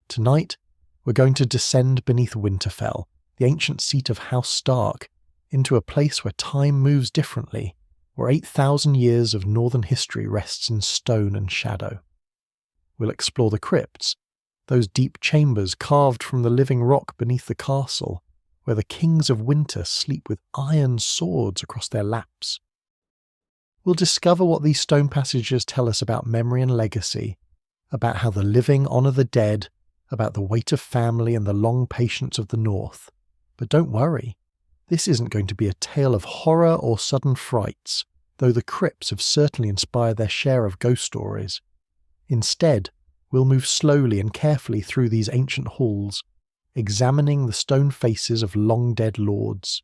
Tonight, we're going to descend beneath Winterfell, the ancient seat of House Stark, into a place where time moves differently, where 8,000 years of northern history rests in stone and shadow. We'll explore the crypts, those deep chambers carved from the living rock beneath the castle, where the kings of winter sleep with iron swords across their laps. We'll discover what these stone passages tell us about memory and legacy, about how the living honour the dead, about the weight of family and the long patience of the North. But don't worry, this isn't going to be a tale of horror or sudden frights, though the crypts have certainly inspired their share of ghost stories. Instead, we'll move slowly and carefully through these ancient halls, examining the stone faces of long-dead lords,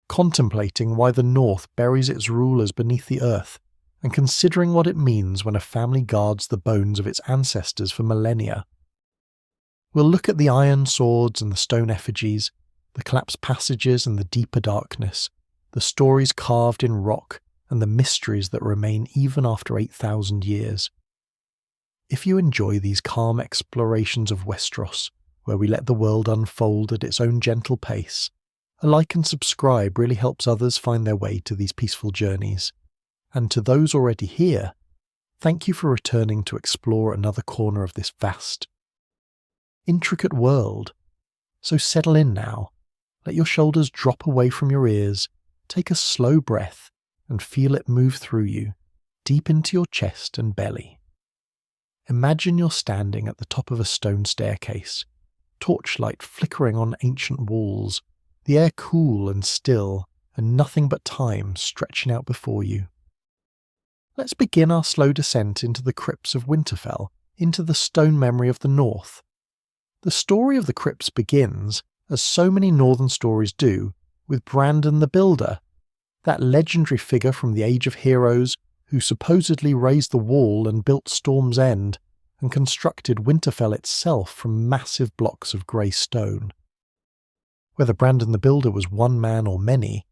contemplating why the North buries its rulers beneath the earth, and considering what it means when a family guards the bones of its ancestors for millennia. We'll look at the iron swords and the stone effigies, the collapsed passages and the deeper darkness, the stories carved in rock and the mysteries that remain even after 8,000 years. If you enjoy these calm explorations of Westeros, where we let the world unfold at its own gentle pace, a like and subscribe really helps others find their way to these peaceful journeys. And to those already here, thank you for returning to explore another corner of this vast, intricate world. So settle in now, let your shoulders drop away from your ears, take a slow breath, and feel it move through you, deep into your chest and belly. Imagine you're standing at the top of a stone staircase, torchlight flickering on ancient walls, the air cool and still, and nothing but time stretching out before you. Let's begin our slow descent into the Crypts of Winterfell, into the stone memory of the North. The story of the crypts begins, as so many northern stories do, with Brandon the Builder, that legendary figure from the Age of Heroes who supposedly raised the wall and built Storm's End and constructed Winterfell itself from massive blocks of grey stone. Whether Brandon the Builder was one man or many,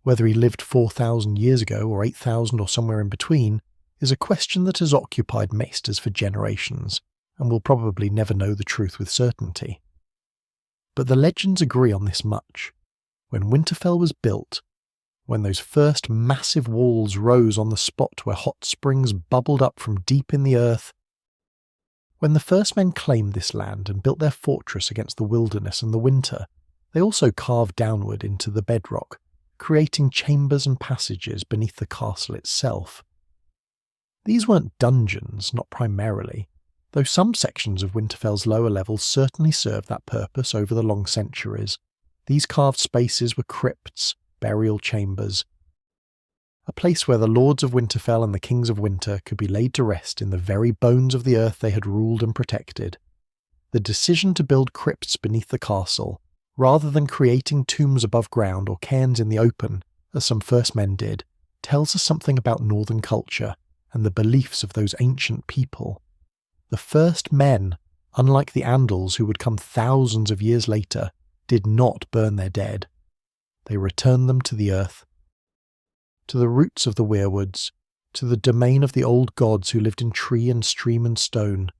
whether he lived 4,000 years ago or 8,000 or somewhere in between, is a question that has occupied maesters for generations, and we'll probably never know the truth with certainty. But the legends agree on this much. When Winterfell was built, when those first massive walls rose on the spot where hot springs bubbled up from deep in the earth, when the first men claimed this land and built their fortress against the wilderness and the winter, they also carved downward into the bedrock, creating chambers and passages beneath the castle itself. These weren't dungeons, not primarily, though some sections of Winterfell's lower levels certainly served that purpose over the long centuries. These carved spaces were crypts, burial chambers, a place where the lords of Winterfell and the kings of winter could be laid to rest in the very bones of the earth they had ruled and protected. The decision to build crypts beneath the castle, rather than creating tombs above ground or cairns in the open, as some first men did, tells us something about northern culture and the beliefs of those ancient people. The first men, unlike the Andals who would come thousands of years later, did not burn their dead. They returned them to the earth, to the roots of the weirwoods, to the domain of the old gods who lived in tree and stream and stone,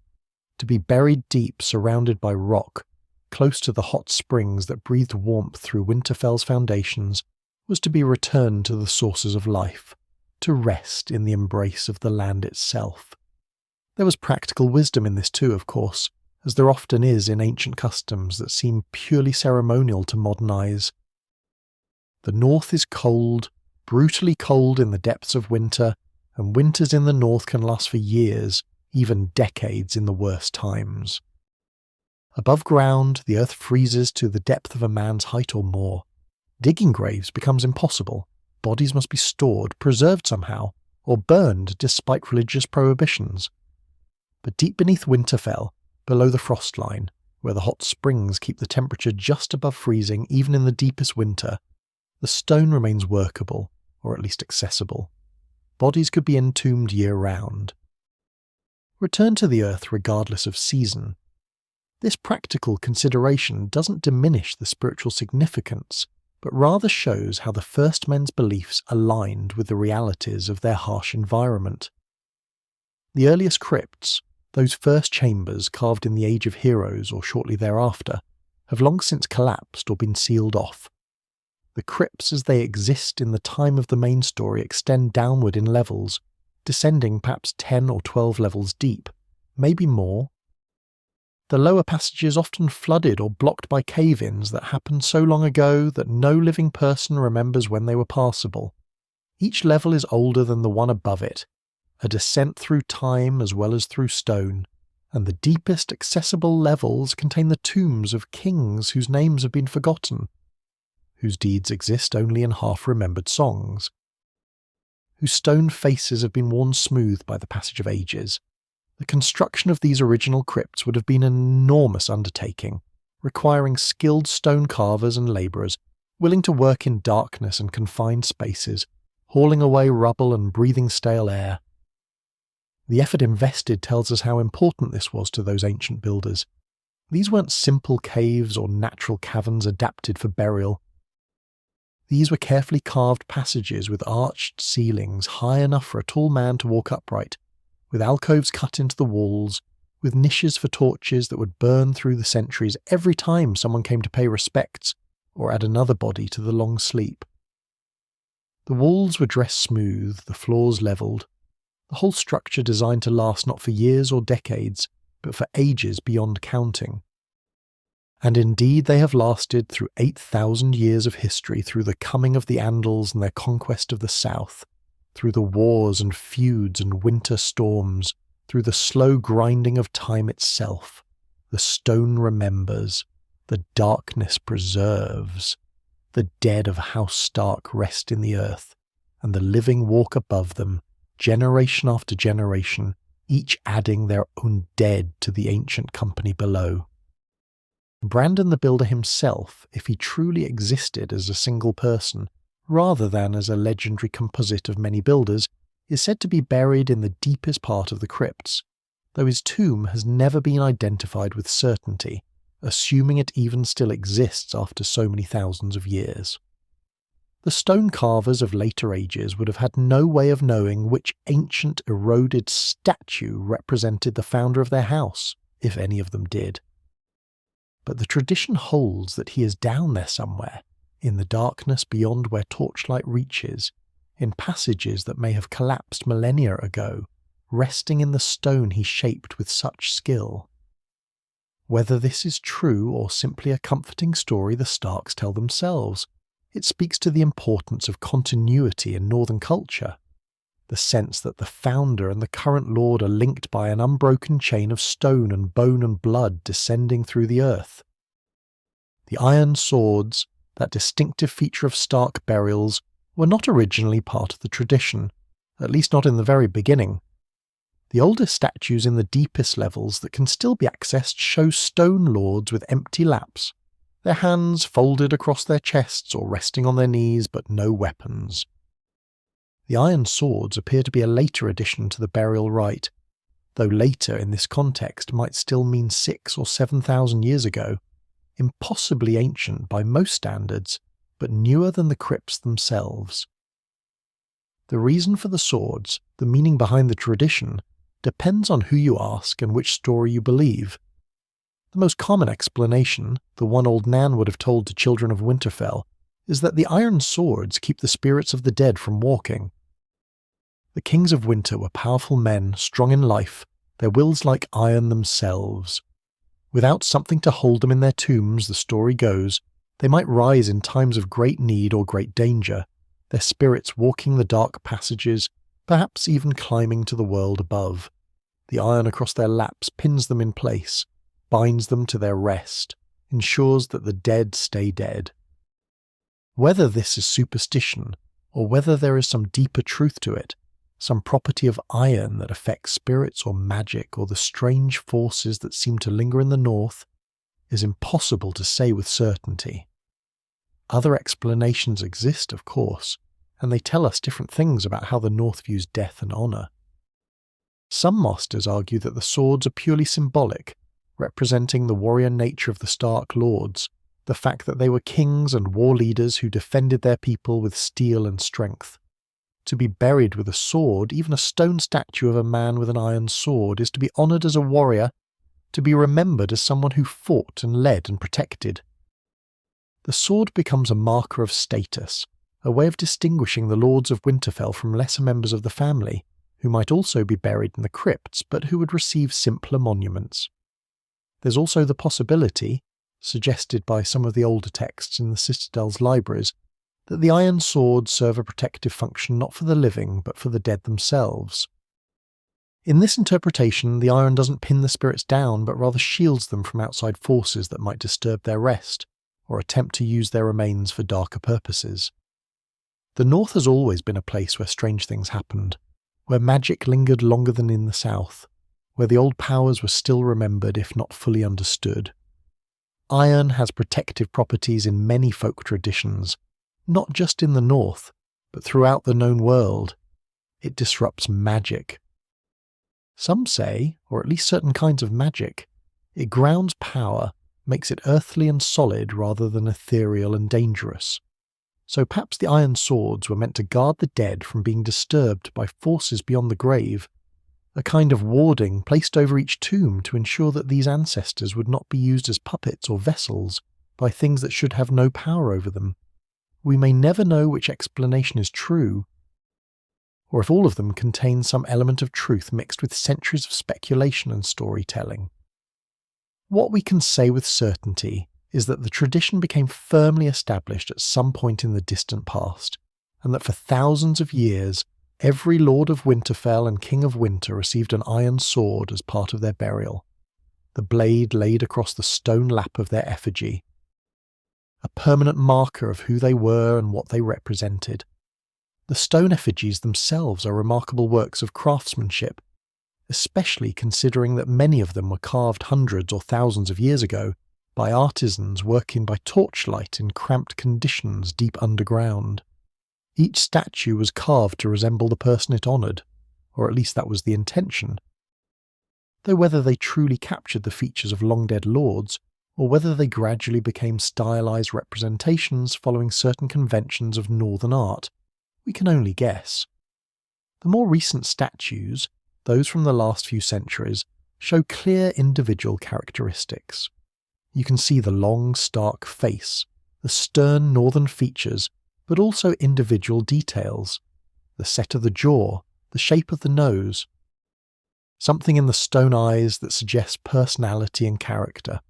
to be buried deep surrounded by rock, close to the hot springs that breathed warmth through Winterfell's foundations, was to be returned to the sources of life, to rest in the embrace of the land itself. There was practical wisdom in this too, of course, as there often is in ancient customs that seem purely ceremonial to modern eyes. The North is cold, brutally cold in the depths of winter, and winters in the North can last for years, even decades in the worst times. Above ground, the earth freezes to the depth of a man's height or more. Digging graves becomes impossible. Bodies must be stored, preserved somehow, or burned despite religious prohibitions. But deep beneath Winterfell, below the frost line, where the hot springs keep the temperature just above freezing even in the deepest winter, the stone remains workable, or at least accessible. Bodies could be entombed year-round. Return to the earth regardless of season. This practical consideration doesn't diminish the spiritual significance, but rather shows how the first men's beliefs aligned with the realities of their harsh environment. The earliest crypts, those first chambers carved in the Age of Heroes or shortly thereafter have long since collapsed or been sealed off. The crypts as they exist in the time of the main story extend downward in levels, descending perhaps 10 or 12 levels deep, maybe more. The lower passages often flooded or blocked by cave-ins that happened so long ago that no living person remembers when they were passable. Each level is older than the one above it, a descent through time as well as through stone, and the deepest accessible levels contain the tombs of kings whose names have been forgotten, whose deeds exist only in half-remembered songs, whose stone faces have been worn smooth by the passage of ages. The construction of these original crypts would have been an enormous undertaking, requiring skilled stone carvers and labourers, willing to work in darkness and confined spaces, hauling away rubble and breathing stale air. The effort invested tells us how important this was to those ancient builders. These weren't simple caves or natural caverns adapted for burial. These were carefully carved passages with arched ceilings high enough for a tall man to walk upright, with alcoves cut into the walls, with niches for torches that would burn through the centuries every time someone came to pay respects or add another body to the long sleep. The walls were dressed smooth, the floors levelled, the whole structure designed to last not for years or decades, but for ages beyond counting. And indeed they have lasted through 8,000 years of history, through the coming of the Andals and their conquest of the south, through the wars and feuds and winter storms, through the slow grinding of time itself. The stone remembers, the darkness preserves, the dead of House Stark rest in the earth, and the living walk above them, generation after generation, each adding their own dead to the ancient company below. Brandon the Builder himself, if he truly existed as a single person, rather than as a legendary composite of many builders, is said to be buried in the deepest part of the crypts, though his tomb has never been identified with certainty, assuming it even still exists after so many thousands of years. The stone carvers of later ages would have had no way of knowing which ancient eroded statue represented the founder of their house, if any of them did. But the tradition holds that he is down there somewhere, in the darkness beyond where torchlight reaches, in passages that may have collapsed millennia ago, resting in the stone he shaped with such skill. Whether this is true or simply a comforting story the Starks tell themselves, it speaks to the importance of continuity in northern culture, the sense that the founder and the current lord are linked by an unbroken chain of stone and bone and blood descending through the earth. The iron swords, that distinctive feature of Stark burials, were not originally part of the tradition, at least not in the very beginning. The oldest statues in the deepest levels that can still be accessed show stone lords with empty laps, their hands folded across their chests or resting on their knees, but no weapons. The iron swords appear to be a later addition to the burial rite, though later in this context might still mean 6,000 or 7,000 years ago, impossibly ancient by most standards, but newer than the crypts themselves. The reason for the swords, the meaning behind the tradition, depends on who you ask and which story you believe. The most common explanation, the one old Nan would have told to children of Winterfell, is that the iron swords keep the spirits of the dead from walking. The kings of winter were powerful men, strong in life, their wills like iron themselves. Without something to hold them in their tombs, the story goes, they might rise in times of great need or great danger, their spirits walking the dark passages, perhaps even climbing to the world above. The iron across their laps pins them in place, binds them to their rest, ensures that the dead stay dead. Whether this is superstition, or whether there is some deeper truth to it, some property of iron that affects spirits or magic or the strange forces that seem to linger in the north, is impossible to say with certainty. Other explanations exist, of course, and they tell us different things about how the north views death and honour. Some masters argue that the swords are purely symbolic, representing the warrior nature of the Stark lords, the fact that they were kings and war leaders who defended their people with steel and strength. To be buried with a sword, even a stone statue of a man with an iron sword, is to be honoured as a warrior, to be remembered as someone who fought and led and protected. The sword becomes a marker of status, a way of distinguishing the Lords of Winterfell from lesser members of the family, who might also be buried in the crypts but who would receive simpler monuments. There's also the possibility, suggested by some of the older texts in the Citadel's libraries, that the iron swords serve a protective function not for the living but for the dead themselves. In this interpretation, the iron doesn't pin the spirits down but rather shields them from outside forces that might disturb their rest, or attempt to use their remains for darker purposes. The North has always been a place where strange things happened, where magic lingered longer than in the South, where the old powers were still remembered if not fully understood. Iron has protective properties in many folk traditions, not just in the North, but throughout the known world. It disrupts magic. Some say, or at least certain kinds of magic, it grounds power, makes it earthly and solid rather than ethereal and dangerous. So perhaps the iron swords were meant to guard the dead from being disturbed by forces beyond the grave, a kind of warding placed over each tomb to ensure that these ancestors would not be used as puppets or vessels by things that should have no power over them. We may never know which explanation is true, or if all of them contain some element of truth mixed with centuries of speculation and storytelling. What we can say with certainty is that the tradition became firmly established at some point in the distant past, and that for thousands of years every Lord of Winterfell and King of Winter received an iron sword as part of their burial, the blade laid across the stone lap of their effigy, a permanent marker of who they were and what they represented. The stone effigies themselves are remarkable works of craftsmanship, especially considering that many of them were carved hundreds or thousands of years ago by artisans working by torchlight in cramped conditions deep underground. Each statue was carved to resemble the person it honoured, or at least that was the intention. Though whether they truly captured the features of long-dead lords, or whether they gradually became stylised representations following certain conventions of northern art, we can only guess. The more recent statues, those from the last few centuries, show clear individual characteristics. You can see the long, stark face, the stern northern features, but also individual details, the set of the jaw, the shape of the nose. Something in the stone eyes that suggests personality and character.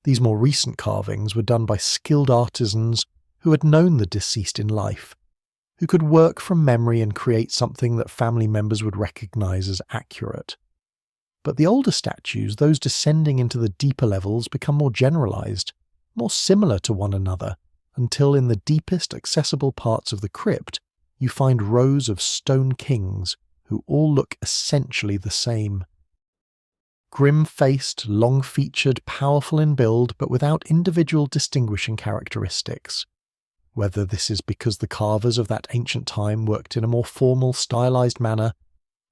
These more recent carvings were done by skilled artisans who had known the deceased in life, who could work from memory and create something that family members would recognise as accurate. But the older statues, those descending into the deeper levels, become more generalised, more similar to one another, until in the deepest accessible parts of the crypt you find rows of stone kings who all look essentially the same. Grim-faced, long-featured, powerful in build, but without individual distinguishing characteristics. Whether this is because the carvers of that ancient time worked in a more formal, stylised manner,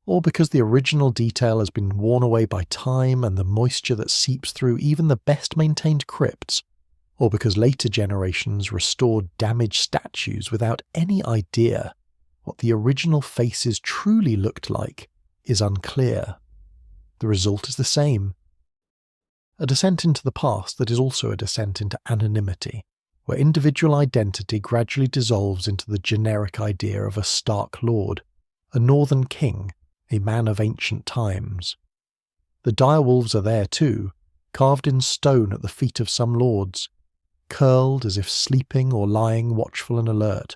or because the original detail has been worn away by time and the moisture that seeps through even the best-maintained crypts, or because later generations restored damaged statues without any idea what the original faces truly looked like, is unclear. The result is the same. A descent into the past that is also a descent into anonymity, where individual identity gradually dissolves into the generic idea of a Stark lord, a northern king, a man of ancient times. The direwolves are there too, carved in stone at the feet of some lords, curled as if sleeping or lying watchful and alert.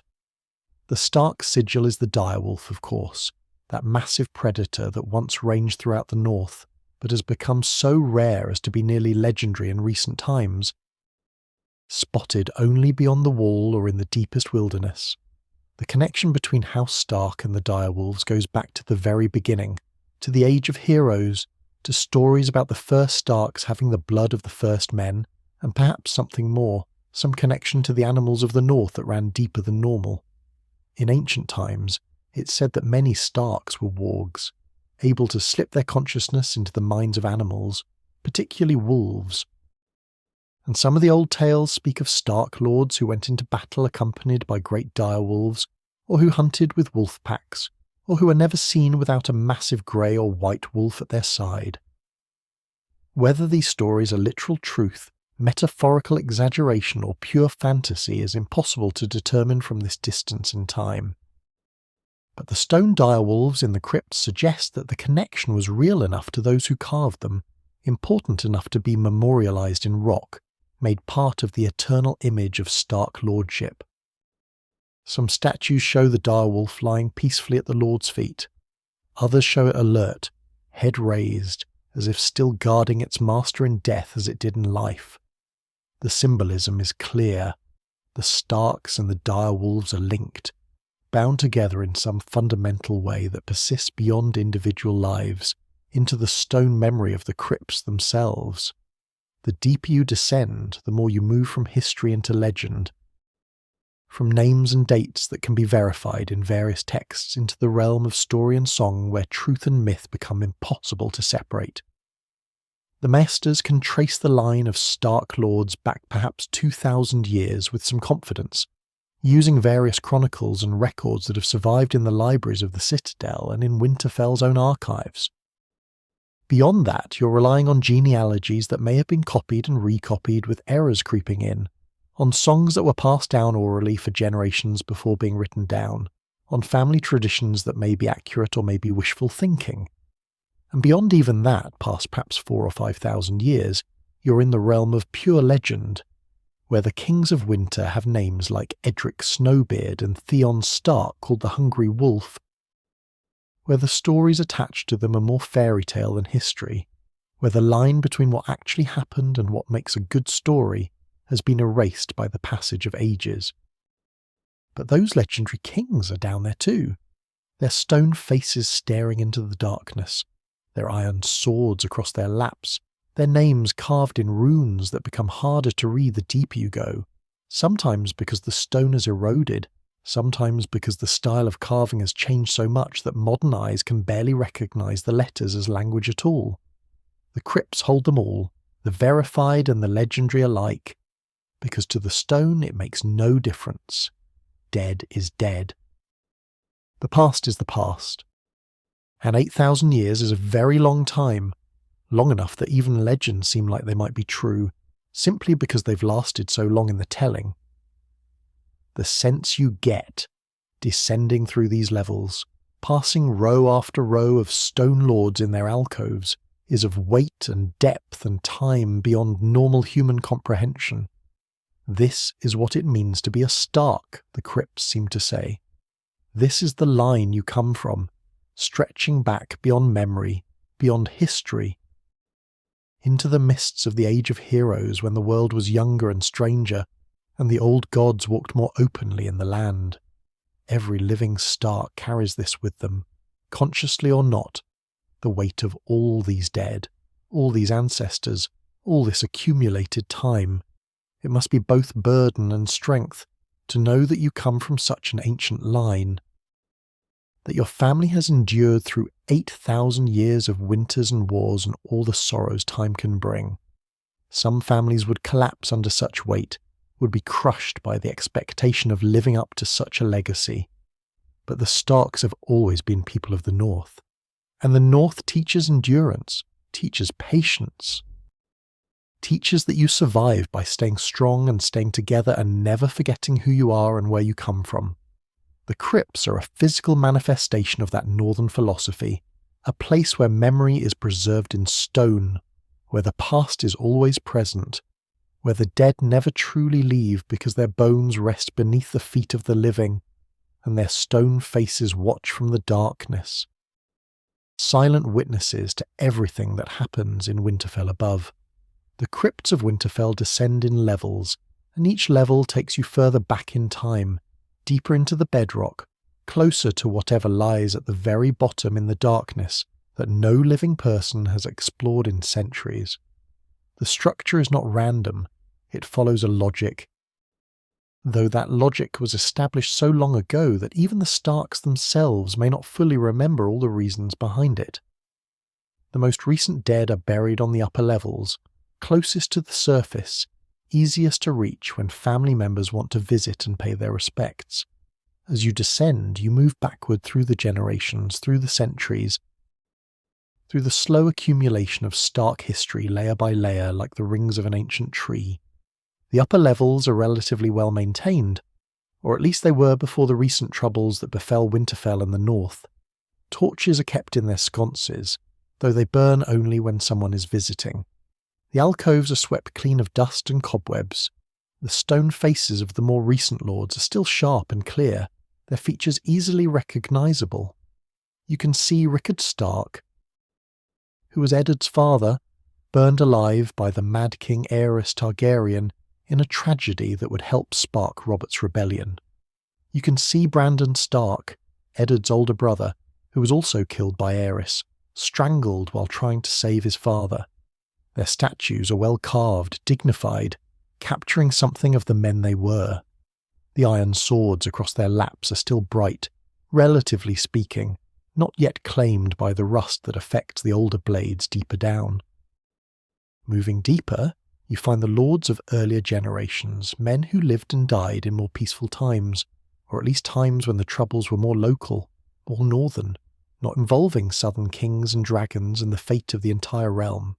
The Stark sigil is the direwolf, of course, that massive predator that once ranged throughout the north, but has become so rare as to be nearly legendary in recent times. Spotted only beyond the wall or in the deepest wilderness, the connection between House Stark and the direwolves goes back to the very beginning, to the age of heroes, to stories about the first Starks having the blood of the first men, and perhaps something more, some connection to the animals of the north that ran deeper than normal. In ancient times, it's said that many Starks were wargs, able to slip their consciousness into the minds of animals, particularly wolves. And some of the old tales speak of Stark lords who went into battle accompanied by great direwolves, or who hunted with wolf packs, or who are never seen without a massive grey or white wolf at their side. Whether these stories are literal truth, metaphorical exaggeration, or pure fantasy is impossible to determine from this distance in time. But the stone direwolves in the crypts suggest that the connection was real enough to those who carved them, important enough to be memorialised in rock, made part of the eternal image of Stark lordship. Some statues show the direwolf lying peacefully at the Lord's feet. Others show it alert, head raised, as if still guarding its master in death as it did in life. The symbolism is clear. The Starks and the direwolves are linked, bound together in some fundamental way that persists beyond individual lives, into the stone memory of the crypts themselves. The deeper you descend, the more you move from history into legend, from names and dates that can be verified in various texts into the realm of story and song where truth and myth become impossible to separate. The Maesters can trace the line of Stark lords back perhaps 2,000 years with some confidence, using various chronicles and records that have survived in the libraries of the Citadel and in Winterfell's own archives. Beyond that, you're relying on genealogies that may have been copied and recopied with errors creeping in, on songs that were passed down orally for generations before being written down, on family traditions that may be accurate or may be wishful thinking. And beyond even that, past perhaps 4,000 or 5,000 years, you're in the realm of pure legend, where the kings of winter have names like Edric Snowbeard and Theon Stark called the Hungry Wolf, where the stories attached to them are more fairy tale than history, where the line between what actually happened and what makes a good story has been erased by the passage of ages. But those legendary kings are down there too, their stone faces staring into the darkness, their iron swords across their laps, their names carved in runes that become harder to read the deeper you go, sometimes because the stone has eroded, sometimes because the style of carving has changed so much that modern eyes can barely recognise the letters as language at all. The crypts hold them all, the verified and the legendary alike, because to the stone it makes no difference. Dead is dead. The past is the past. And 8,000 years is a very long time, long enough that even legends seem like they might be true, simply because they've lasted so long in the telling. The sense you get, descending through these levels, passing row after row of stone lords in their alcoves, is of weight and depth and time beyond normal human comprehension. This is what it means to be a Stark, the crypts seem to say. This is the line you come from, stretching back beyond memory, beyond history, into the mists of the Age of Heroes when the world was younger and stranger, and the old gods walked more openly in the land. Every living Stark carries this with them, consciously or not, the weight of all these dead, all these ancestors, all this accumulated time. It must be both burden and strength to know that you come from such an ancient line, that your family has endured through 8,000 years of winters and wars and all the sorrows time can bring. Some families would collapse under such weight, would be crushed by the expectation of living up to such a legacy. But the Starks have always been people of the North. And the North teaches endurance, teaches patience, teaches that you survive by staying strong and staying together and never forgetting who you are and where you come from. The crypts are a physical manifestation of that northern philosophy, a place where memory is preserved in stone, where the past is always present, where the dead never truly leave because their bones rest beneath the feet of the living, and their stone faces watch from the darkness, silent witnesses to everything that happens in Winterfell above. The Crypts of Winterfell descend in levels, and each level takes you further back in time, deeper into the bedrock, closer to whatever lies at the very bottom in the darkness that no living person has explored in centuries. The structure is not random, it follows a logic, though that logic was established so long ago that even the Starks themselves may not fully remember all the reasons behind it. The most recent dead are buried on the upper levels, closest to the surface, easiest to reach when family members want to visit and pay their respects. As you descend, you move backward through the generations, through the centuries, through the slow accumulation of Stark history layer by layer like the rings of an ancient tree. The upper levels are relatively well maintained, or at least they were before the recent troubles that befell Winterfell and the north. Torches are kept in their sconces, though they burn only when someone is visiting. The alcoves are swept clean of dust and cobwebs. The stone faces of the more recent lords are still sharp and clear, their features easily recognisable. You can see Rickon Stark, who was Eddard's father, burned alive by the Mad King Aerys Targaryen in a tragedy that would help spark Robert's rebellion. You can see Brandon Stark, Eddard's older brother, who was also killed by Aerys, strangled while trying to save his father. Their statues are well carved, dignified, capturing something of the men they were. The iron swords across their laps are still bright, relatively speaking, not yet claimed by the rust that affects the older blades deeper down. Moving deeper, you find the lords of earlier generations, men who lived and died in more peaceful times, or at least times when the troubles were more local, more northern, not involving southern kings and dragons and the fate of the entire realm.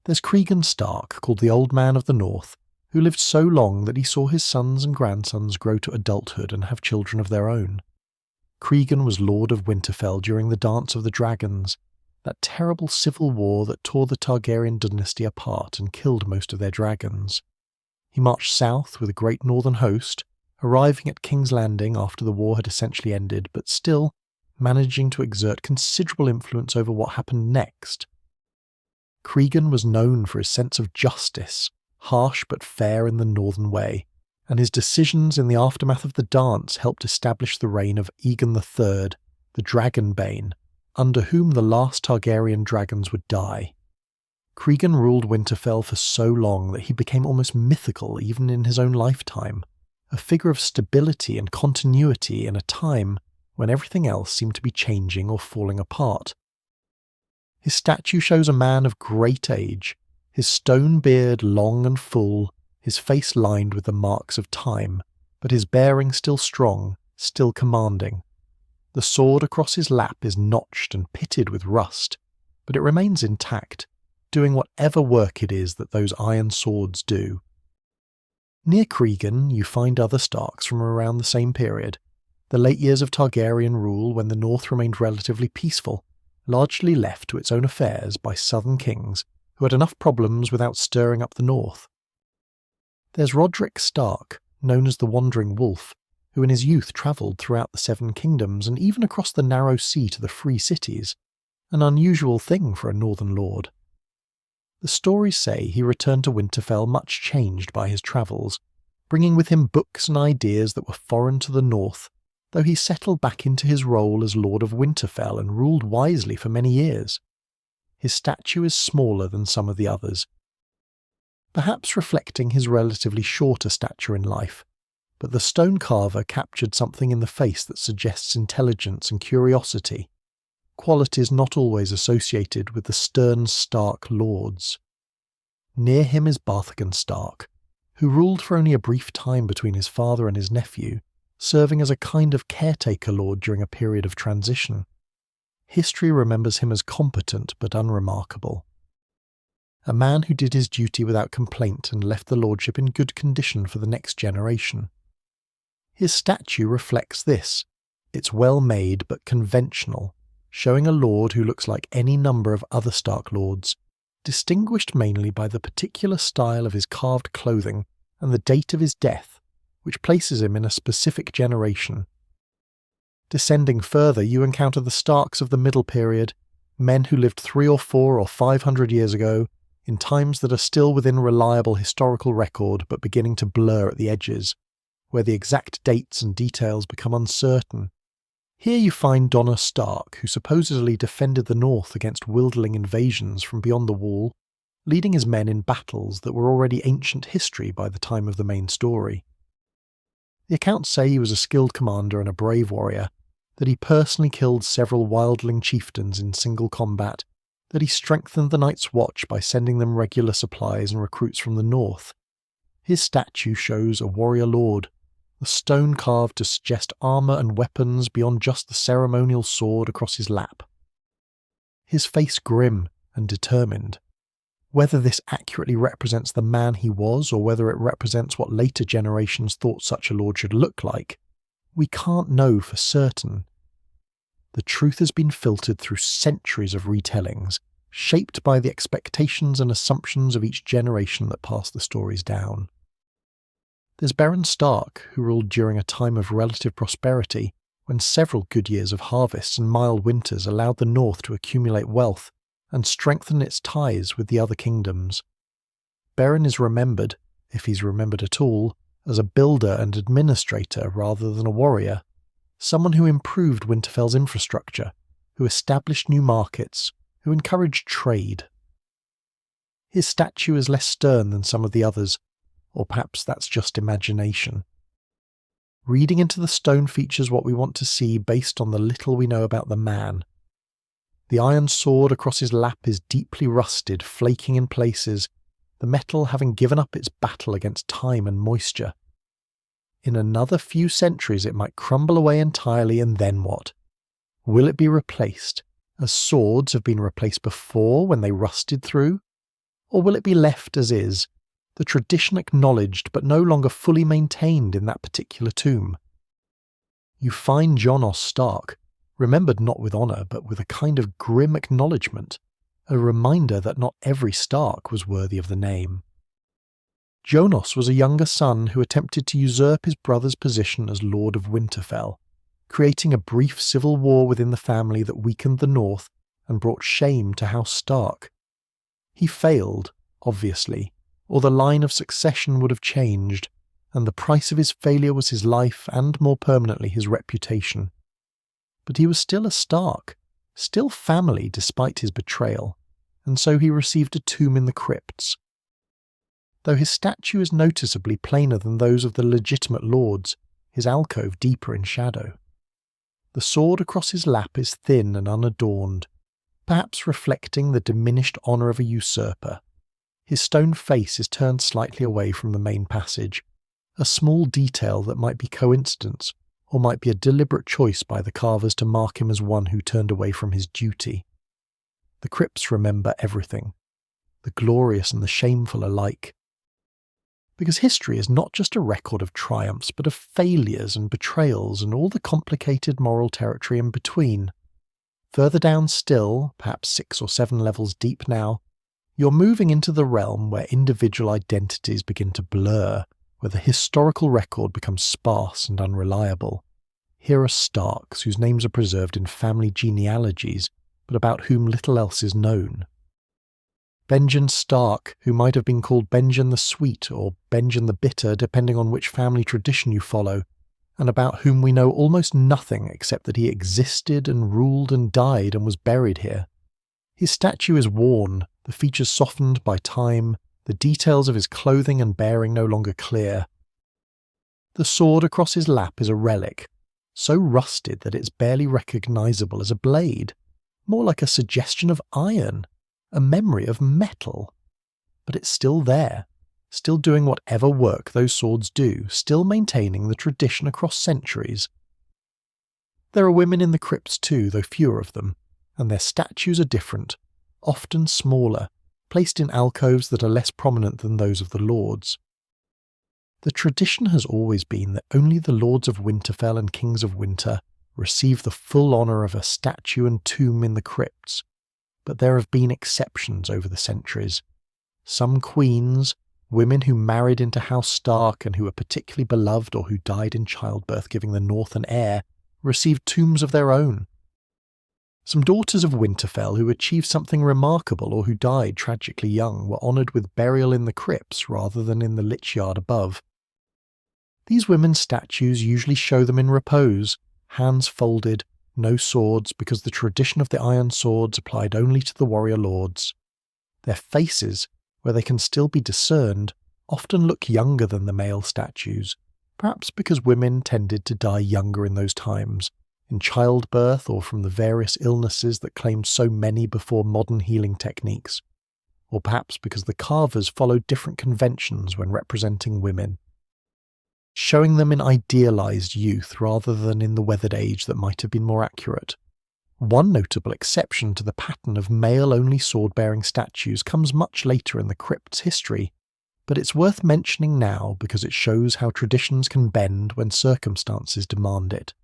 There's Rickon Stark, called the Old Man of the North, who lived so long that he saw his sons and grandsons grow to adulthood and have children of their own. Rickon was Lord of Winterfell during the Dance of the Dragons, that terrible civil war that tore the Targaryen dynasty apart and killed most of their dragons. He marched south with a great northern host, arriving at King's Landing after the war had essentially ended, but still managing to exert considerable influence over what happened next. Rickon was known for his sense of justice, harsh but fair in the northern way, and his decisions in the aftermath of the dance helped establish the reign of Aegon III, the Dragonbane, under whom the last Targaryen dragons would die. Rickon ruled Winterfell for so long that he became almost mythical even in his own lifetime, a figure of stability and continuity in a time when everything else seemed to be changing or falling apart. His statue shows a man of great age, his stone beard long and full, his face lined with the marks of time, but his bearing still strong, still commanding. The sword across his lap is notched and pitted with rust, but it remains intact, doing whatever work it is that those iron swords do. Near Rickon you find other Starks from around the same period, the late years of Targaryen rule when the north remained relatively peaceful, largely left to its own affairs by southern kings who had enough problems without stirring up the north. There's Roderick Stark, known as the Wandering Wolf, who in his youth travelled throughout the Seven Kingdoms and even across the narrow sea to the free cities, an unusual thing for a northern lord. The stories say he returned to Winterfell much changed by his travels, bringing with him books and ideas that were foreign to the north, though he settled back into his role as Lord of Winterfell and ruled wisely for many years. His statue is smaller than some of the others, perhaps reflecting his relatively shorter stature in life, but the stone carver captured something in the face that suggests intelligence and curiosity, qualities not always associated with the stern Stark lords. Near him is Barthagen Stark, who ruled for only a brief time between his father and his nephew, serving as a kind of caretaker lord during a period of transition. History remembers him as competent but unremarkable. A man who did his duty without complaint and left the lordship in good condition for the next generation. His statue reflects this. It's well made but conventional, showing a lord who looks like any number of other Stark lords, distinguished mainly by the particular style of his carved clothing and the date of his death, which places him in a specific generation. Descending further, you encounter the Starks of the Middle Period, men who lived 300 or 400 or 500 years ago, in times that are still within reliable historical record but beginning to blur at the edges, where the exact dates and details become uncertain. Here you find Donna Stark, who supposedly defended the north against wildling invasions from beyond the wall, leading his men in battles that were already ancient history by the time of the main story. The accounts say he was a skilled commander and a brave warrior, that he personally killed several wildling chieftains in single combat, that he strengthened the Night's Watch by sending them regular supplies and recruits from the north. His statue shows a warrior lord, the stone carved to suggest armour and weapons beyond just the ceremonial sword across his lap. His face grim and determined. Whether this accurately represents the man he was, or whether it represents what later generations thought such a lord should look like, we can't know for certain. The truth has been filtered through centuries of retellings, shaped by the expectations and assumptions of each generation that passed the stories down. There's Baron Stark, who ruled during a time of relative prosperity, when several good years of harvests and mild winters allowed the North to accumulate wealth and strengthen its ties with the other kingdoms. Beren is remembered, if he's remembered at all, as a builder and administrator rather than a warrior, someone who improved Winterfell's infrastructure, who established new markets, who encouraged trade. His statue is less stern than some of the others, or perhaps that's just imagination. Reading into the stone features what we want to see based on the little we know about the man. The iron sword across his lap is deeply rusted, flaking in places, the metal having given up its battle against time and moisture. In another few centuries it might crumble away entirely, and then what? Will it be replaced, as swords have been replaced before when they rusted through? Or will it be left as is, the tradition acknowledged but no longer fully maintained in that particular tomb? You find Lyanna Stark, remembered not with honour but with a kind of grim acknowledgement, a reminder that not every Stark was worthy of the name. Jonas was a younger son who attempted to usurp his brother's position as Lord of Winterfell, creating a brief civil war within the family that weakened the North and brought shame to House Stark. He failed, obviously, or the line of succession would have changed, and the price of his failure was his life and, more permanently, his reputation. But he was still a Stark, still family despite his betrayal, and so he received a tomb in the crypts. Though his statue is noticeably plainer than those of the legitimate lords, his alcove deeper in shadow. The sword across his lap is thin and unadorned, perhaps reflecting the diminished honour of a usurper. His stone face is turned slightly away from the main passage, a small detail that might be coincidence, or might be a deliberate choice by the carvers to mark him as one who turned away from his duty. The crypts remember everything, the glorious and the shameful alike. Because history is not just a record of triumphs, but of failures and betrayals and all the complicated moral territory in between. Further down still, perhaps 6 or 7 levels deep now, you're moving into the realm where individual identities begin to blur, where the historical record becomes sparse and unreliable. Here are Starks whose names are preserved in family genealogies, but about whom little else is known. Benjen Stark, who might have been called Benjen the Sweet or Benjen the Bitter, depending on which family tradition you follow, and about whom we know almost nothing except that he existed and ruled and died and was buried here. His statue is worn, the features softened by time, the details of his clothing and bearing no longer clear. The sword across his lap is a relic, so rusted that it's barely recognisable as a blade, more like a suggestion of iron, a memory of metal. But it's still there, still doing whatever work those swords do, still maintaining the tradition across centuries. There are women in the crypts too, though fewer of them, and their statues are different, often smaller, placed in alcoves that are less prominent than those of the lords. The tradition has always been that only the lords of Winterfell and kings of winter receive the full honour of a statue and tomb in the crypts, but there have been exceptions over the centuries. Some queens, women who married into House Stark and who were particularly beloved or who died in childbirth giving the North an heir, received tombs of their own. Some daughters of Winterfell who achieved something remarkable or who died tragically young were honoured with burial in the crypts rather than in the lich yard above. These women's statues usually show them in repose, hands folded, no swords, because the tradition of the iron swords applied only to the warrior lords. Their faces, where they can still be discerned, often look younger than the male statues, perhaps because women tended to die younger in those times, in childbirth or from the various illnesses that claimed so many before modern healing techniques, or perhaps because the carvers followed different conventions when representing women. showing them in idealised youth rather than in the weathered age that might have been more accurate. One notable exception to the pattern of male-only sword-bearing statues comes much later in the crypt's history, but it's worth mentioning now because it shows how traditions can bend when circumstances demand it.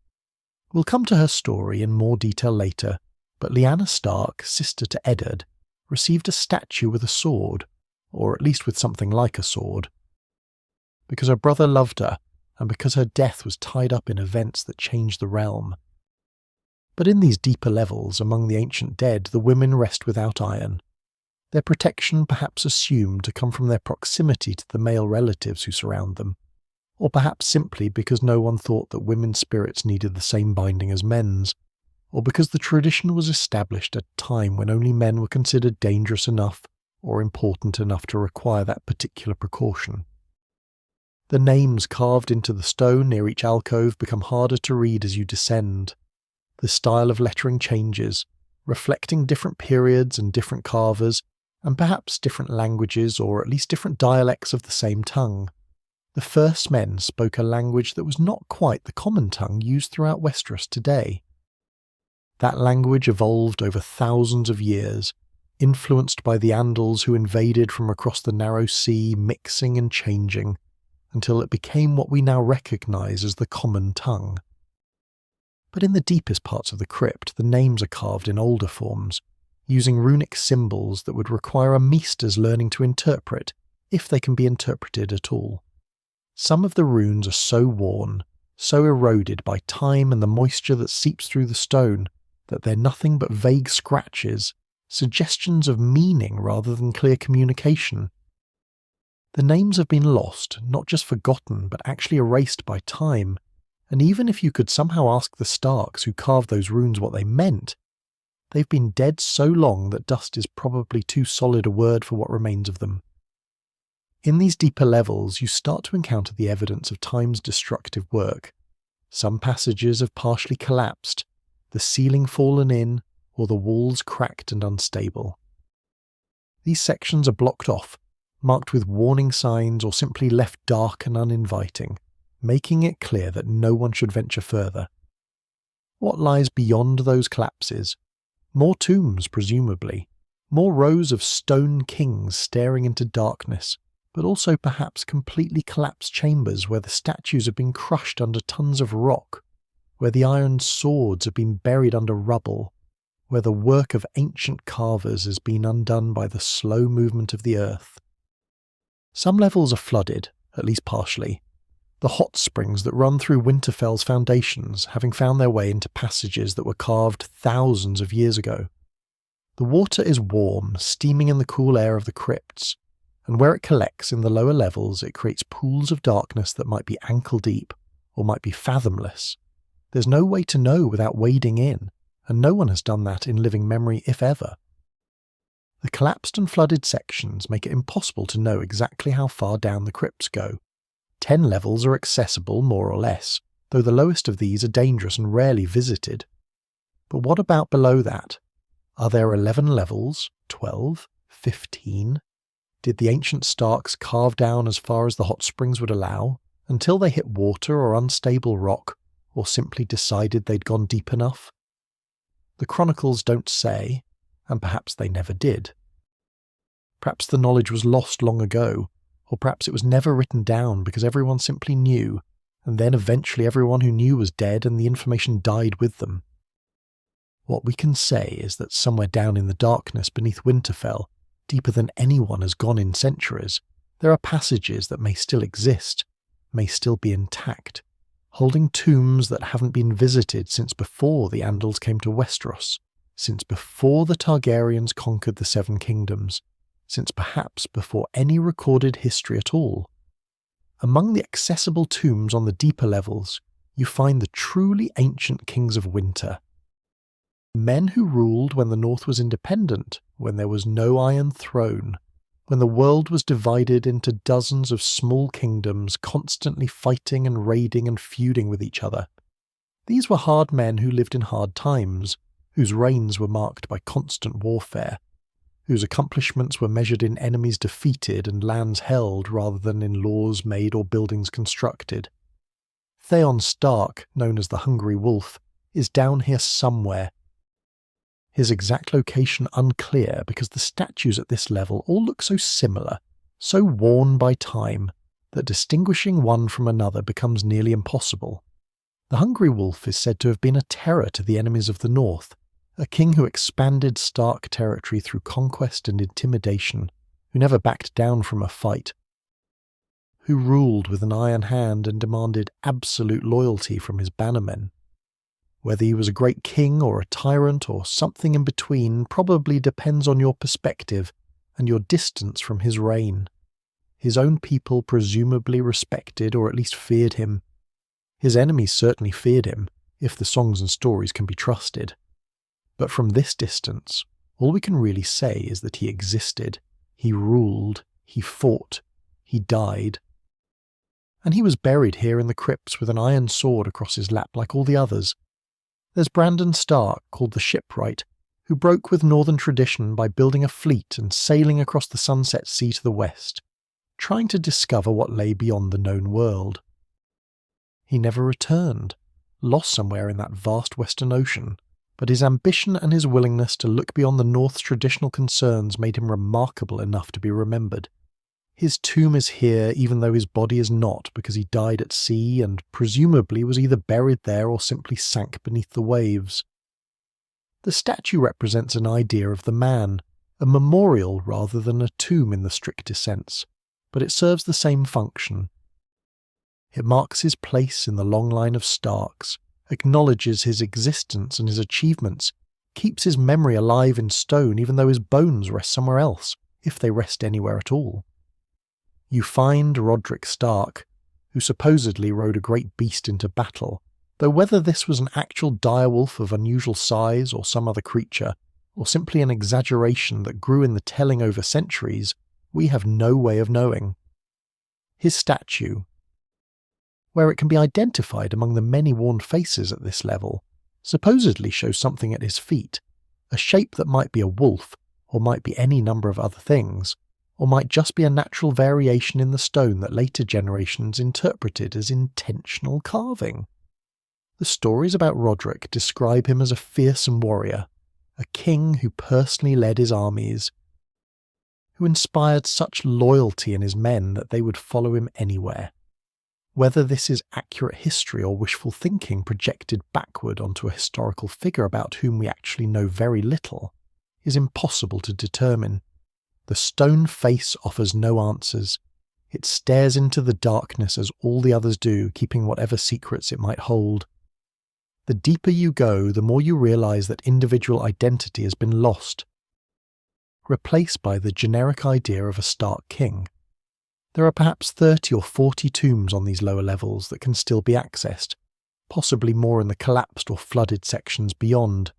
We'll come to her story in more detail later, but Lyanna Stark, sister to Eddard, received a statue with a sword, or at least with something like a sword. Because her brother loved her, and because her death was tied up in events that changed the realm. But in these deeper levels among the ancient dead, the women rest without iron. Their protection perhaps assumed to come from their proximity to the male relatives who surround them, or perhaps simply because no one thought that women's spirits needed the same binding as men's, or because the tradition was established at a time when only men were considered dangerous enough or important enough to require that particular precaution. The names carved into the stone near each alcove become harder to read as you descend. The style of lettering changes, reflecting different periods and different carvers, and perhaps different languages or at least different dialects of the same tongue. The first men spoke a language that was not quite the common tongue used throughout Westeros today. That language evolved over thousands of years, influenced by the Andals who invaded from across the narrow sea, mixing and changing, until it became what we now recognise as the common tongue. But in the deepest parts of the crypt, the names are carved in older forms, using runic symbols that would require a maester's learning to interpret, if they can be interpreted at all. Some of the runes are so worn, so eroded by time and the moisture that seeps through the stone, that they're nothing but vague scratches, suggestions of meaning rather than clear communication. The names have been lost, not just forgotten, but actually erased by time, and even if you could somehow ask the Starks who carved those runes what they meant, they've been dead so long that dust is probably too solid a word for what remains of them. In these deeper levels, you start to encounter the evidence of time's destructive work. Some passages have partially collapsed, the ceiling fallen in, or the walls cracked and unstable. These sections are blocked off, marked with warning signs or simply left dark and uninviting, making it clear that no one should venture further. What lies beyond those collapses? More tombs, presumably. More rows of stone kings staring into darkness, but also perhaps completely collapsed chambers where the statues have been crushed under tons of rock, where the iron swords have been buried under rubble, where the work of ancient carvers has been undone by the slow movement of the earth. Some levels are flooded, at least partially, the hot springs that run through Winterfell's foundations having found their way into passages that were carved thousands of years ago. The water is warm, steaming in the cool air of the crypts, and where it collects in the lower levels it creates pools of darkness that might be ankle-deep, or might be fathomless. There's no way to know without wading in, and no one has done that in living memory if ever. The collapsed and flooded sections make it impossible to know exactly how far down the crypts go. 10 levels are accessible more or less, though the lowest of these are dangerous and rarely visited. But what about below that? Are there 11 levels? 12? 15? Did the ancient Starks carve down as far as the hot springs would allow, until they hit water or unstable rock, or simply decided they'd gone deep enough? The chronicles don't say, and perhaps they never did. Perhaps the knowledge was lost long ago, or perhaps it was never written down because everyone simply knew, and then eventually everyone who knew was dead and the information died with them. What we can say is that somewhere down in the darkness beneath Winterfell, deeper than anyone has gone in centuries, there are passages that may still exist, may still be intact, holding tombs that haven't been visited since before the Andals came to Westeros, since before the Targaryens conquered the Seven Kingdoms, since perhaps before any recorded history at all. Among the accessible tombs on the deeper levels, you find the truly ancient kings of winter. Men who ruled when the North was independent, when there was no Iron Throne, when the world was divided into dozens of small kingdoms constantly fighting and raiding and feuding with each other. These were hard men who lived in hard times, whose reigns were marked by constant warfare, whose accomplishments were measured in enemies defeated and lands held rather than in laws made or buildings constructed. Theon Stark, known as the Hungry Wolf, is down here somewhere. His exact location unclear because the statues at this level all look so similar, so worn by time, that distinguishing one from another becomes nearly impossible. The Hungry Wolf is said to have been a terror to the enemies of the North, a king who expanded Stark territory through conquest and intimidation, who never backed down from a fight, who ruled with an iron hand and demanded absolute loyalty from his bannermen. Whether he was a great king or a tyrant or something in between probably depends on your perspective and your distance from his reign. His own people presumably respected or at least feared him. His enemies certainly feared him, if the songs and stories can be trusted. But from this distance, all we can really say is that he existed, he ruled, he fought, he died. And he was buried here in the crypts with an iron sword across his lap like all the others. There's Brandon Stark, called the Shipwright, who broke with northern tradition by building a fleet and sailing across the sunset sea to the west, trying to discover what lay beyond the known world. He never returned, lost somewhere in that vast western ocean, but his ambition and his willingness to look beyond the North's traditional concerns made him remarkable enough to be remembered. His tomb is here even though his body is not, because he died at sea and presumably was either buried there or simply sank beneath the waves. The statue represents an idea of the man, a memorial rather than a tomb in the strictest sense, but it serves the same function. It marks his place in the long line of Starks, acknowledges his existence and his achievements, keeps his memory alive in stone even though his bones rest somewhere else, if they rest anywhere at all. You find Roderick Stark, who supposedly rode a great beast into battle, though whether this was an actual direwolf of unusual size or some other creature, or simply an exaggeration that grew in the telling over centuries, we have no way of knowing. His statue, where it can be identified among the many worn faces at this level, supposedly shows something at his feet, a shape that might be a wolf, or might be any number of other things, or might just be a natural variation in the stone that later generations interpreted as intentional carving. The stories about Roderick describe him as a fearsome warrior, a king who personally led his armies, who inspired such loyalty in his men that they would follow him anywhere. Whether this is accurate history or wishful thinking projected backward onto a historical figure about whom we actually know very little is impossible to determine. The stone face offers no answers. It stares into the darkness as all the others do, keeping whatever secrets it might hold. The deeper you go, the more you realize that individual identity has been lost, replaced by the generic idea of a Stark king. There are perhaps 30 or 40 tombs on these lower levels that can still be accessed, possibly more in the collapsed or flooded sections beyond.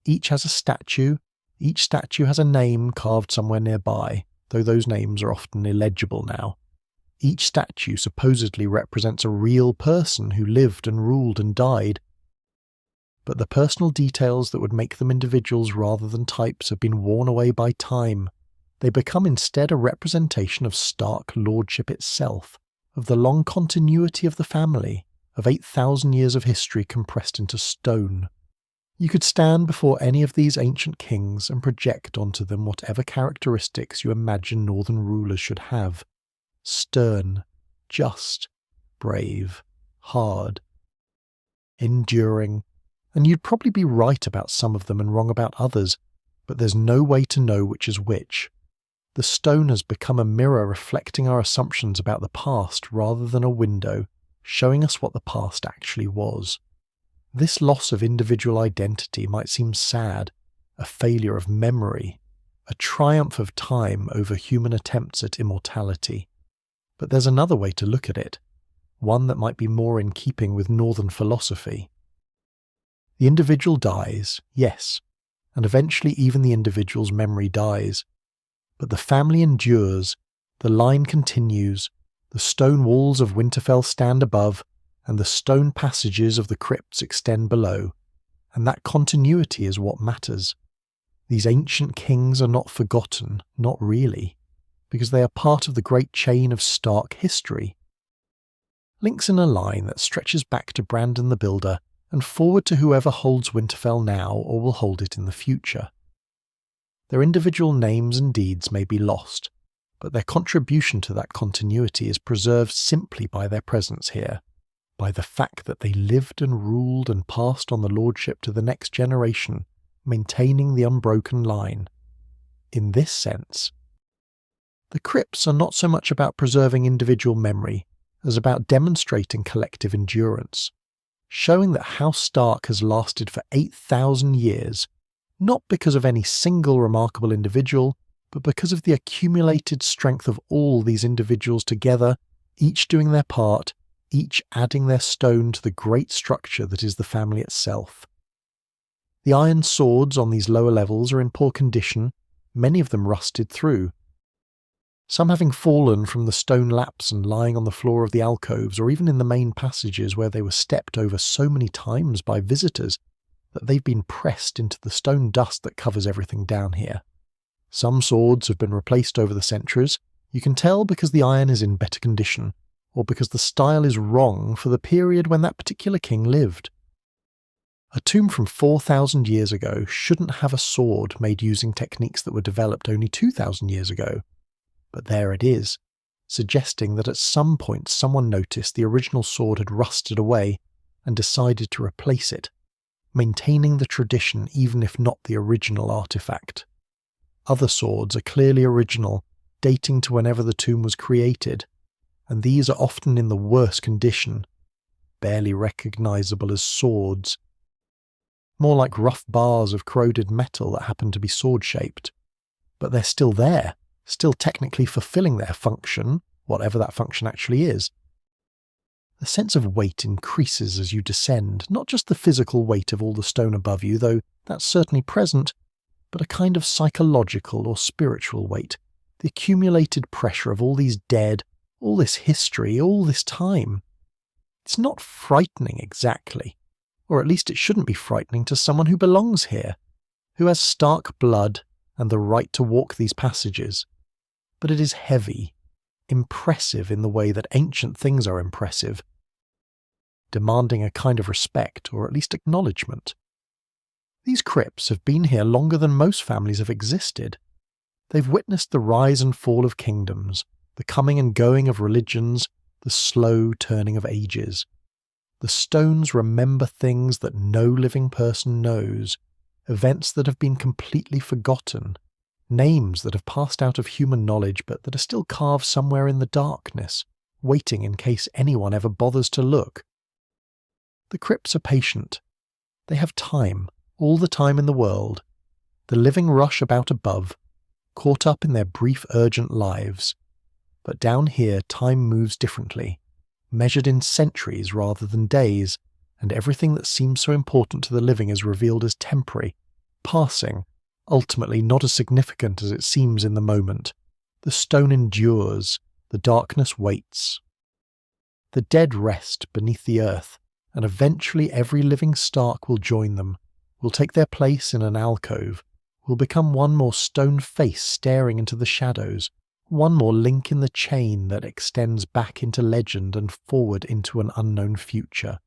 Each has a statue. Each statue has a name carved somewhere nearby, though those names are often illegible now. Each statue supposedly represents a real person who lived and ruled and died. But the personal details that would make them individuals rather than types have been worn away by time. They become instead a representation of Stark lordship itself, of the long continuity of the family, of 8,000 years of history compressed into stone. You could stand before any of these ancient kings and project onto them whatever characteristics you imagine northern rulers should have. Stern, just, brave, hard, enduring, and you'd probably be right about some of them and wrong about others, but there's no way to know which is which. The stone has become a mirror reflecting our assumptions about the past rather than a window, showing us what the past actually was. This loss of individual identity might seem sad, a failure of memory, a triumph of time over human attempts at immortality. But there's another way to look at it, one that might be more in keeping with northern philosophy. The individual dies, yes, and eventually even the individual's memory dies. But the family endures, the line continues, the stone walls of Winterfell stand above, and the stone passages of the crypts extend below, and that continuity is what matters. These ancient kings are not forgotten, not really, because they are part of the great chain of Stark history. links in a line that stretches back to Brandon the Builder and forward to whoever holds Winterfell now or will hold it in the future. Their individual names and deeds may be lost, but their contribution to that continuity is preserved simply by their presence here, by the fact that they lived and ruled and passed on the lordship to the next generation, maintaining the unbroken line. In this sense, the crypts are not so much about preserving individual memory as about demonstrating collective endurance, showing that House Stark has lasted for 8,000 years, not because of any single remarkable individual, but because of the accumulated strength of all these individuals together, each doing their part, each adding their stone to the great structure that is the family itself. The iron swords on these lower levels are in poor condition, many of them rusted through, some having fallen from the stone laps and lying on the floor of the alcoves or even in the main passages where they were stepped over so many times by visitors that they've been pressed into the stone dust that covers everything down here. Some swords have been replaced over the centuries. You can tell because the iron is in better condition, or because the style is wrong for the period when that particular king lived. A tomb from 4,000 years ago shouldn't have a sword made using techniques that were developed only 2,000 years ago. But there it is, suggesting that at some point someone noticed the original sword had rusted away and decided to replace it, maintaining the tradition even if not the original artifact. Other swords are clearly original, dating to whenever the tomb was created, and these are often in the worst condition, barely recognisable as swords, more like rough bars of corroded metal that happen to be sword-shaped. But they're still there, still technically fulfilling their function, whatever that function actually is. The sense of weight increases as you descend, not just the physical weight of all the stone above you, though that's certainly present, but a kind of psychological or spiritual weight, the accumulated pressure of all these dead, all this history, all this time. It's not frightening exactly, or at least it shouldn't be frightening to someone who belongs here, who has Stark blood and the right to walk these passages. But it is heavy, impressive in the way that ancient things are impressive, demanding a kind of respect or at least acknowledgement. These crypts have been here longer than most families have existed. They've witnessed the rise and fall of kingdoms, the coming and going of religions, the slow turning of ages. The stones remember things that no living person knows, events that have been completely forgotten, names that have passed out of human knowledge but that are still carved somewhere in the darkness, waiting in case anyone ever bothers to look. The crypts are patient. They have time, all the time in the world. The living rush about above, caught up in their brief urgent lives. But down here time moves differently, measured in centuries rather than days, and everything that seems so important to the living is revealed as temporary, passing, ultimately not as significant as it seems in the moment. The stone endures, the darkness waits. The dead rest beneath the earth, and eventually every living Stark will join them, will take their place in an alcove, will become one more stone face staring into the shadows, one more link in the chain that extends back into legend and forward into an unknown future.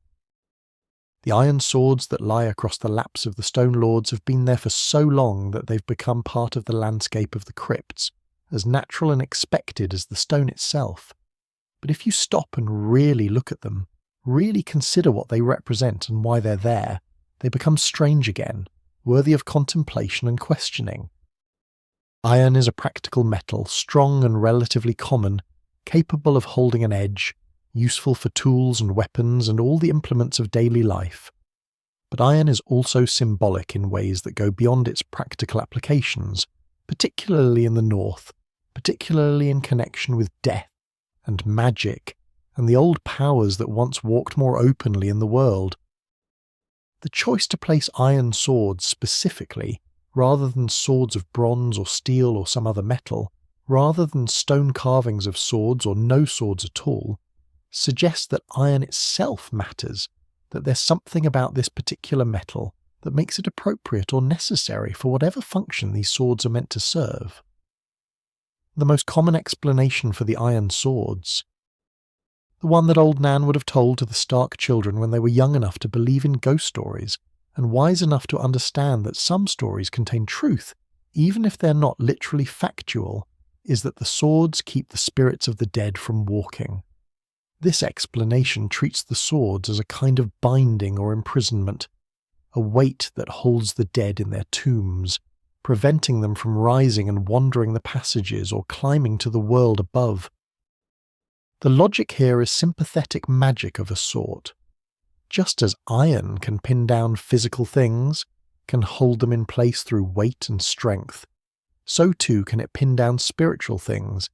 The iron swords that lie across the laps of the Stone Lords have been there for so long that they've become part of the landscape of the crypts, as natural and expected as the stone itself. But if you stop and really look at them, really consider what they represent and why they're there, they become strange again, worthy of contemplation and questioning. Iron is a practical metal, strong and relatively common, capable of holding an edge, useful for tools and weapons and all the implements of daily life. But iron is also symbolic in ways that go beyond its practical applications, particularly in the north, particularly in connection with death and magic and the old powers that once walked more openly in the world. The choice to place iron swords specifically, rather than swords of bronze or steel or some other metal, rather than stone carvings of swords or no swords at all, suggests that iron itself matters, that there's something about this particular metal that makes it appropriate or necessary for whatever function these swords are meant to serve. The most common explanation for the iron swords The one that old Nan would have told to the Stark children when they were young enough to believe in ghost stories, and wise enough to understand that some stories contain truth, even if they're not literally factual, is that the swords keep the spirits of the dead from walking. This explanation treats the swords as a kind of binding or imprisonment, a weight that holds the dead in their tombs, preventing them from rising and wandering the passages or climbing to the world above. The logic here is sympathetic magic of a sort. Just as iron can pin down physical things, can hold them in place through weight and strength, so too can it pin down spiritual things,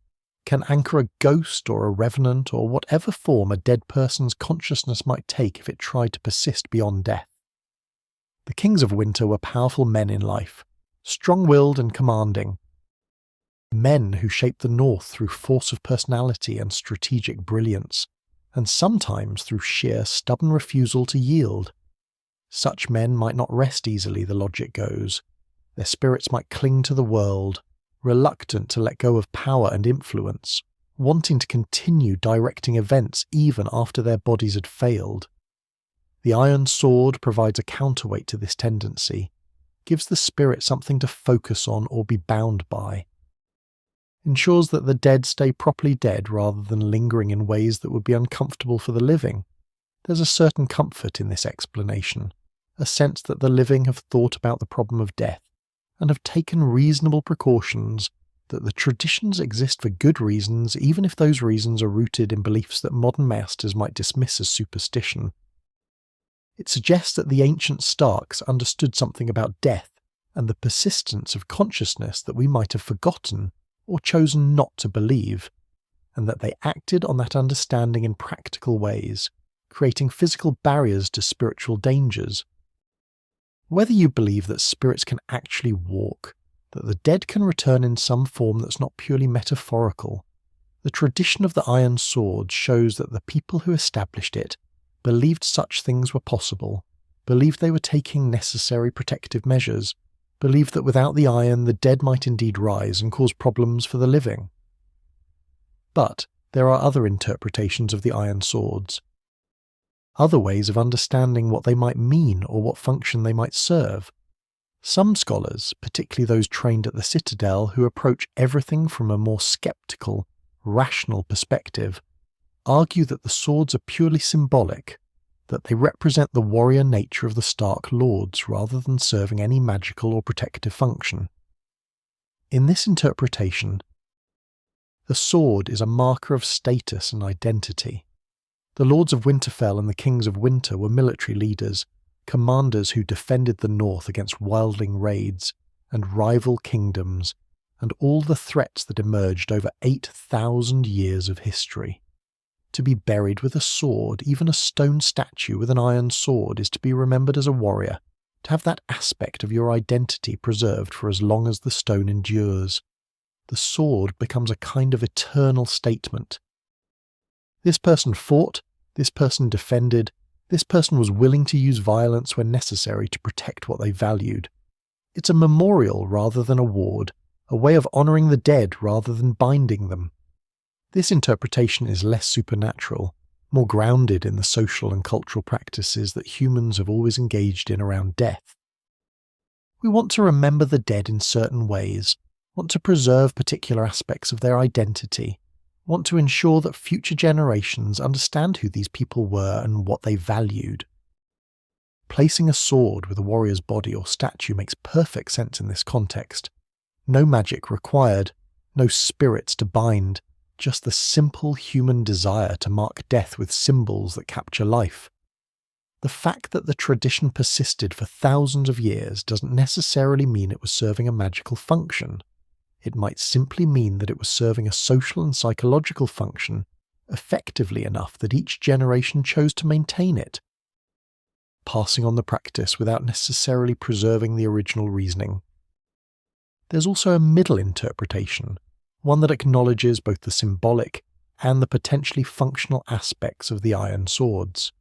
can anchor a ghost or a revenant or whatever form a dead person's consciousness might take if it tried to persist beyond death. The Kings of Winter were powerful men in life, strong-willed and commanding. Men who shaped the North through force of personality and strategic brilliance, and sometimes through sheer stubborn refusal to yield. Such men might not rest easily, the logic goes. Their spirits might cling to the world, reluctant to let go of power and influence, wanting to continue directing events even after their bodies had failed. The Iron Sword provides a counterweight to this tendency, gives the spirit something to focus on or be bound by, ensures that the dead stay properly dead rather than lingering in ways that would be uncomfortable for the living. There's a certain comfort in this explanation, a sense that the living have thought about the problem of death and have taken reasonable precautions, that the traditions exist for good reasons even if those reasons are rooted in beliefs that modern masters might dismiss as superstition. It suggests that the ancient Starks understood something about death and the persistence of consciousness that we might have forgotten or chosen not to believe, and that they acted on that understanding in practical ways, creating physical barriers to spiritual dangers. Whether you believe that spirits can actually walk, that the dead can return in some form that's not purely metaphorical, the tradition of the Iron Sword shows that the people who established it believed such things were possible, believed they were taking necessary protective measures, believed that without the iron the dead might indeed rise and cause problems for the living. But there are other interpretations of the Iron Swords, other ways of understanding what they might mean or what function they might serve. Some scholars, particularly those trained at the Citadel who approach everything from a more sceptical, rational perspective, argue that the swords are purely symbolic, that they represent the warrior nature of the Stark lords rather than serving any magical or protective function. In this interpretation, the sword is a marker of status and identity. The Lords of Winterfell and the Kings of Winter were military leaders, commanders who defended the North against wildling raids and rival kingdoms and all the threats that emerged over 8,000 years of history. To be buried with a sword, even a stone statue with an iron sword, is to be remembered as a warrior, to have that aspect of your identity preserved for as long as the stone endures. The sword becomes a kind of eternal statement. This person fought, this person defended, this person was willing to use violence when necessary to protect what they valued. It's a memorial rather than a ward, a way of honouring the dead rather than binding them. This interpretation is less supernatural, more grounded in the social and cultural practices that humans have always engaged in around death. We want to remember the dead in certain ways, want to preserve particular aspects of their identity, want to ensure that future generations understand who these people were and what they valued. Placing a sword with a warrior's body or statue makes perfect sense in this context. No magic required, no spirits to bind, just the simple human desire to mark death with symbols that capture life. The fact that the tradition persisted for thousands of years doesn't necessarily mean it was serving a magical function. It might simply mean that it was serving a social and psychological function effectively enough that each generation chose to maintain it, passing on the practice without necessarily preserving the original reasoning. There's also a middle interpretation, one that acknowledges both the symbolic and the potentially functional aspects of the iron swords.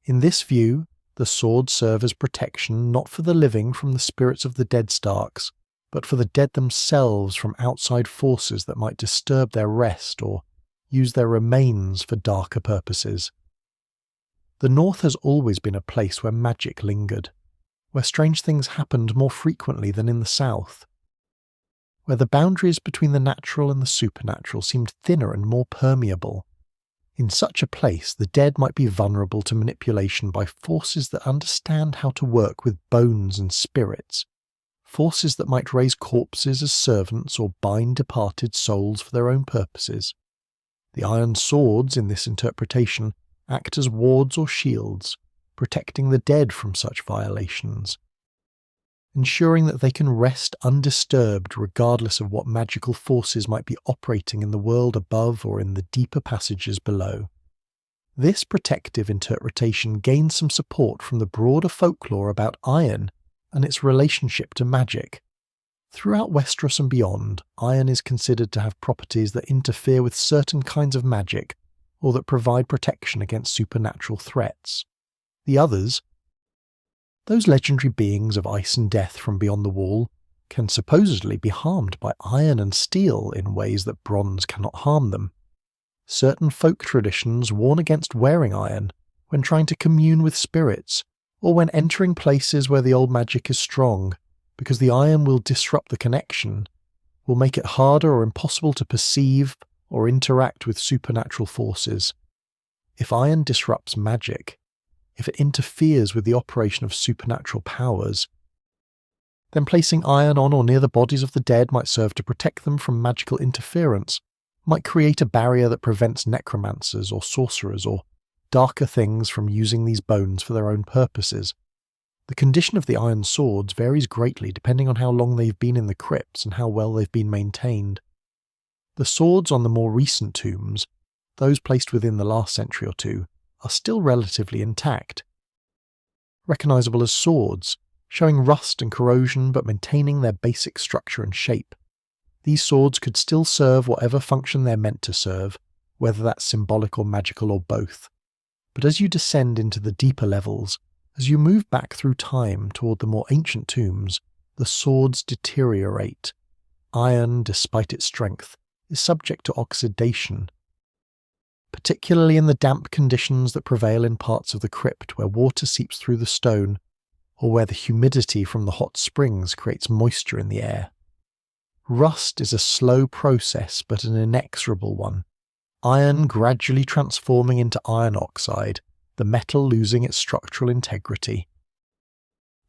In this view, the swords serve as protection not for the living from the spirits of the dead Starks, but for the dead themselves from outside forces that might disturb their rest or use their remains for darker purposes. The North has always been a place where magic lingered, where strange things happened more frequently than in the South, where the boundaries between the natural and the supernatural seemed thinner and more permeable. In such a place, the dead might be vulnerable to manipulation by forces that understand how to work with bones and spirits, forces that might raise corpses as servants or bind departed souls for their own purposes. The iron swords, in this interpretation, act as wards or shields, protecting the dead from such violations, ensuring that they can rest undisturbed regardless of what magical forces might be operating in the world above or in the deeper passages below. This protective interpretation gains some support from the broader folklore about iron and its relationship to magic. Throughout Westeros and beyond, iron is considered to have properties that interfere with certain kinds of magic or that provide protection against supernatural threats. The others, those legendary beings of ice and death from beyond the wall, can supposedly be harmed by iron and steel in ways that bronze cannot harm them. Certain folk traditions warn against wearing iron when trying to commune with spirits, or when entering places where the old magic is strong, because the iron will disrupt the connection, will make it harder or impossible to perceive or interact with supernatural forces. If iron disrupts magic, if it interferes with the operation of supernatural powers, then placing iron on or near the bodies of the dead might serve to protect them from magical interference, might create a barrier that prevents necromancers or sorcerers or darker things from using these bones for their own purposes. The condition of the iron swords varies greatly depending on how long they've been in the crypts and how well they've been maintained. The swords on the more recent tombs, those placed within the last century or two, are still relatively intact. Recognisable as swords, showing rust and corrosion but maintaining their basic structure and shape. These swords could still serve whatever function they're meant to serve, whether that's symbolic or magical or both. But as you descend into the deeper levels, as you move back through time toward the more ancient tombs, the swords deteriorate. Iron, despite its strength, is subject to oxidation, particularly in the damp conditions that prevail in parts of the crypt where water seeps through the stone, or where the humidity from the hot springs creates moisture in the air. Rust is a slow process but an inexorable one. Iron gradually transforming into iron oxide, the metal losing its structural integrity,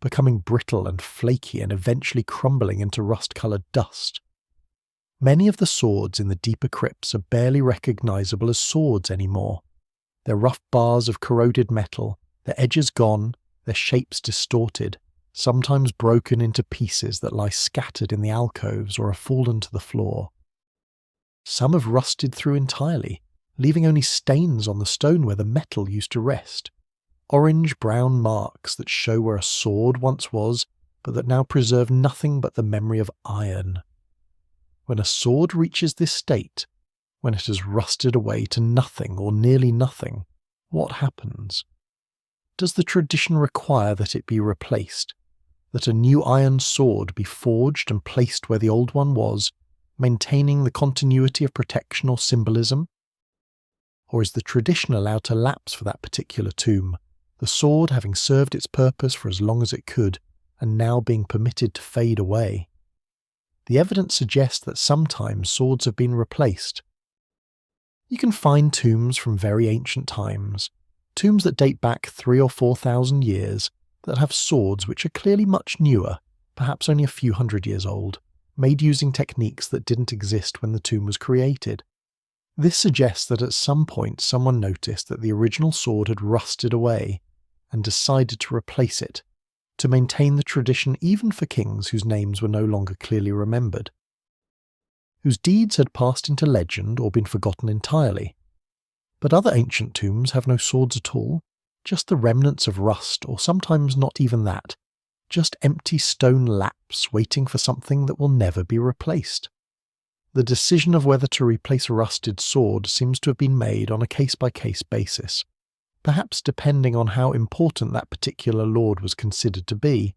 becoming brittle and flaky and eventually crumbling into rust-coloured dust. Many of the swords in the deeper crypts are barely recognisable as swords anymore. Their rough bars of corroded metal, their edges gone, their shapes distorted, sometimes broken into pieces that lie scattered in the alcoves or have fallen to the floor. Some have rusted through entirely, leaving only stains on the stone where the metal used to rest. Orange-brown marks that show where a sword once was, but that now preserve nothing but the memory of iron. When a sword reaches this state, when it has rusted away to nothing or nearly nothing, what happens? Does the tradition require that it be replaced, that a new iron sword be forged and placed where the old one was, maintaining the continuity of protection or symbolism? Or is the tradition allowed to lapse for that particular tomb, the sword having served its purpose for as long as it could, and now being permitted to fade away? The evidence suggests that sometimes swords have been replaced. You can find tombs from very ancient times, tombs that date back 3,000 or 4,000 years, that have swords which are clearly much newer, perhaps only a few hundred years old, made using techniques that didn't exist when the tomb was created. This suggests that at some point someone noticed that the original sword had rusted away and decided to replace it, to maintain the tradition even for kings whose names were no longer clearly remembered, whose deeds had passed into legend or been forgotten entirely. But other ancient tombs have no swords at all, just the remnants of rust, or sometimes not even that, just empty stone laps waiting for something that will never be replaced. The decision of whether to replace a rusted sword seems to have been made on a case-by-case basis, perhaps depending on how important that particular lord was considered to be,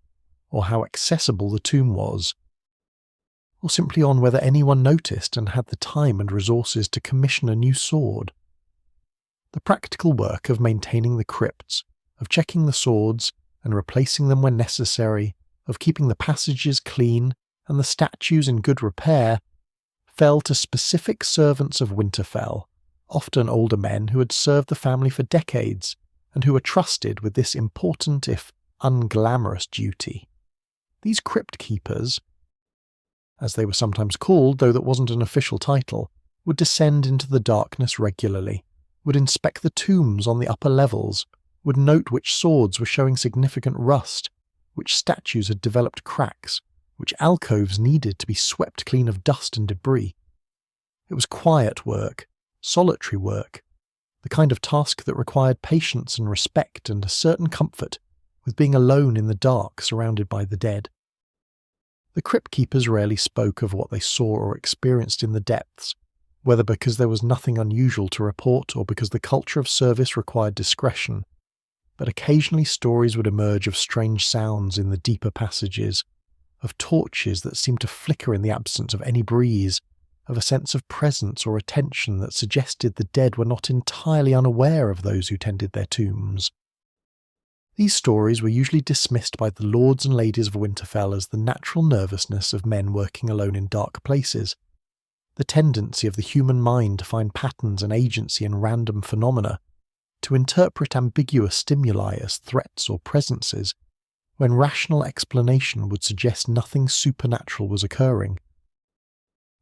or how accessible the tomb was. or simply on whether anyone noticed and had the time and resources to commission a new sword. The practical work of maintaining the crypts, of checking the swords and replacing them when necessary, of keeping the passages clean and the statues in good repair, fell to specific servants of Winterfell, often older men who had served the family for decades and who were trusted with this important if unglamorous duty. These crypt keepers, as they were sometimes called, though that wasn't an official title, would descend into the darkness regularly, would inspect the tombs on the upper levels, would note which swords were showing significant rust, which statues had developed cracks, which alcoves needed to be swept clean of dust and debris. It was quiet work, solitary work, the kind of task that required patience and respect and a certain comfort with being alone in the dark surrounded by the dead. The crypt keepers rarely spoke of what they saw or experienced in the depths, whether because there was nothing unusual to report or because the culture of service required discretion, but occasionally stories would emerge of strange sounds in the deeper passages, of torches that seemed to flicker in the absence of any breeze, of a sense of presence or attention that suggested the dead were not entirely unaware of those who tended their tombs. These stories were usually dismissed by the lords and ladies of Winterfell as the natural nervousness of men working alone in dark places, the tendency of the human mind to find patterns and agency in random phenomena, to interpret ambiguous stimuli as threats or presences, when rational explanation would suggest nothing supernatural was occurring.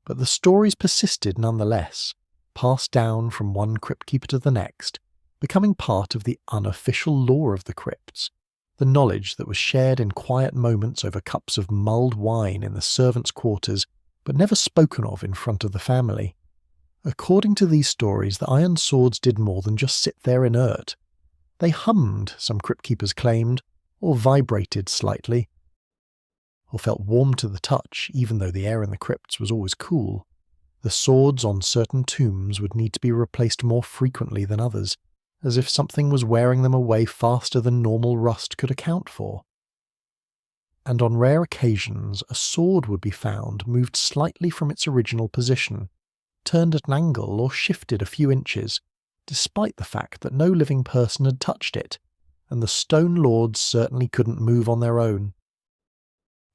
But the stories persisted nonetheless, passed down from one crypt keeper to the next, becoming part of the unofficial lore of the crypts, the knowledge that was shared in quiet moments over cups of mulled wine in the servants' quarters, but never spoken of in front of the family. According to these stories, the iron swords did more than just sit there inert. They hummed, some crypt keepers claimed, or vibrated slightly, or felt warm to the touch, even though the air in the crypts was always cool. The swords on certain tombs would need to be replaced more frequently than others, as if something was wearing them away faster than normal rust could account for. And on rare occasions, a sword would be found moved slightly from its original position, turned at an angle or shifted a few inches, despite the fact that no living person had touched it, and the stone lords certainly couldn't move on their own.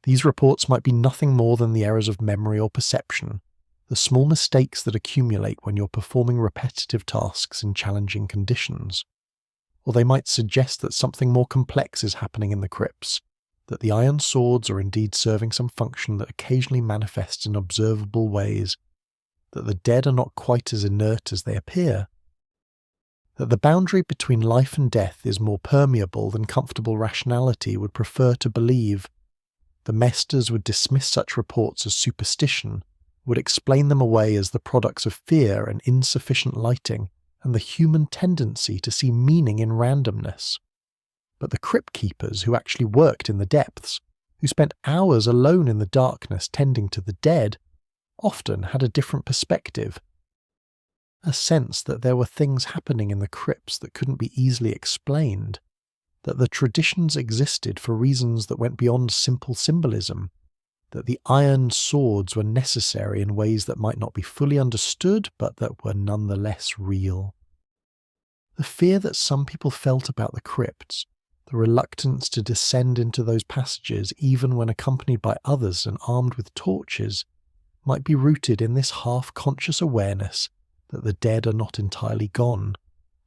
These reports might be nothing more than the errors of memory or perception, the small mistakes that accumulate when you're performing repetitive tasks in challenging conditions. Or they might suggest that something more complex is happening in the crypts, that the iron swords are indeed serving some function that occasionally manifests in observable ways, that the dead are not quite as inert as they appear, that the boundary between life and death is more permeable than comfortable rationality would prefer to believe. The Mesters would dismiss such reports as superstition, would explain them away as the products of fear and insufficient lighting and the human tendency to see meaning in randomness. But the crypt keepers who actually worked in the depths, who spent hours alone in the darkness tending to the dead, often had a different perspective. A sense that there were things happening in the crypts that couldn't be easily explained, that the traditions existed for reasons that went beyond simple symbolism, that the iron swords were necessary in ways that might not be fully understood but that were nonetheless real. The fear that some people felt about the crypts, the reluctance to descend into those passages even when accompanied by others and armed with torches, might be rooted in this half-conscious awareness that the dead are not entirely gone,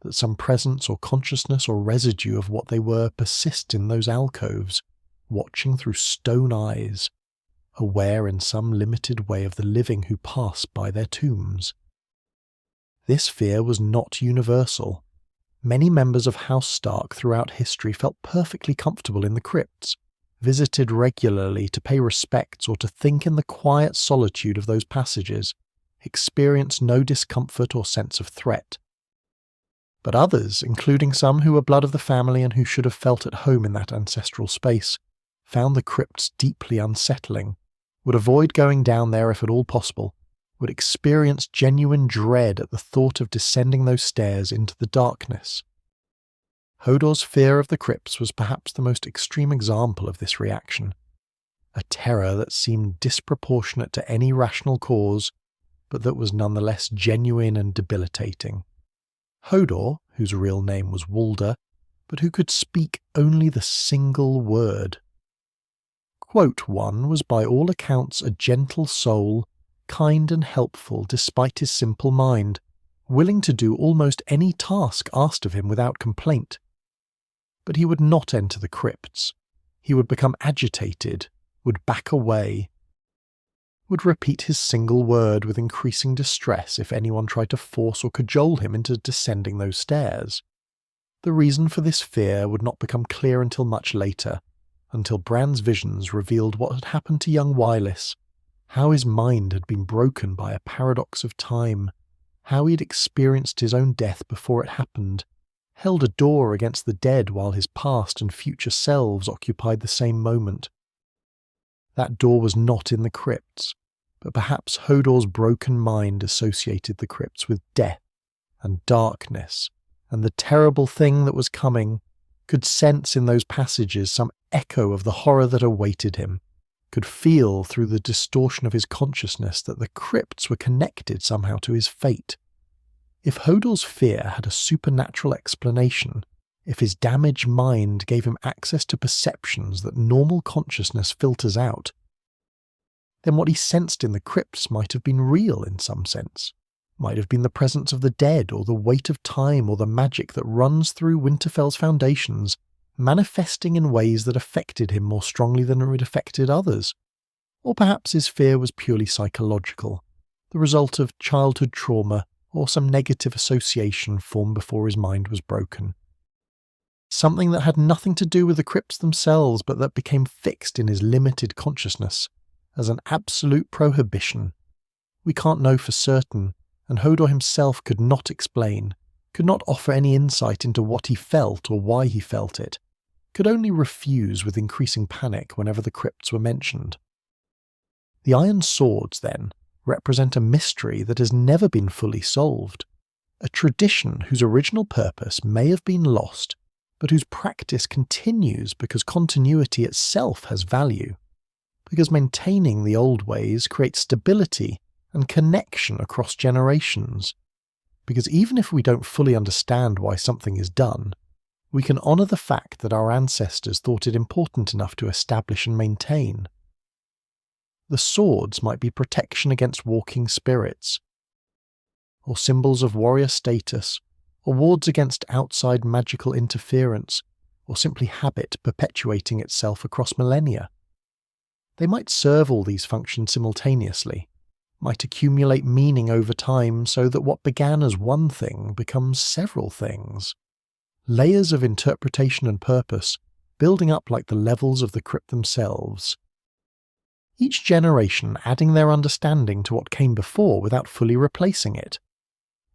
that some presence or consciousness or residue of what they were persists in those alcoves, watching through stone eyes, aware in some limited way of the living who pass by their tombs. This fear was not universal. Many members of House Stark throughout history felt perfectly comfortable in the crypts, visited regularly to pay respects or to think in the quiet solitude of those passages, experienced no discomfort or sense of threat. But others, including some who were blood of the family and who should have felt at home in that ancestral space, found the crypts deeply unsettling, would avoid going down there if at all possible, would experience genuine dread at the thought of descending those stairs into the darkness. Hodor's fear of the crypts was perhaps the most extreme example of this reaction. a terror that seemed disproportionate to any rational cause, but that was nonetheless genuine and debilitating. Hodor, whose real name was Walder, but who could speak only the single word. Quote one was by all accounts a gentle soul, kind and helpful despite his simple mind, willing to do almost any task asked of him without complaint. But he would not enter the crypts. He would become agitated, would back away, would repeat his single word with increasing distress if anyone tried to force or cajole him into descending those stairs. The reason for this fear would not become clear until much later, until Bran's visions revealed what had happened to young Wylis, how his mind had been broken by a paradox of time, how he had experienced his own death before it happened, held a door against the dead while his past and future selves occupied the same moment. That door was not in the crypts, but perhaps Hodor's broken mind associated the crypts with death and darkness and the terrible thing that was coming, could sense in those passages some echo of the horror that awaited him, could feel through the distortion of his consciousness that the crypts were connected somehow to his fate. If Hodor's fear had a supernatural explanation, if his damaged mind gave him access to perceptions that normal consciousness filters out, then what he sensed in the crypts might have been real in some sense, might have been the presence of the dead or the weight of time or the magic that runs through Winterfell's foundations, manifesting in ways that affected him more strongly than it affected others. Or perhaps his fear was purely psychological, the result of childhood trauma or some negative association formed before his mind was broken. Something that had nothing to do with the crypts themselves, but that became fixed in his limited consciousness as an absolute prohibition. We can't know for certain, and Hodor himself could not explain, could not offer any insight into what he felt or why he felt it, could only refuse with increasing panic whenever the crypts were mentioned. The Iron Swords, then, represent a mystery that has never been fully solved, a tradition whose original purpose may have been lost, but whose practice continues because continuity itself has value, because maintaining the old ways creates stability and connection across generations, because even if we don't fully understand why something is done, we can honour the fact that our ancestors thought it important enough to establish and maintain. The swords might be protection against walking spirits, or symbols of warrior status, or wards against outside magical interference, or simply habit perpetuating itself across millennia. They might serve all these functions simultaneously, might accumulate meaning over time so that what began as one thing becomes several things. Layers of interpretation and purpose, building up like the levels of the crypt themselves. Each generation adding their understanding to what came before without fully replacing it.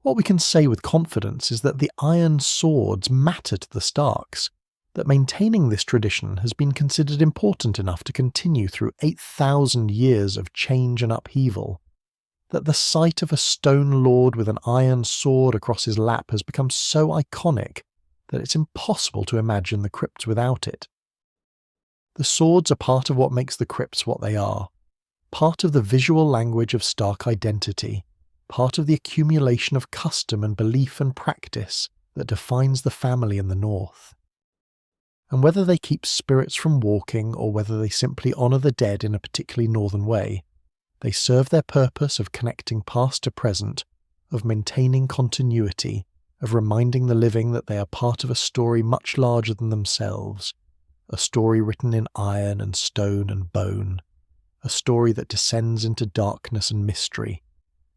What we can say with confidence is that the Iron Swords matter to the Starks, that maintaining this tradition has been considered important enough to continue through 8,000 years of change and upheaval, that the sight of a stone lord with an iron sword across his lap has become so iconic that it's impossible to imagine the crypts without it. The swords are part of what makes the crypts what they are, part of the visual language of Stark identity, part of the accumulation of custom and belief and practice that defines the family in the north. And whether they keep spirits from walking or whether they simply honour the dead in a particularly northern way, they serve their purpose of connecting past to present, of maintaining continuity, of reminding the living that they are part of a story much larger than themselves, a story written in iron and stone and bone, a story that descends into darkness and mystery,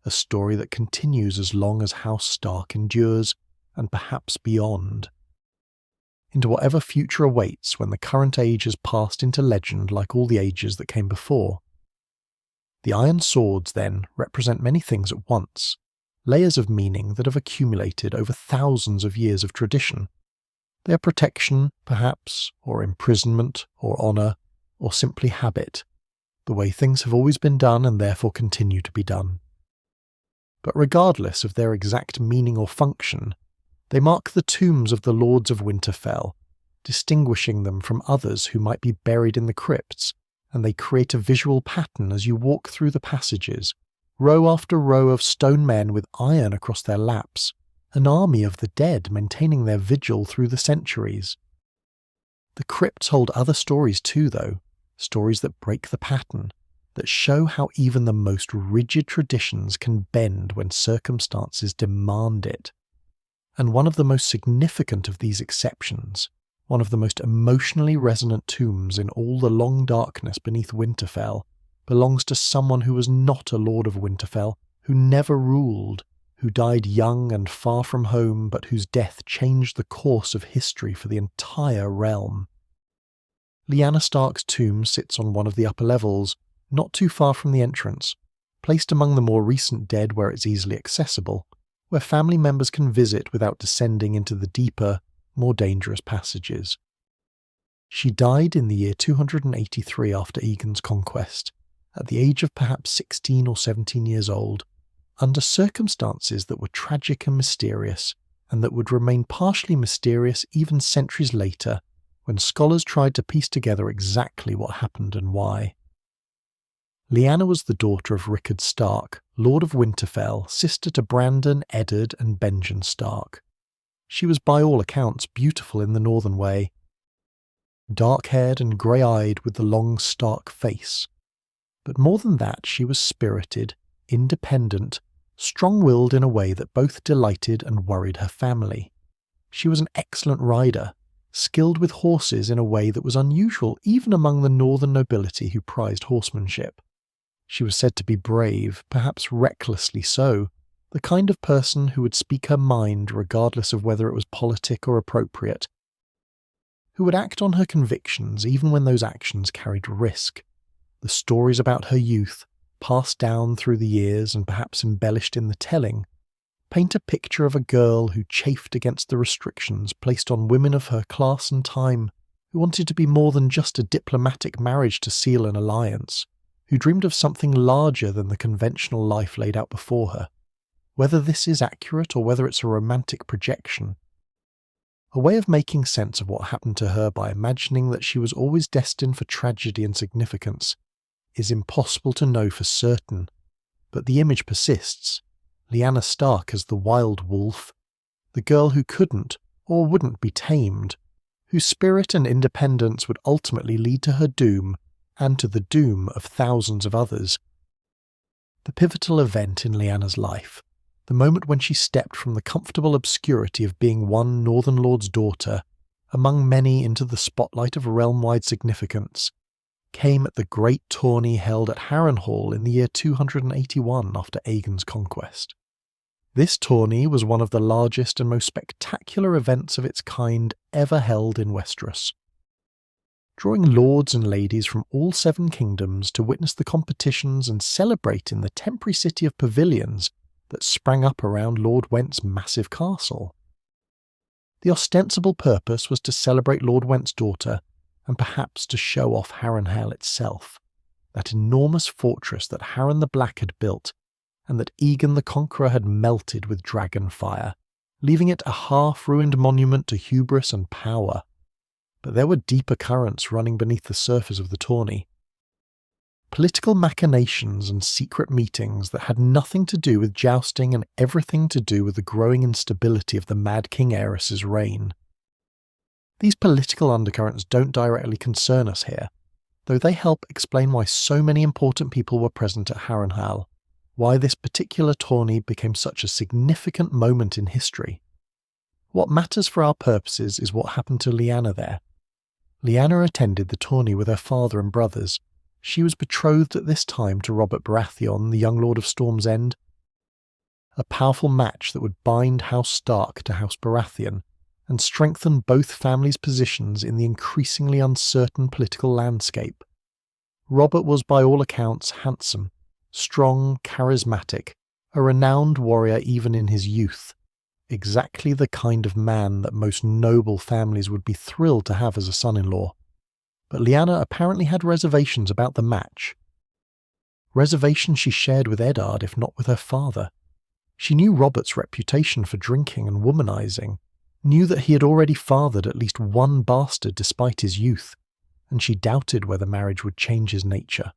a story that continues as long as House Stark endures, and perhaps beyond, into whatever future awaits when the current age has passed into legend like all the ages that came before. The Iron Swords, then, represent many things at once, layers of meaning that have accumulated over thousands of years of tradition. They are protection, perhaps, or imprisonment, or honour, or simply habit, the way things have always been done and therefore continue to be done. But regardless of their exact meaning or function, they mark the tombs of the Lords of Winterfell, distinguishing them from others who might be buried in the crypts, and they create a visual pattern as you walk through the passages, row after row of stone men with iron across their laps, an army of the dead maintaining their vigil through the centuries. The crypts hold other stories too, though, stories that break the pattern, that show how even the most rigid traditions can bend when circumstances demand it. And one of the most significant of these exceptions, one of the most emotionally resonant tombs in all the long darkness beneath Winterfell, belongs to someone who was not a Lord of Winterfell, who never ruled, who died young and far from home, but whose death changed the course of history for the entire realm. Lyanna Stark's tomb sits on one of the upper levels, not too far from the entrance, placed among the more recent dead where it's easily accessible, where family members can visit without descending into the deeper, more dangerous passages. She died in the year 283 after Aegon's conquest, at the age of perhaps 16 or 17 years old, under circumstances that were tragic and mysterious, and that would remain partially mysterious even centuries later, when scholars tried to piece together exactly what happened and why. Lyanna was the daughter of Rickon Stark, Lord of Winterfell, sister to Brandon, Eddard and Benjen Stark. She was by all accounts beautiful in the northern way, dark-haired and grey-eyed with the long Stark face. But more than that, she was spirited, independent, strong-willed in a way that both delighted and worried her family. She was an excellent rider, skilled with horses in a way that was unusual even among the northern nobility who prized horsemanship. She was said to be brave, perhaps recklessly so, the kind of person who would speak her mind regardless of whether it was politic or appropriate, who would act on her convictions even when those actions carried risk. The stories about her youth, passed down through the years and perhaps embellished in the telling, paint a picture of a girl who chafed against the restrictions placed on women of her class and time, who wanted to be more than just a diplomatic marriage to seal an alliance, who dreamed of something larger than the conventional life laid out before her. Whether this is accurate or whether it's a romantic projection, a way of making sense of what happened to her by imagining that she was always destined for tragedy and significance, is impossible to know for certain, but the image persists. Lyanna Stark as the wild wolf, the girl who couldn't or wouldn't be tamed, whose spirit and independence would ultimately lead to her doom and to the doom of thousands of others. The pivotal event in Lyanna's life, the moment when she stepped from the comfortable obscurity of being one Northern Lord's daughter, among many into the spotlight of realm-wide significance, came at the great tourney held at Harrenhal in the year 281 after Aegon's conquest. This tourney was one of the largest and most spectacular events of its kind ever held in Westeros, drawing lords and ladies from all 7 kingdoms to witness the competitions and celebrate in the temporary city of pavilions that sprang up around Lord Went's massive castle. The ostensible purpose was to celebrate Lord Went's daughter and perhaps to show off Harrenhal itself, that enormous fortress that Harren the Black had built and that Aegon the Conqueror had melted with dragon fire, leaving it a half-ruined monument to hubris and power. But there were deeper currents running beneath the surface of the tourney. Political machinations and secret meetings that had nothing to do with jousting and everything to do with the growing instability of the Mad King heiress's reign. These political undercurrents don't directly concern us here, though they help explain why so many important people were present at Harrenhal, why this particular tourney became such a significant moment in history. What matters for our purposes is what happened to Lyanna there. Lyanna attended the tourney with her father and brothers. She was betrothed at this time to Robert Baratheon, the young Lord of Storm's End, a powerful match that would bind House Stark to House Baratheon and strengthen both families' positions in the increasingly uncertain political landscape. Robert was by all accounts handsome, strong, charismatic, a renowned warrior even in his youth, exactly the kind of man that most noble families would be thrilled to have as a son-in-law. But Lyanna apparently had reservations about the match. Reservations she shared with Eddard, if not with her father. She knew Robert's reputation for drinking and womanizing, knew that he had already fathered at least one bastard despite his youth, and she doubted whether marriage would change his nature.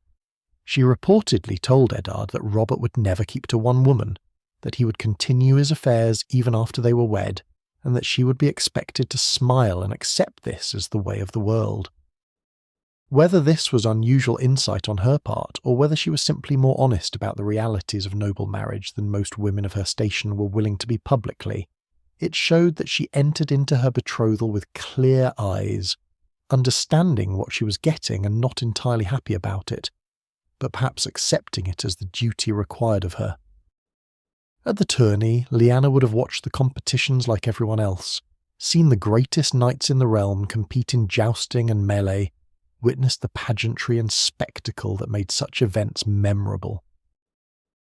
She reportedly told Eddard that Robert would never keep to one woman, that he would continue his affairs even after they were wed, and that she would be expected to smile and accept this as the way of the world. Whether this was unusual insight on her part, or whether she was simply more honest about the realities of noble marriage than most women of her station were willing to be publicly, it showed that she entered into her betrothal with clear eyes, understanding what she was getting and not entirely happy about it, but perhaps accepting it as the duty required of her. At the tourney, Lyanna would have watched the competitions like everyone else, seen the greatest knights in the realm compete in jousting and melee, witnessed the pageantry and spectacle that made such events memorable.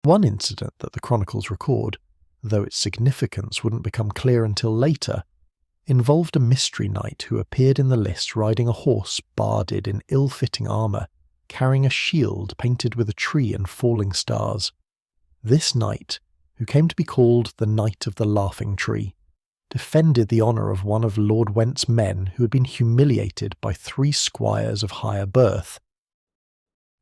One incident that the chronicles record, though its significance wouldn't become clear until later, involved a mystery knight who appeared in the list riding a horse barded in ill-fitting armour, carrying a shield painted with a tree and falling stars. This knight, who came to be called the Knight of the Laughing Tree, defended the honour of one of Lord Went's men who had been humiliated by 3 squires of higher birth.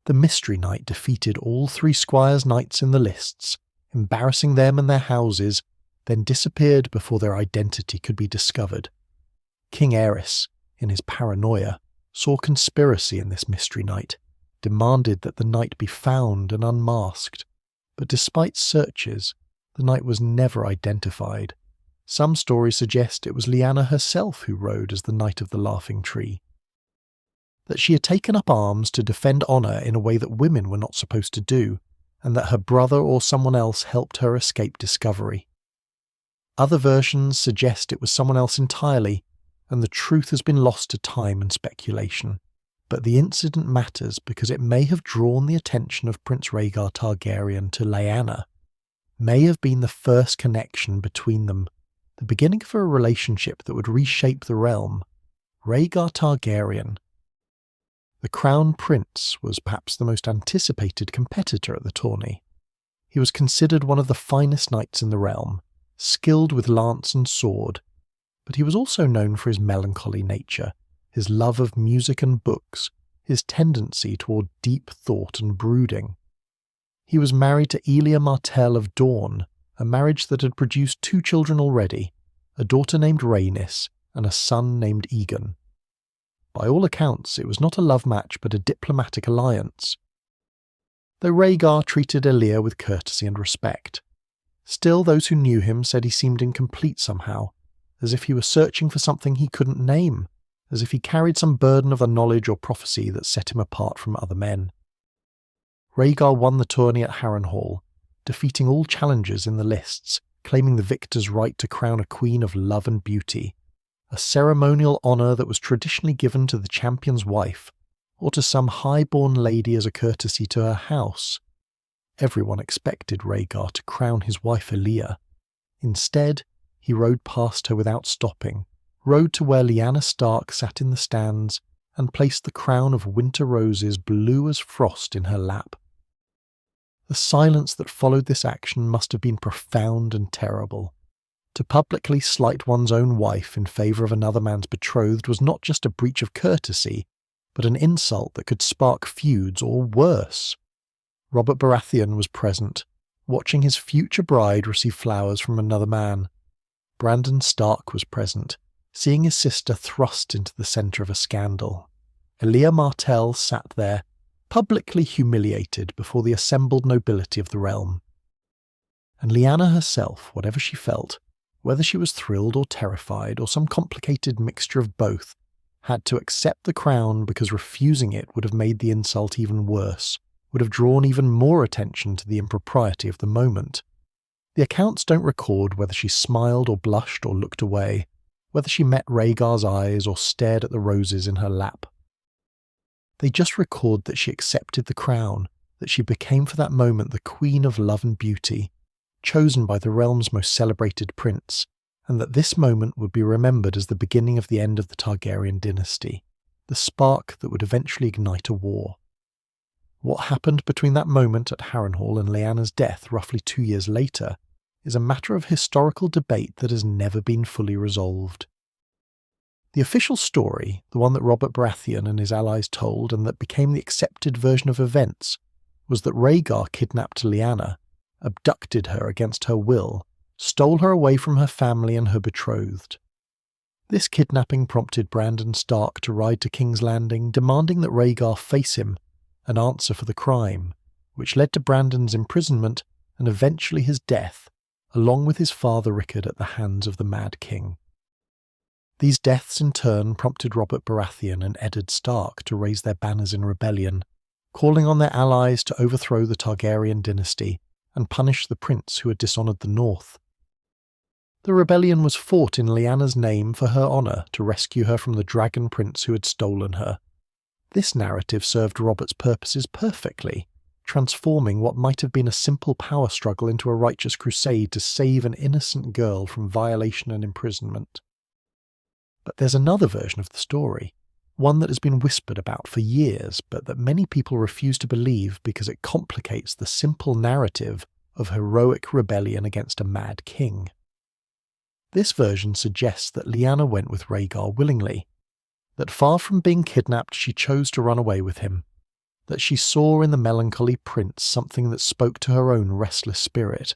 The mystery knight defeated all 3 squires' knights in the lists, embarrassing them and their houses, then disappeared before their identity could be discovered. King Aerys, in his paranoia, saw conspiracy in this mystery knight, demanded that the knight be found and unmasked, but despite searches, the knight was never identified. Some stories suggest it was Lyanna herself who rode as the Knight of the Laughing Tree. That she had taken up arms to defend honour in a way that women were not supposed to do, and that her brother or someone else helped her escape discovery. Other versions suggest it was someone else entirely, and the truth has been lost to time and speculation. But the incident matters because it may have drawn the attention of Prince Rhaegar Targaryen to Lyanna, may have been the first connection between them, the beginning of a relationship that would reshape the realm. Rhaegar Targaryen, the Crown Prince, was perhaps the most anticipated competitor at the tourney. He was considered one of the finest knights in the realm, skilled with lance and sword, but he was also known for his melancholy nature, his love of music and books, his tendency toward deep thought and brooding. He was married to Elia Martell of Dorne, a marriage that had produced 2 children already, a daughter named Rhaenys and a son named Aegon. By all accounts, it was not a love match but a diplomatic alliance. Though Rhaegar treated Elia with courtesy and respect, still those who knew him said he seemed incomplete somehow, as if he were searching for something he couldn't name, as if he carried some burden of the knowledge or prophecy that set him apart from other men. Rhaegar won the tourney at Harrenhal, defeating all challengers in the lists, claiming the victor's right to crown a queen of love and beauty, a ceremonial honour that was traditionally given to the champion's wife, or to some high-born lady as a courtesy to her house. Everyone expected Rhaegar to crown his wife Elia. Instead, he rode past her without stopping, rode to where Lyanna Stark sat in the stands, and placed the crown of winter roses blue as frost in her lap. The silence that followed this action must have been profound and terrible. To publicly slight one's own wife in favour of another man's betrothed was not just a breach of courtesy, but an insult that could spark feuds or worse. Robert Baratheon was present, watching his future bride receive flowers from another man. Brandon Stark was present, seeing his sister thrust into the centre of a scandal. Elia Martell sat there, publicly humiliated before the assembled nobility of the realm. And Lyanna herself, whatever she felt, whether she was thrilled or terrified or some complicated mixture of both, had to accept the crown because refusing it would have made the insult even worse, would have drawn even more attention to the impropriety of the moment. The accounts don't record whether she smiled or blushed or looked away, whether she met Rhaegar's eyes or stared at the roses in her lap. They just record that she accepted the crown, that she became for that moment the queen of love and beauty, chosen by the realm's most celebrated prince, and that this moment would be remembered as the beginning of the end of the Targaryen dynasty, the spark that would eventually ignite a war. What happened between that moment at Harrenhal and Lyanna's death roughly 2 years later is a matter of historical debate that has never been fully resolved. The official story, the one that Robert Baratheon and his allies told and that became the accepted version of events, was that Rhaegar kidnapped Lyanna, abducted her against her will, stole her away from her family and her betrothed. This kidnapping prompted Brandon Stark to ride to King's Landing, demanding that Rhaegar face him and answer for the crime, which led to Brandon's imprisonment and eventually his death, along with his father Rickon at the hands of the Mad King. These deaths in turn prompted Robert Baratheon and Eddard Stark to raise their banners in rebellion, calling on their allies to overthrow the Targaryen dynasty and punish the prince who had dishonoured the North. The rebellion was fought in Lyanna's name for her honour to rescue her from the dragon prince who had stolen her. This narrative served Robert's purposes perfectly, transforming what might have been a simple power struggle into a righteous crusade to save an innocent girl from violation and imprisonment. But there's another version of the story, one that has been whispered about for years, but that many people refuse to believe because it complicates the simple narrative of heroic rebellion against a mad king. This version suggests that Lyanna went with Rhaegar willingly, that far from being kidnapped she chose to run away with him, that she saw in the melancholy prince something that spoke to her own restless spirit,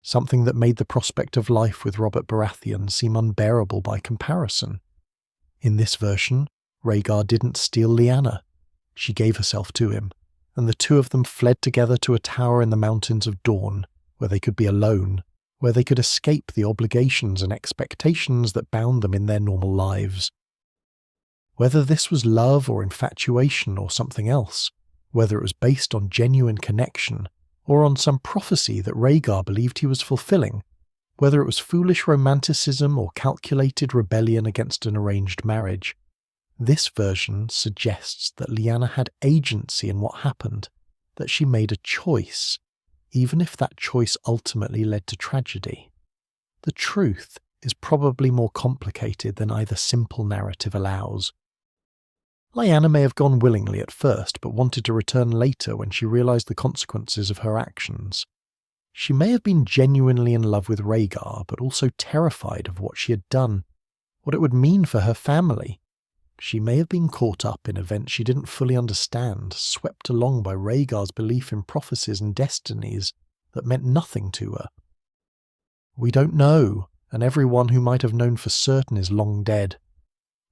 something that made the prospect of life with Robert Baratheon seem unbearable by comparison. In this version, Rhaegar didn't steal Lyanna. She gave herself to him, and the two of them fled together to a tower in the Mountains of Dawn, where they could be alone, where they could escape the obligations and expectations that bound them in their normal lives. Whether this was love or infatuation or something else, whether it was based on genuine connection or on some prophecy that Rhaegar believed he was fulfilling, whether it was foolish romanticism or calculated rebellion against an arranged marriage, this version suggests that Lyanna had agency in what happened, that she made a choice, even if that choice ultimately led to tragedy. The truth is probably more complicated than either simple narrative allows. Lyanna may have gone willingly at first, but wanted to return later when she realised the consequences of her actions. She may have been genuinely in love with Rhaegar, but also terrified of what she had done, what it would mean for her family. She may have been caught up in events she didn't fully understand, swept along by Rhaegar's belief in prophecies and destinies that meant nothing to her. We don't know, and everyone who might have known for certain is long dead.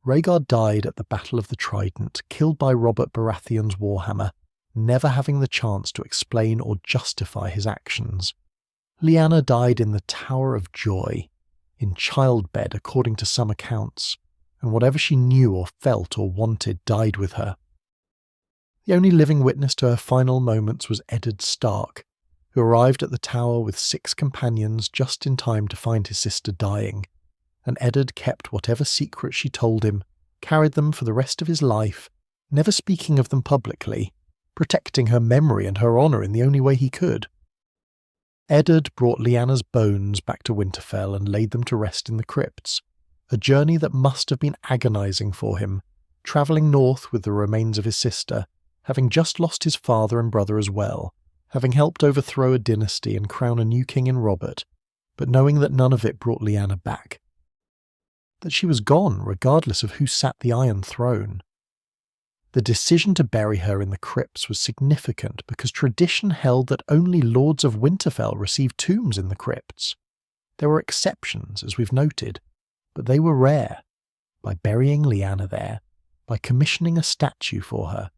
Rhaegar died at the Battle of the Trident, killed by Robert Baratheon's warhammer, never having the chance to explain or justify his actions. Lyanna died in the Tower of Joy, in childbed according to some accounts, and whatever she knew or felt or wanted died with her. The only living witness to her final moments was Eddard Stark, who arrived at the tower with 6 companions just in time to find his sister dying, and Eddard kept whatever secrets she told him, carried them for the rest of his life, never speaking of them publicly, protecting her memory and her honour in the only way he could. Eddard brought Lyanna's bones back to Winterfell and laid them to rest in the crypts, a journey that must have been agonising for him, travelling north with the remains of his sister, having just lost his father and brother as well, having helped overthrow a dynasty and crown a new king in Robert, but knowing that none of it brought Lyanna back. That she was gone regardless of who sat the Iron Throne. The decision to bury her in the crypts was significant because tradition held that only Lords of Winterfell received tombs in the crypts. There were exceptions, as we've noted, but they were rare. By burying Lyanna there, by commissioning a statue for her,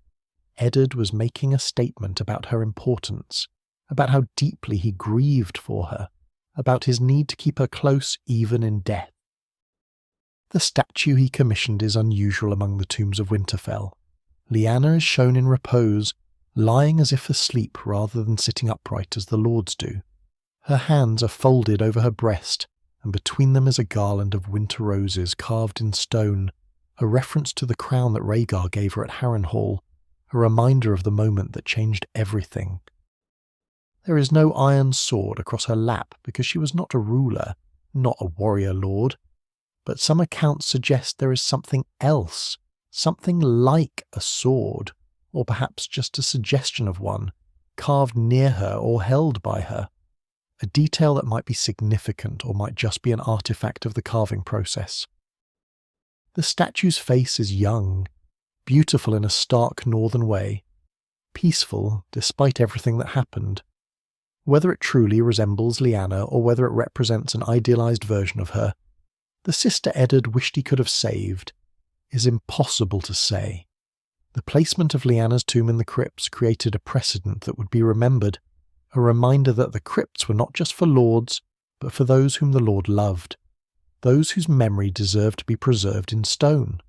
Eddard was making a statement about her importance, about how deeply he grieved for her, about his need to keep her close even in death. The statue he commissioned is unusual among the tombs of Winterfell. Lyanna is shown in repose, lying as if asleep rather than sitting upright as the lords do. Her hands are folded over her breast, and between them is a garland of winter roses carved in stone, a reference to the crown that Rhaegar gave her at Harrenhal, a reminder of the moment that changed everything. There is no iron sword across her lap because she was not a ruler, not a warrior lord, but some accounts suggest there is something else, something like a sword, or perhaps just a suggestion of one, carved near her or held by her, a detail that might be significant or might just be an artifact of the carving process. The statue's face is young, beautiful in a stark northern way, peaceful despite everything that happened. Whether it truly resembles Lyanna or whether it represents an idealized version of her, the sister Eddard wished he could have saved, is impossible to say. The placement of Lyanna's tomb in the crypts created a precedent that would be remembered, a reminder that the crypts were not just for lords, but for those whom the Lord loved, those whose memory deserved to be preserved in stone.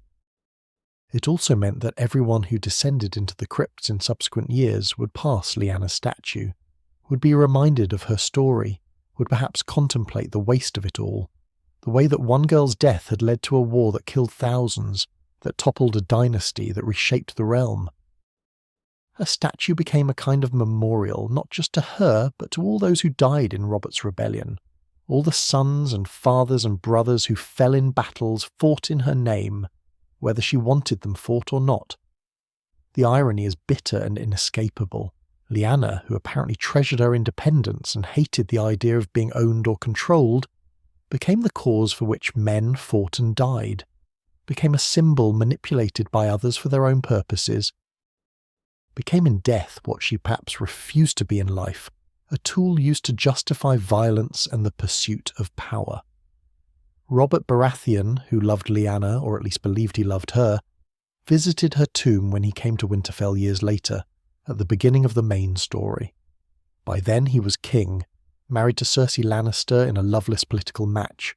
It also meant that everyone who descended into the crypts in subsequent years would pass Lyanna's statue, would be reminded of her story, would perhaps contemplate the waste of it all, the way that one girl's death had led to a war that killed thousands, that toppled a dynasty that reshaped the realm. Her statue became a kind of memorial not just to her but to all those who died in Robert's rebellion, all the sons and fathers and brothers who fell in battles fought in her name, whether she wanted them fought or not. The irony is bitter and inescapable. Lyanna, who apparently treasured her independence and hated the idea of being owned or controlled, became the cause for which men fought and died, became a symbol manipulated by others for their own purposes, became in death what she perhaps refused to be in life, a tool used to justify violence and the pursuit of power. Robert Baratheon, who loved Lyanna, or at least believed he loved her, visited her tomb when he came to Winterfell years later, at the beginning of the main story. By then he was king, married to Cersei Lannister in a loveless political match.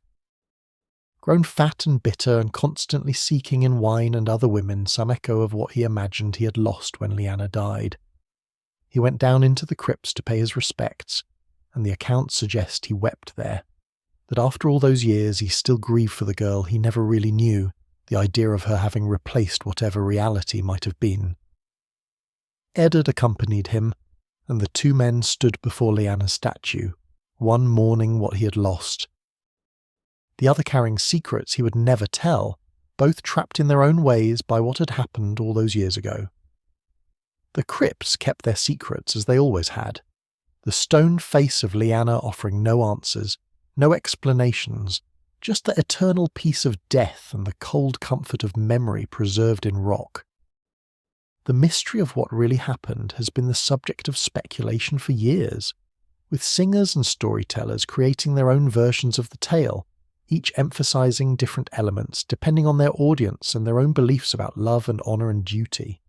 Grown fat and bitter and constantly seeking in wine and other women some echo of what he imagined he had lost when Lyanna died. He went down into the crypts to pay his respects, and the accounts suggest he wept there, that after all those years he still grieved for the girl he never really knew, the idea of her having replaced whatever reality might have been. Eddard accompanied him, and the two men stood before Lyanna's statue, one mourning what he had lost, the other carrying secrets he would never tell, both trapped in their own ways by what had happened all those years ago. The crypts kept their secrets as they always had, the stone face of Lyanna offering no answers, no explanations, just the eternal peace of death and the cold comfort of memory preserved in rock. The mystery of what really happened has been the subject of speculation for years, with singers and storytellers creating their own versions of the tale, each emphasizing different elements depending on their audience and their own beliefs about love and honor and duty.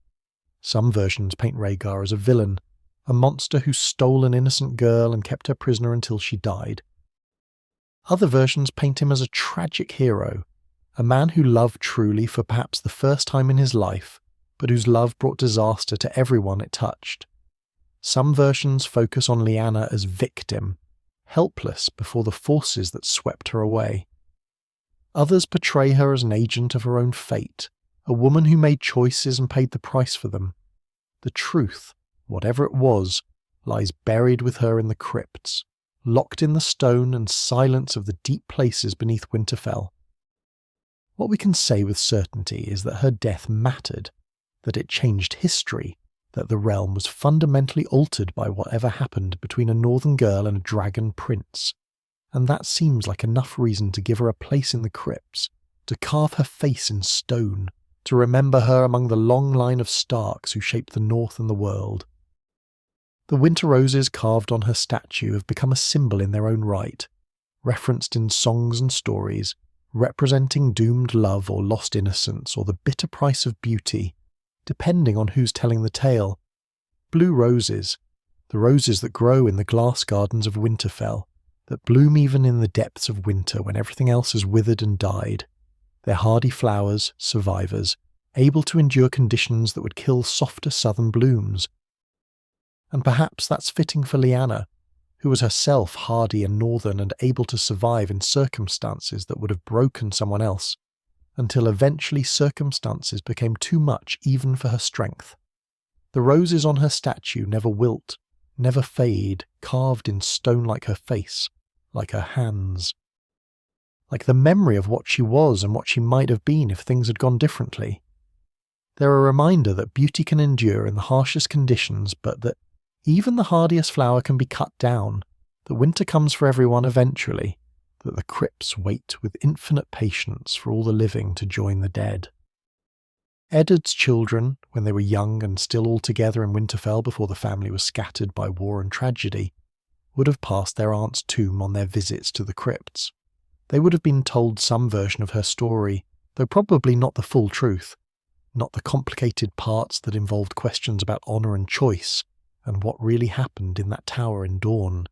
Some versions paint Rhaegar as a villain, a monster who stole an innocent girl and kept her prisoner until she died. Other versions paint him as a tragic hero, a man who loved truly for perhaps the first time in his life, but whose love brought disaster to everyone it touched. Some versions focus on Lyanna as victim, helpless before the forces that swept her away. Others portray her as an agent of her own fate, a woman who made choices and paid the price for them. The truth, whatever it was, lies buried with her in the crypts, locked in the stone and silence of the deep places beneath Winterfell. What we can say with certainty is that her death mattered, that it changed history, that the realm was fundamentally altered by whatever happened between a northern girl and a dragon prince, and that seems like enough reason to give her a place in the crypts, to carve her face in stone, to remember her among the long line of Starks who shaped the North and the world. The winter roses carved on her statue have become a symbol in their own right, referenced in songs and stories, representing doomed love or lost innocence or the bitter price of beauty, depending on who's telling the tale. Blue roses, the roses that grow in the glass gardens of Winterfell, that bloom even in the depths of winter when everything else has withered and died. They're hardy flowers, survivors, able to endure conditions that would kill softer southern blooms. And perhaps that's fitting for Lyanna, who was herself hardy and northern and able to survive in circumstances that would have broken someone else, until eventually circumstances became too much even for her strength. The roses on her statue never wilt, never fade, carved in stone like her face, like her hands. Like the memory of what she was and what she might have been if things had gone differently. They're a reminder that beauty can endure in the harshest conditions, but that even the hardiest flower can be cut down, that winter comes for everyone eventually, that the crypts wait with infinite patience for all the living to join the dead. Eddard's children, when they were young and still all together in Winterfell before the family was scattered by war and tragedy, would have passed their aunt's tomb on their visits to the crypts. They would have been told some version of her story, though probably not the full truth, not the complicated parts that involved questions about honour and choice, and what really happened in that tower in Dawn.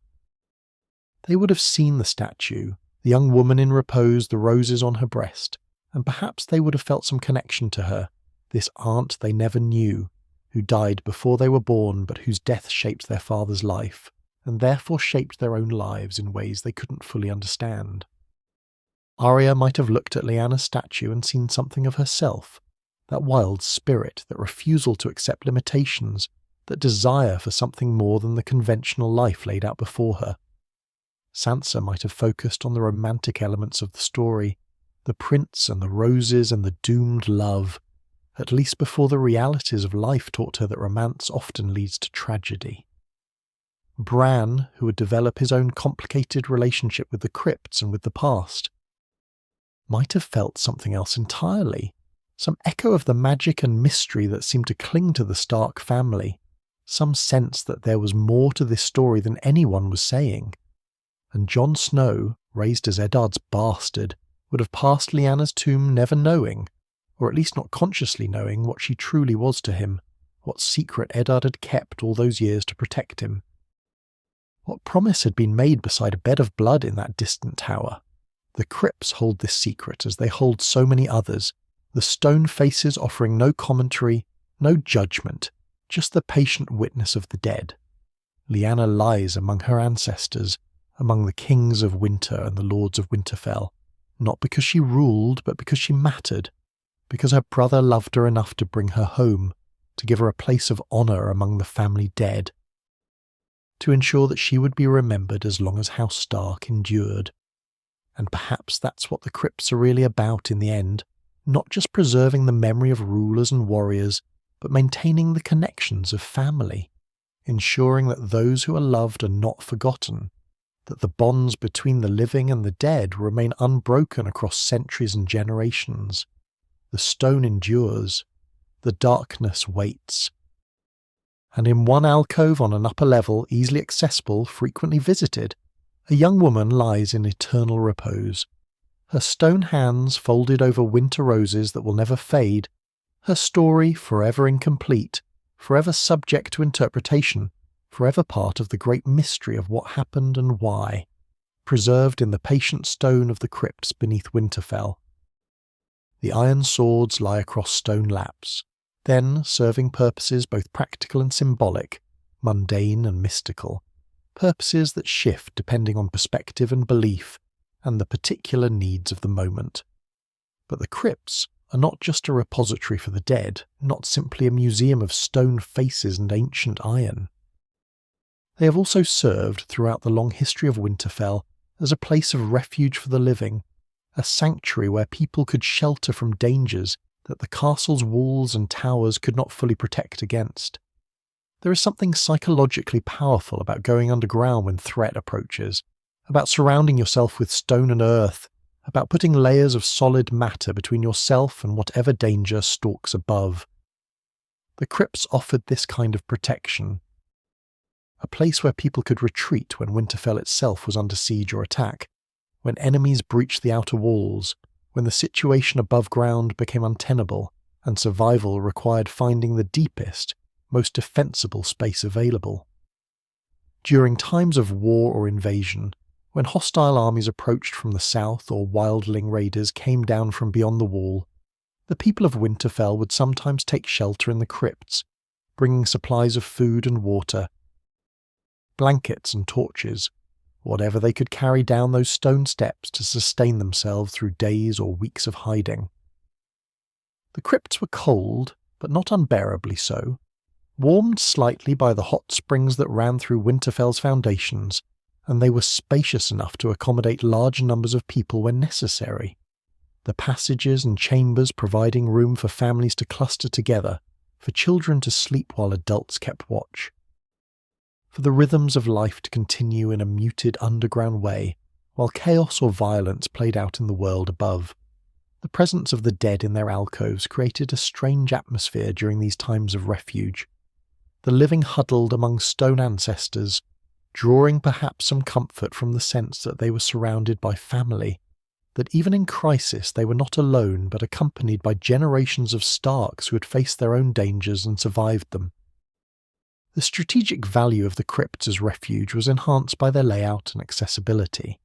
They would have seen the statue, the young woman in repose, the roses on her breast, and perhaps they would have felt some connection to her, this aunt they never knew, who died before they were born but whose death shaped their father's life, and therefore shaped their own lives in ways they couldn't fully understand. Arya might have looked at Lyanna's statue and seen something of herself, that wild spirit, that refusal to accept limitations, that desire for something more than the conventional life laid out before her. Sansa might have focused on the romantic elements of the story, the prince and the roses and the doomed love, at least before the realities of life taught her that romance often leads to tragedy. Bran, who would develop his own complicated relationship with the crypts and with the past, might have felt something else entirely, some echo of the magic and mystery that seemed to cling to the Stark family, some sense that there was more to this story than anyone was saying. And Jon Snow, raised as Eddard's bastard, would have passed Lyanna's tomb never knowing, or at least not consciously knowing, what she truly was to him, what secret Eddard had kept all those years to protect him. What promise had been made beside a bed of blood in that distant tower? The crypts hold this secret as they hold so many others, the stone faces offering no commentary, no judgment, just the patient witness of the dead. Lyanna lies among her ancestors, among the kings of winter and the lords of Winterfell, not because she ruled, but because she mattered, because her brother loved her enough to bring her home, to give her a place of honour among the family dead, to ensure that she would be remembered as long as House Stark endured. And perhaps that's what the crypts are really about in the end, not just preserving the memory of rulers and warriors, but maintaining the connections of family, ensuring that those who are loved are not forgotten, that the bonds between the living and the dead remain unbroken across centuries and generations. The stone endures, the darkness waits. And in one alcove on an upper level, easily accessible, frequently visited, a young woman lies in eternal repose, her stone hands folded over winter roses that will never fade, her story forever incomplete, forever subject to interpretation, forever part of the great mystery of what happened and why, preserved in the patient stone of the crypts beneath Winterfell. The iron swords lie across stone laps, then serving purposes both practical and symbolic, mundane and mystical, purposes that shift depending on perspective and belief, and the particular needs of the moment. But the crypts are not just a repository for the dead, not simply a museum of stone faces and ancient iron. They have also served throughout the long history of Winterfell as a place of refuge for the living, a sanctuary where people could shelter from dangers that the castle's walls and towers could not fully protect against. There is something psychologically powerful about going underground when threat approaches, about surrounding yourself with stone and earth, about putting layers of solid matter between yourself and whatever danger stalks above. The crypts offered this kind of protection, a place where people could retreat when Winterfell itself was under siege or attack, when enemies breached the outer walls, when the situation above ground became untenable and survival required finding the deepest, most defensible space available. During times of war or invasion, when hostile armies approached from the south or wildling raiders came down from beyond the wall, the people of Winterfell would sometimes take shelter in the crypts, bringing supplies of food and water, blankets and torches, whatever they could carry down those stone steps to sustain themselves through days or weeks of hiding. The crypts were cold, but not unbearably so, warmed slightly by the hot springs that ran through Winterfell's foundations, and they were spacious enough to accommodate large numbers of people when necessary, the passages and chambers providing room for families to cluster together, for children to sleep while adults kept watch, for the rhythms of life to continue in a muted underground way, while chaos or violence played out in the world above. The presence of the dead in their alcoves created a strange atmosphere during these times of refuge. The living huddled among stone ancestors, drawing perhaps some comfort from the sense that they were surrounded by family, that even in crisis they were not alone but accompanied by generations of Starks who had faced their own dangers and survived them. The strategic value of the crypts as refuge was enhanced by their layout and accessibility.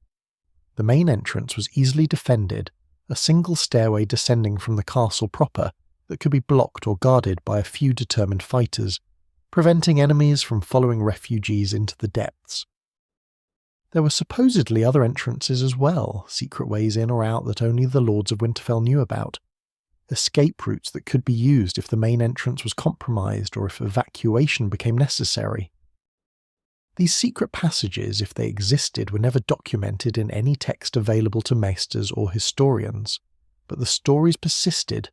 The main entrance was easily defended, a single stairway descending from the castle proper that could be blocked or guarded by a few determined fighters, preventing enemies from following refugees into the depths. There were supposedly other entrances as well, secret ways in or out that only the Lords of Winterfell knew about, escape routes that could be used if the main entrance was compromised or if evacuation became necessary. These secret passages, if they existed, were never documented in any text available to maesters or historians, but the stories persisted,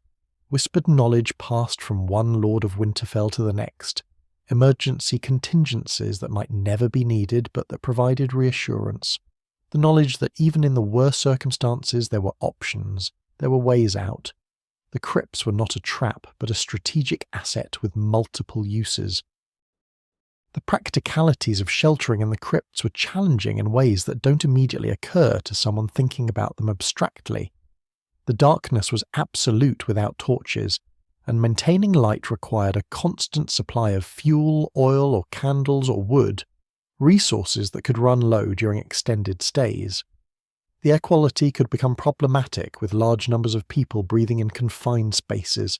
whispered knowledge passed from one Lord of Winterfell to the next, emergency contingencies that might never be needed but that provided reassurance, the knowledge that even in the worst circumstances there were options, there were ways out. The crypts were not a trap but a strategic asset with multiple uses. The practicalities of sheltering in the crypts were challenging in ways that don't immediately occur to someone thinking about them abstractly. The darkness was absolute without torches, and maintaining light required a constant supply of fuel, oil or candles or wood, resources that could run low during extended stays. The air quality could become problematic with large numbers of people breathing in confined spaces.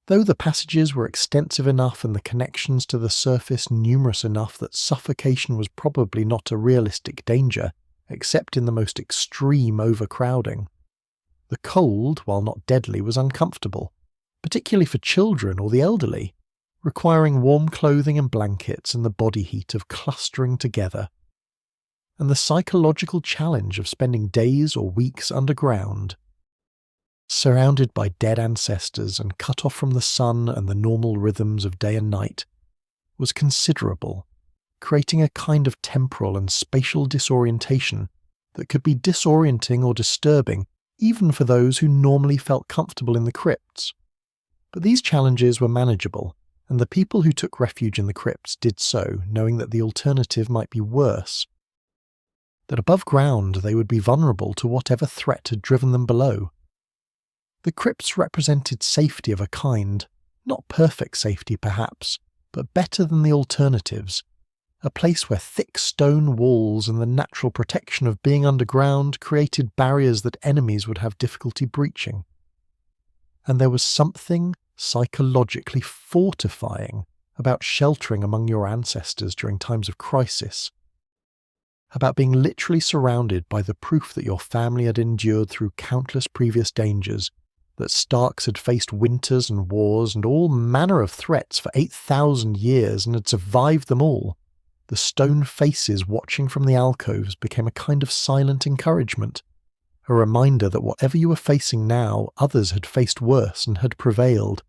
Though the passages were extensive enough and the connections to the surface numerous enough that suffocation was probably not a realistic danger, except in the most extreme overcrowding, the cold, while not deadly, was uncomfortable, particularly for children or the elderly, requiring warm clothing and blankets and the body heat of clustering together. And the psychological challenge of spending days or weeks underground, surrounded by dead ancestors and cut off from the sun and the normal rhythms of day and night, was considerable, creating a kind of temporal and spatial disorientation that could be disorienting or disturbing even for those who normally felt comfortable in the crypts. But these challenges were manageable, and the people who took refuge in the crypts did so knowing that the alternative might be worse, that above ground they would be vulnerable to whatever threat had driven them below. The crypts represented safety of a kind, not perfect safety perhaps, but better than the alternatives, a place where thick stone walls and the natural protection of being underground created barriers that enemies would have difficulty breaching. And there was something psychologically fortifying about sheltering among your ancestors during times of crisis, about being literally surrounded by the proof that your family had endured through countless previous dangers, that Starks had faced winters and wars and all manner of threats for 8,000 years and had survived them all. The stone faces watching from the alcoves became a kind of silent encouragement, a reminder that whatever you were facing now, others had faced worse and had prevailed,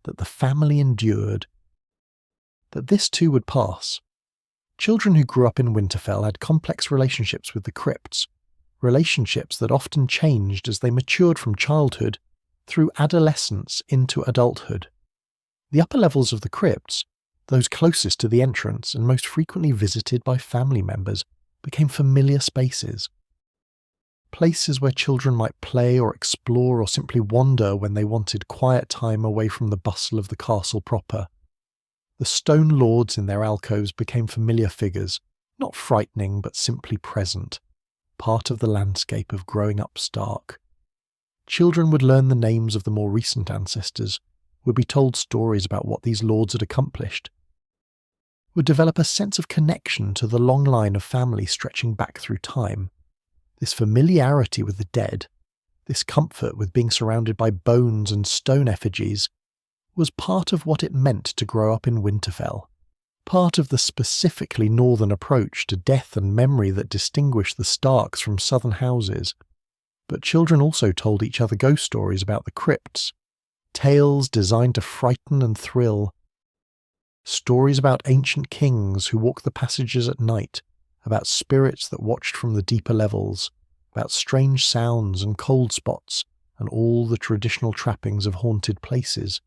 that the family endured, that this too would pass. Children who grew up in Winterfell had complex relationships with the crypts, relationships that often changed as they matured from childhood through adolescence into adulthood. The upper levels of the crypts, those closest to the entrance and most frequently visited by family members, became familiar spaces. Places where children might play or explore or simply wander when they wanted quiet time away from the bustle of the castle proper. The stone lords in their alcoves became familiar figures, not frightening but simply present, part of the landscape of growing up Stark. Children would learn the names of the more recent ancestors, would be told stories about what these lords had accomplished, would develop a sense of connection to the long line of family stretching back through time. This familiarity with the dead, this comfort with being surrounded by bones and stone effigies, was part of what it meant to grow up in Winterfell, part of the specifically northern approach to death and memory that distinguished the Starks from southern houses. But children also told each other ghost stories about the crypts, tales designed to frighten and thrill, stories about ancient kings who walked the passages at night about spirits that watched from the deeper levels, about strange sounds and cold spots, and all the traditional trappings of haunted places.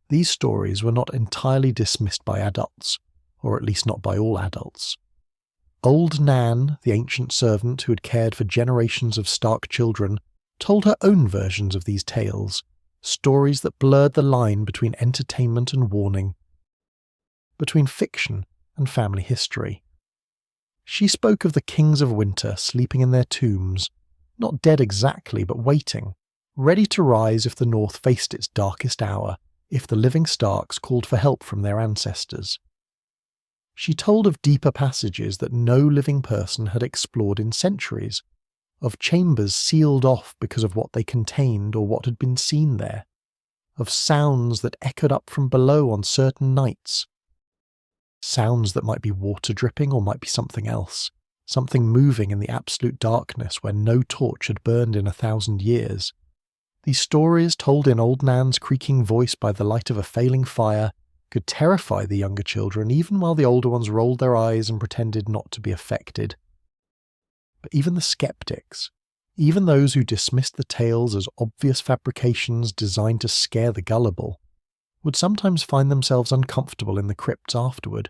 These stories were not entirely dismissed by adults, or at least not by all adults. Old Nan, the ancient servant who had cared for generations of Stark children, told her own versions of these tales, stories that blurred the line between entertainment and warning, between fiction and family history. She spoke of the kings of winter sleeping in their tombs, not dead exactly, but waiting, ready to rise if the North faced its darkest hour, if the living Starks called for help from their ancestors. She told of deeper passages that no living person had explored in centuries, of chambers sealed off because of what they contained or what had been seen there, of sounds that echoed up from below on certain nights, sounds that might be water dripping or might be something else, something moving in the absolute darkness where no torch had burned in 1,000 years. These stories, told in old Nan's creaking voice by the light of a failing fire, could terrify the younger children even while the older ones rolled their eyes and pretended not to be affected. But even the skeptics, even those who dismissed the tales as obvious fabrications designed to scare the gullible, would sometimes find themselves uncomfortable in the crypts afterward,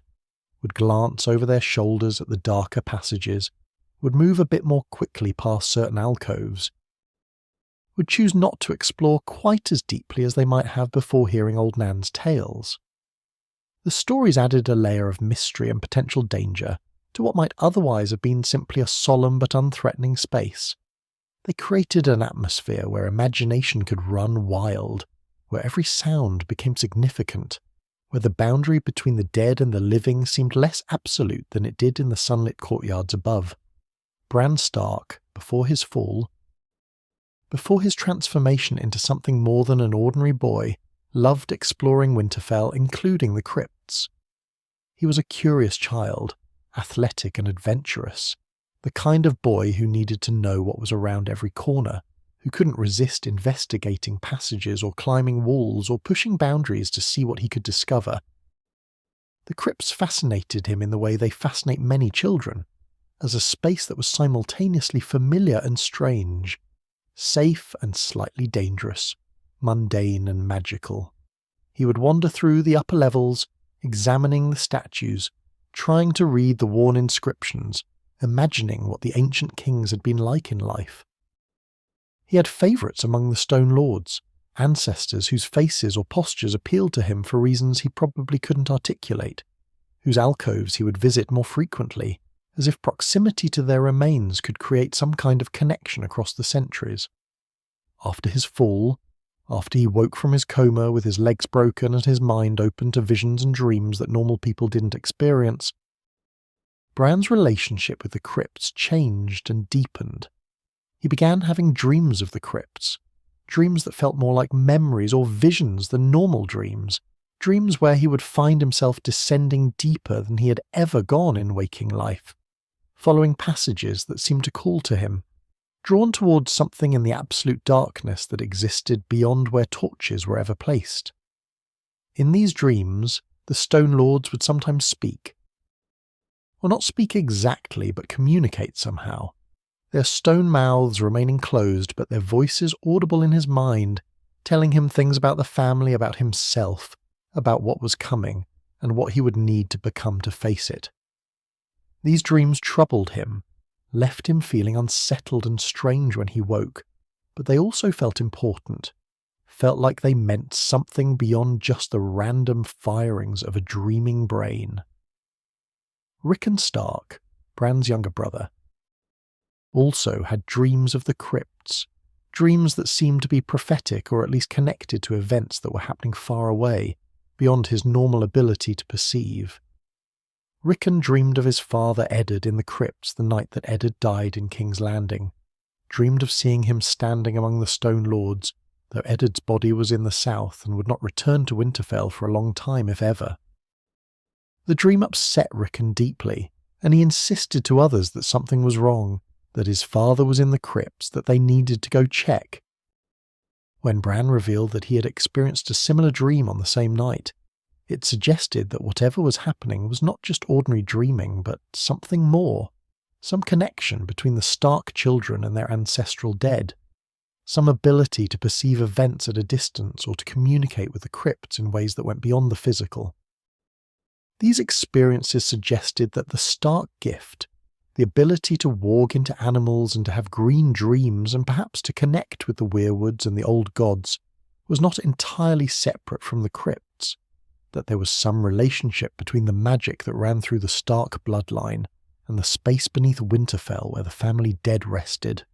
would glance over their shoulders at the darker passages, would move a bit more quickly past certain alcoves, would choose not to explore quite as deeply as they might have before hearing old Nan's tales. The stories added a layer of mystery and potential danger to what might otherwise have been simply a solemn but unthreatening space. They created an atmosphere where imagination could run wild, where every sound became significant, where the boundary between the dead and the living seemed less absolute than it did in the sunlit courtyards above. Bran Stark, before his fall, before his transformation into something more than an ordinary boy, loved exploring Winterfell, including the crypts. He was a curious child, athletic and adventurous, the kind of boy who needed to know what was around every corner, who couldn't resist investigating passages or climbing walls or pushing boundaries to see what he could discover. The crypts fascinated him in the way they fascinate many children, as a space that was simultaneously familiar and strange, safe and slightly dangerous, mundane and magical. He would wander through the upper levels, examining the statues, trying to read the worn inscriptions, imagining what the ancient kings had been like in life. He had favourites among the Stone Lords, ancestors whose faces or postures appealed to him for reasons he probably couldn't articulate, whose alcoves he would visit more frequently, as if proximity to their remains could create some kind of connection across the centuries. After his fall, after he woke from his coma with his legs broken and his mind open to visions and dreams that normal people didn't experience, Bran's relationship with the crypts changed and deepened. He began having dreams of the crypts, dreams that felt more like memories or visions than normal dreams, dreams where he would find himself descending deeper than he had ever gone in waking life, following passages that seemed to call to him, drawn towards something in the absolute darkness that existed beyond where torches were ever placed. In these dreams, the Stone Lords would sometimes speak. Or not speak exactly, but communicate somehow, their stone mouths remaining closed but their voices audible in his mind, telling him things about the family, about himself, about what was coming, and what he would need to become to face it. These dreams troubled him, left him feeling unsettled and strange when he woke, but they also felt important, felt like they meant something beyond just the random firings of a dreaming brain. Rickon Stark, Bran's younger brother, also had dreams of the crypts, dreams that seemed to be prophetic or at least connected to events that were happening far away, beyond his normal ability to perceive. Rickon dreamed of his father Eddard in the crypts the night that Eddard died in King's Landing, dreamed of seeing him standing among the Stone Lords, though Eddard's body was in the south and would not return to Winterfell for a long time if ever. The dream upset Rickon deeply, and he insisted to others that something was wrong, that his father was in the crypts, that they needed to go check. When Bran revealed that he had experienced a similar dream on the same night, It suggested that whatever was happening was not just ordinary dreaming, but something more, some connection between the Stark children and their ancestral dead, some ability to perceive events at a distance or to communicate with the crypts in ways that went beyond the physical. These experiences suggested that the Stark gift, the ability to walk into animals and to have green dreams and perhaps to connect with the weirwoods and the old gods, was not entirely separate from the crypts, that there was some relationship between the magic that ran through the Stark bloodline and the space beneath Winterfell where the family dead rested.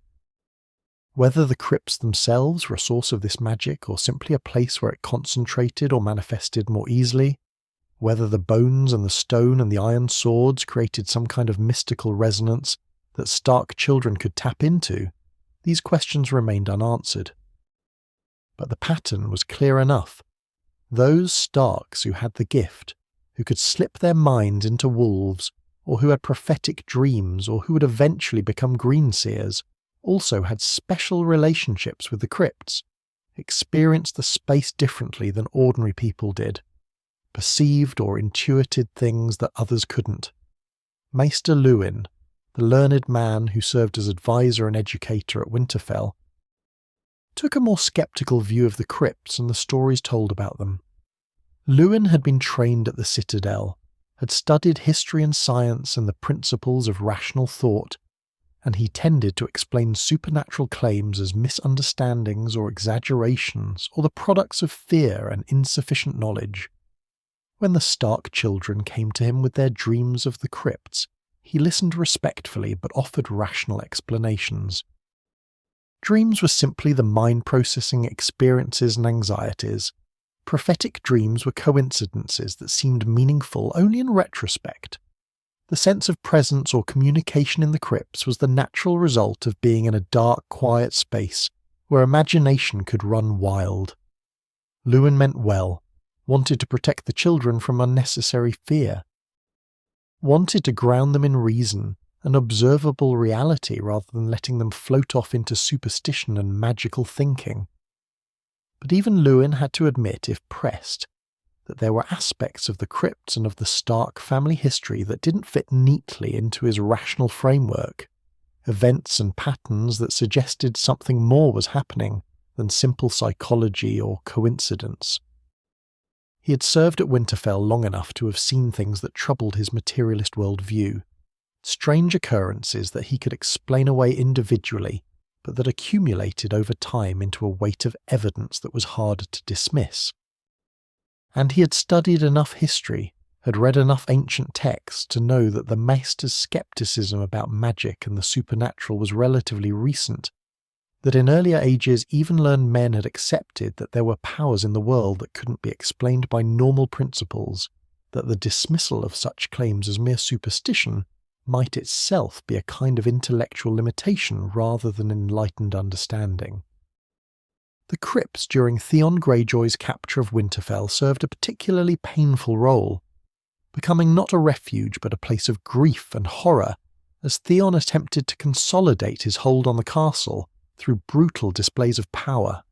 Whether the crypts themselves were a source of this magic or simply a place where it concentrated or manifested more easily, whether the bones and the stone and the iron swords created some kind of mystical resonance that Stark children could tap into, these questions remained unanswered. But the pattern was clear enough. Those Starks who had the gift, who could slip their minds into wolves, or who had prophetic dreams, or who would eventually become greenseers, also had special relationships with the crypts, experienced the space differently than ordinary people did, perceived or intuited things that others couldn't. Maester Luwin, the learned man who served as advisor and educator at Winterfell, took a more sceptical view of the crypts and the stories told about them. Luwin had been trained at the Citadel, had studied history and science and the principles of rational thought, and he tended to explain supernatural claims as misunderstandings or exaggerations or the products of fear and insufficient knowledge. When the Stark children came to him with their dreams of the crypts, he listened respectfully but offered rational explanations. Dreams were simply the mind-processing experiences and anxieties. Prophetic dreams were coincidences that seemed meaningful only in retrospect. The sense of presence or communication in the crypts was the natural result of being in a dark, quiet space where imagination could run wild. Luwin meant well, wanted to protect the children from unnecessary fear, wanted to ground them in reason, an observable reality rather than letting them float off into superstition and magical thinking. But even Luwin had to admit, if pressed, that there were aspects of the crypts and of the Stark family history that didn't fit neatly into his rational framework, events and patterns that suggested something more was happening than simple psychology or coincidence. He had served at Winterfell long enough to have seen things that troubled his materialist worldview, strange occurrences that he could explain away individually, but that accumulated over time into a weight of evidence that was hard to dismiss. And he had studied enough history, had read enough ancient texts to know that the Maester's skepticism about magic and the supernatural was relatively recent, that in earlier ages even learned men had accepted that there were powers in the world that couldn't be explained by normal principles, that the dismissal of such claims as mere superstition might itself be a kind of intellectual limitation rather than enlightened understanding. The crypts during Theon Greyjoy's capture of Winterfell served a particularly painful role, becoming not a refuge but a place of grief and horror as Theon attempted to consolidate his hold on the castle through brutal displays of power.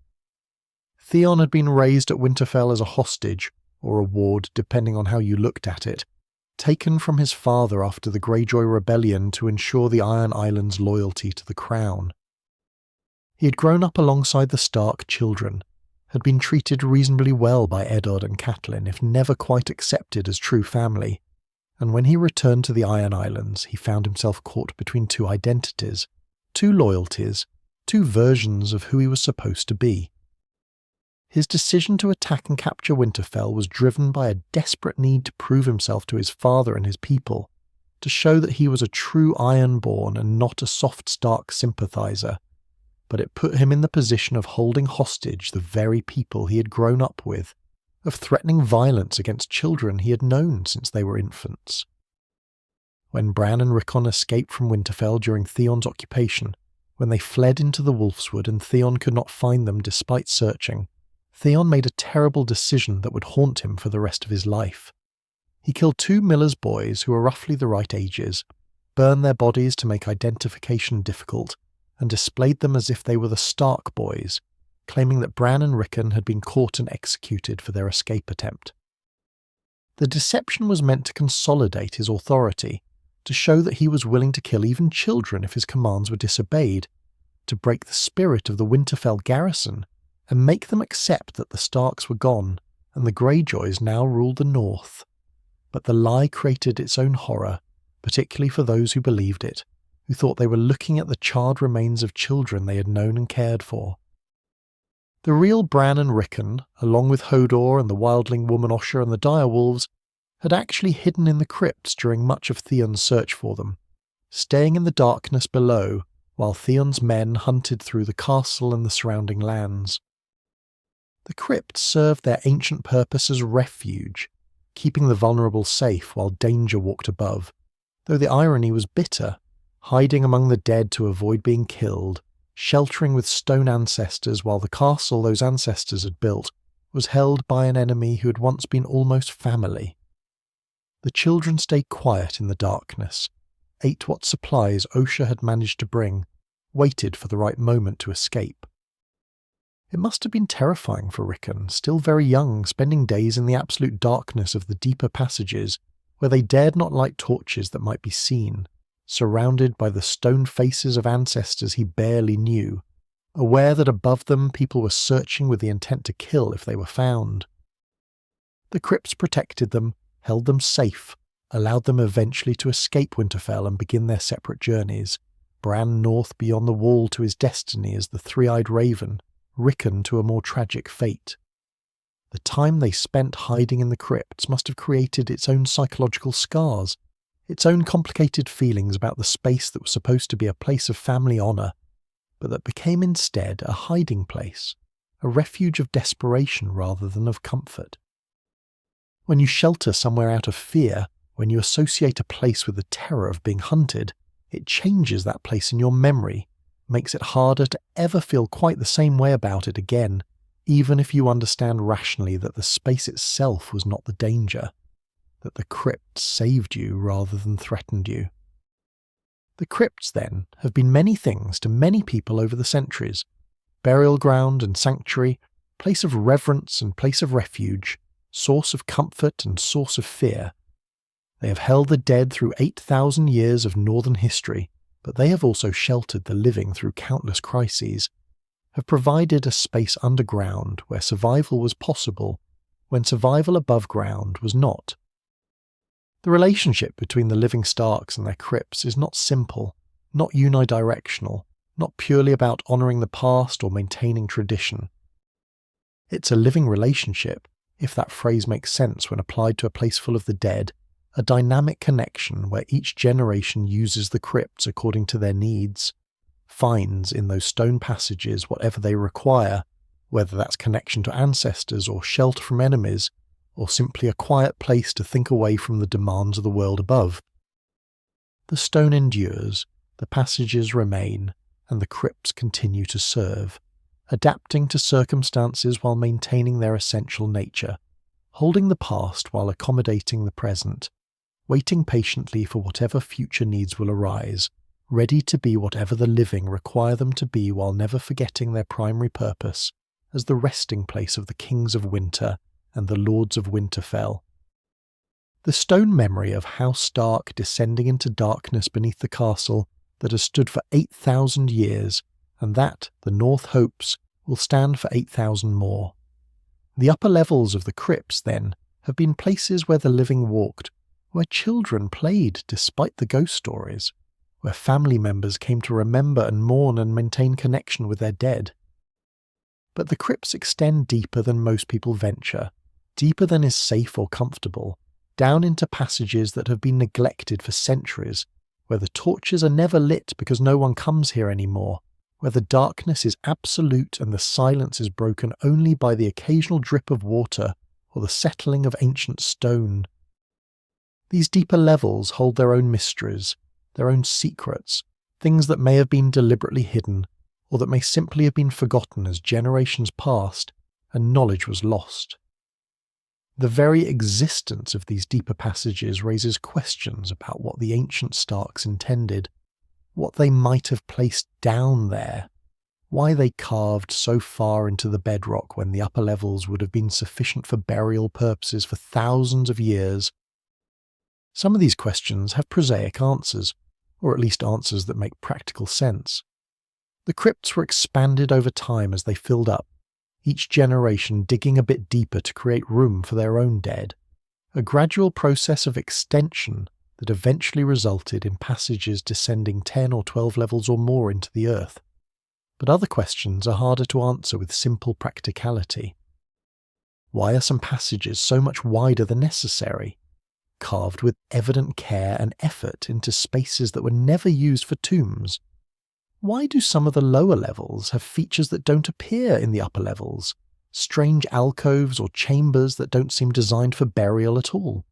Theon had been raised at Winterfell as a hostage, or a ward depending on how you looked at it, taken from his father after the Greyjoy rebellion to ensure the Iron Islands' loyalty to the crown. He had grown up alongside the Stark children, had been treated reasonably well by Eddard and Catelyn if never quite accepted as true family, and when he returned to the Iron Islands he found himself caught between two identities, two loyalties, two versions of who he was supposed to be. His decision to attack and capture Winterfell was driven by a desperate need to prove himself to his father and his people, to show that he was a true Ironborn and not a soft Stark sympathizer, but it put him in the position of holding hostage the very people he had grown up with, of threatening violence against children he had known since they were infants. When Bran and Rickon escaped from Winterfell during Theon's occupation, when they fled into the Wolfswood and Theon could not find them despite searching, Theon made a terrible decision that would haunt him for the rest of his life. He killed two miller's boys who were roughly the right ages, burned their bodies to make identification difficult, and displayed them as if they were the Stark boys, claiming that Bran and Rickon had been caught and executed for their escape attempt. The deception was meant to consolidate his authority, to show that he was willing to kill even children if his commands were disobeyed, to break the spirit of the Winterfell garrison and make them accept that the Starks were gone and the Greyjoys now ruled the north. But the lie created its own horror, particularly for those who believed it, who thought they were looking at the charred remains of children they had known and cared for. The real Bran and Rickon, along with Hodor and the wildling woman Osha and the direwolves, had actually hidden in the crypts during much of Theon's search for them, staying in the darkness below while Theon's men hunted through the castle and the surrounding lands. The crypts served their ancient purpose as refuge, keeping the vulnerable safe while danger walked above, though the irony was bitter, hiding among the dead to avoid being killed, sheltering with stone ancestors while the castle those ancestors had built was held by an enemy who had once been almost family. The children stayed quiet in the darkness, ate what supplies Osha had managed to bring, waited for the right moment to escape. It must have been terrifying for Rickon, still very young, spending days in the absolute darkness of the deeper passages where they dared not light torches that might be seen, surrounded by the stone faces of ancestors he barely knew, aware that above them people were searching with the intent to kill if they were found. The crypts protected them, held them safe, allowed them eventually to escape Winterfell and begin their separate journeys, Bran north beyond the wall to his destiny as the three-eyed raven, Rickon to a more tragic fate. The time they spent hiding in the crypts must have created its own psychological scars, its own complicated feelings about the space that was supposed to be a place of family honour, but that became instead a hiding place, a refuge of desperation rather than of comfort. When you shelter somewhere out of fear, when you associate a place with the terror of being hunted, it changes that place in your memory, makes it harder to ever feel quite the same way about it again, even if you understand rationally that the space itself was not the danger, that the crypts saved you rather than threatened you. The crypts, then, have been many things to many people over the centuries: burial ground and sanctuary, place of reverence and place of refuge, source of comfort and source of fear. They have held the dead through 8,000 years of northern history, but they have also sheltered the living through countless crises, have provided a space underground where survival was possible when survival above ground was not. The relationship between the living Starks and their crypts is not simple, not unidirectional, not purely about honouring the past or maintaining tradition. It's a living relationship, if that phrase makes sense when applied to a place full of the dead, a dynamic connection where each generation uses the crypts according to their needs, finds in those stone passages whatever they require, whether that's connection to ancestors or shelter from enemies, or simply a quiet place to think away from the demands of the world above. The stone endures, the passages remain, and the crypts continue to serve, adapting to circumstances while maintaining their essential nature, holding the past while accommodating the present, waiting patiently for whatever future needs will arise, ready to be whatever the living require them to be while never forgetting their primary purpose as the resting place of the kings of winter and the lords of Winterfell. The stone memory of House Stark descending into darkness beneath the castle that has stood for 8,000 years, and that, the North hopes, will stand for 8,000 more. The upper levels of the crypts, then, have been places where the living walked, where children played despite the ghost stories, where family members came to remember and mourn and maintain connection with their dead. But the crypts extend deeper than most people venture, deeper than is safe or comfortable, down into passages that have been neglected for centuries, where the torches are never lit because no one comes here anymore, where the darkness is absolute and the silence is broken only by the occasional drip of water or the settling of ancient stone. These deeper levels hold their own mysteries, their own secrets, things that may have been deliberately hidden, or that may simply have been forgotten as generations passed and knowledge was lost. The very existence of these deeper passages raises questions about what the ancient Starks intended, what they might have placed down there, why they carved so far into the bedrock when the upper levels would have been sufficient for burial purposes for thousands of years. Some of these questions have prosaic answers, or at least answers that make practical sense. The crypts were expanded over time as they filled up, each generation digging a bit deeper to create room for their own dead, a gradual process of extension that eventually resulted in passages descending 10 or 12 levels or more into the earth. But other questions are harder to answer with simple practicality. Why are some passages so much wider than necessary, carved with evident care and effort into spaces that were never used for tombs? Why do some of the lower levels have features that don't appear in the upper levels, strange alcoves or chambers that don't seem designed for burial at all?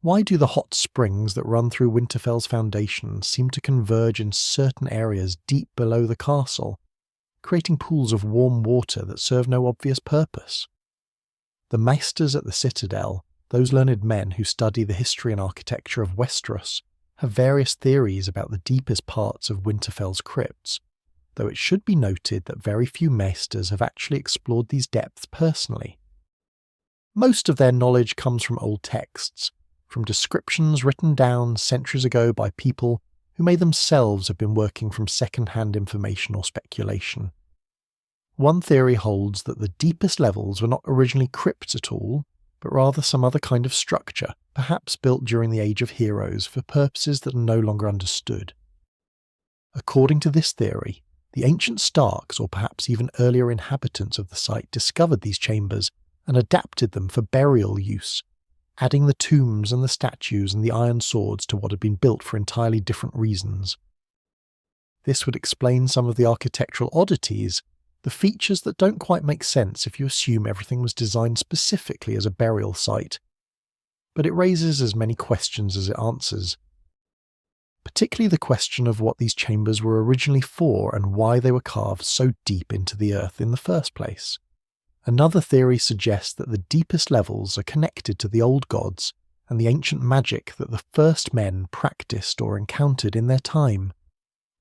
Why do the hot springs that run through Winterfell's foundations seem to converge in certain areas deep below the castle, creating pools of warm water that serve no obvious purpose? The maesters at the Citadel, those learned men who study the history and architecture of Westeros, have various theories about the deepest parts of Winterfell's crypts, though it should be noted that very few maesters have actually explored these depths personally. Most of their knowledge comes from old texts, from descriptions written down centuries ago by people who may themselves have been working from second-hand information or speculation. One theory holds that the deepest levels were not originally crypts at all, but rather some other kind of structure, perhaps built during the Age of Heroes for purposes that are no longer understood. According to this theory, the ancient Starks, or perhaps even earlier inhabitants of the site, discovered these chambers and adapted them for burial use, adding the tombs and the statues and the iron swords to what had been built for entirely different reasons. This would explain some of the architectural oddities, the features that don't quite make sense if you assume everything was designed specifically as a burial site. But it raises as many questions as it answers, particularly the question of what these chambers were originally for and why they were carved so deep into the earth in the first place. Another theory suggests that the deepest levels are connected to the old gods and the ancient magic that the first men practiced or encountered in their time.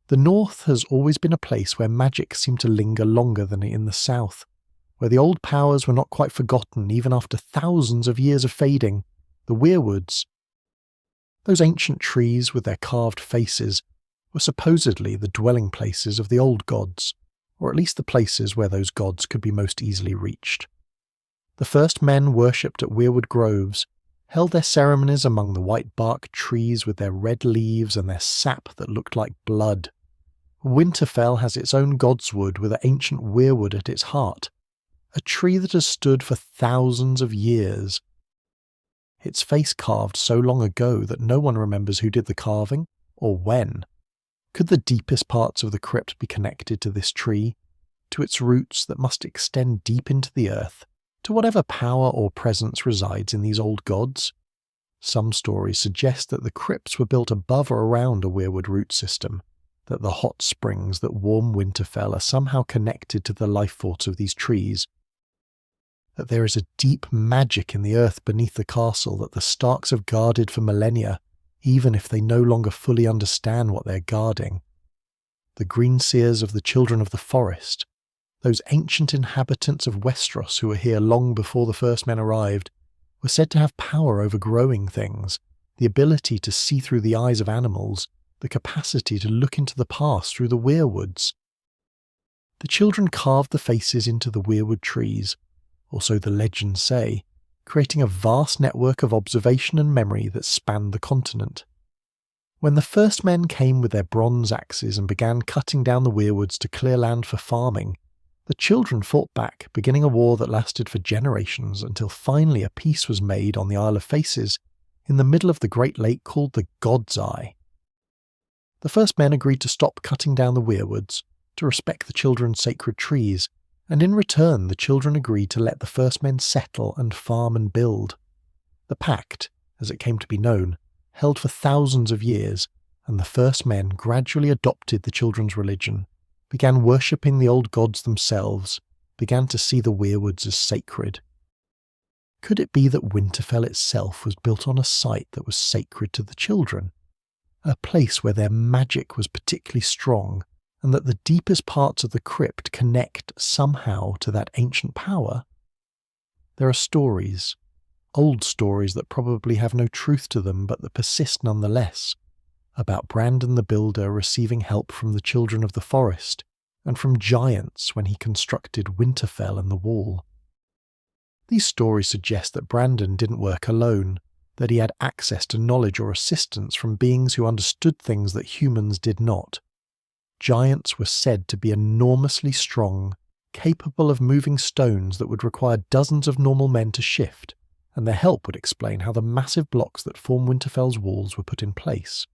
The north has always been a place where magic seemed to linger longer than in the south, where the old powers were not quite forgotten even after thousands of years of fading. The weirwoods, those ancient trees with their carved faces, were supposedly the dwelling places of the old gods, or at least the places where those gods could be most easily reached. The first men worshipped at weirwood groves, held their ceremonies among the white bark trees with their red leaves and their sap that looked like blood. Winterfell has its own godswood with an ancient weirwood at its heart, a tree that has stood for thousands of years. Its face carved so long ago that no one remembers who did the carving, or when. Could the deepest parts of the crypt be connected to this tree, to its roots that must extend deep into the earth, to whatever power or presence resides in these old gods? Some stories suggest that the crypts were built above or around a weirwood root system, that the hot springs that warm Winterfell are somehow connected to the life force of these trees, that there is a deep magic in the earth beneath the castle that the Starks have guarded for millennia, even if they no longer fully understand what they're guarding. The greenseers of the Children of the Forest, those ancient inhabitants of Westeros who were here long before the first men arrived, were said to have power over growing things, the ability to see through the eyes of animals, the capacity to look into the past through the weirwoods. The children carved the faces into the weirwood trees, or so the legends say, creating a vast network of observation and memory that spanned the continent. When the first men came with their bronze axes and began cutting down the weirwoods to clear land for farming, the children fought back, beginning a war that lasted for generations until finally a peace was made on the Isle of Faces in the middle of the Great Lake called the God's Eye. The first men agreed to stop cutting down the weirwoods, to respect the children's sacred trees, and in return the children agreed to let the first men settle and farm and build. The pact, as it came to be known, held for thousands of years, and the first men gradually adopted the children's religion, began worshipping the old gods themselves, began to see the weirwoods as sacred. Could it be that Winterfell itself was built on a site that was sacred to the children? A place where their magic was particularly strong, and that the deepest parts of the crypt connect somehow to that ancient power? There are stories, old stories that probably have no truth to them but that persist nonetheless, about Brandon the Builder receiving help from the children of the forest and from giants when he constructed Winterfell and the Wall. These stories suggest that Brandon didn't work alone, that he had access to knowledge or assistance from beings who understood things that humans did not. Giants were said to be enormously strong, capable of moving stones that would require dozens of normal men to shift, and their help would explain how the massive blocks that form Winterfell's walls were put in place.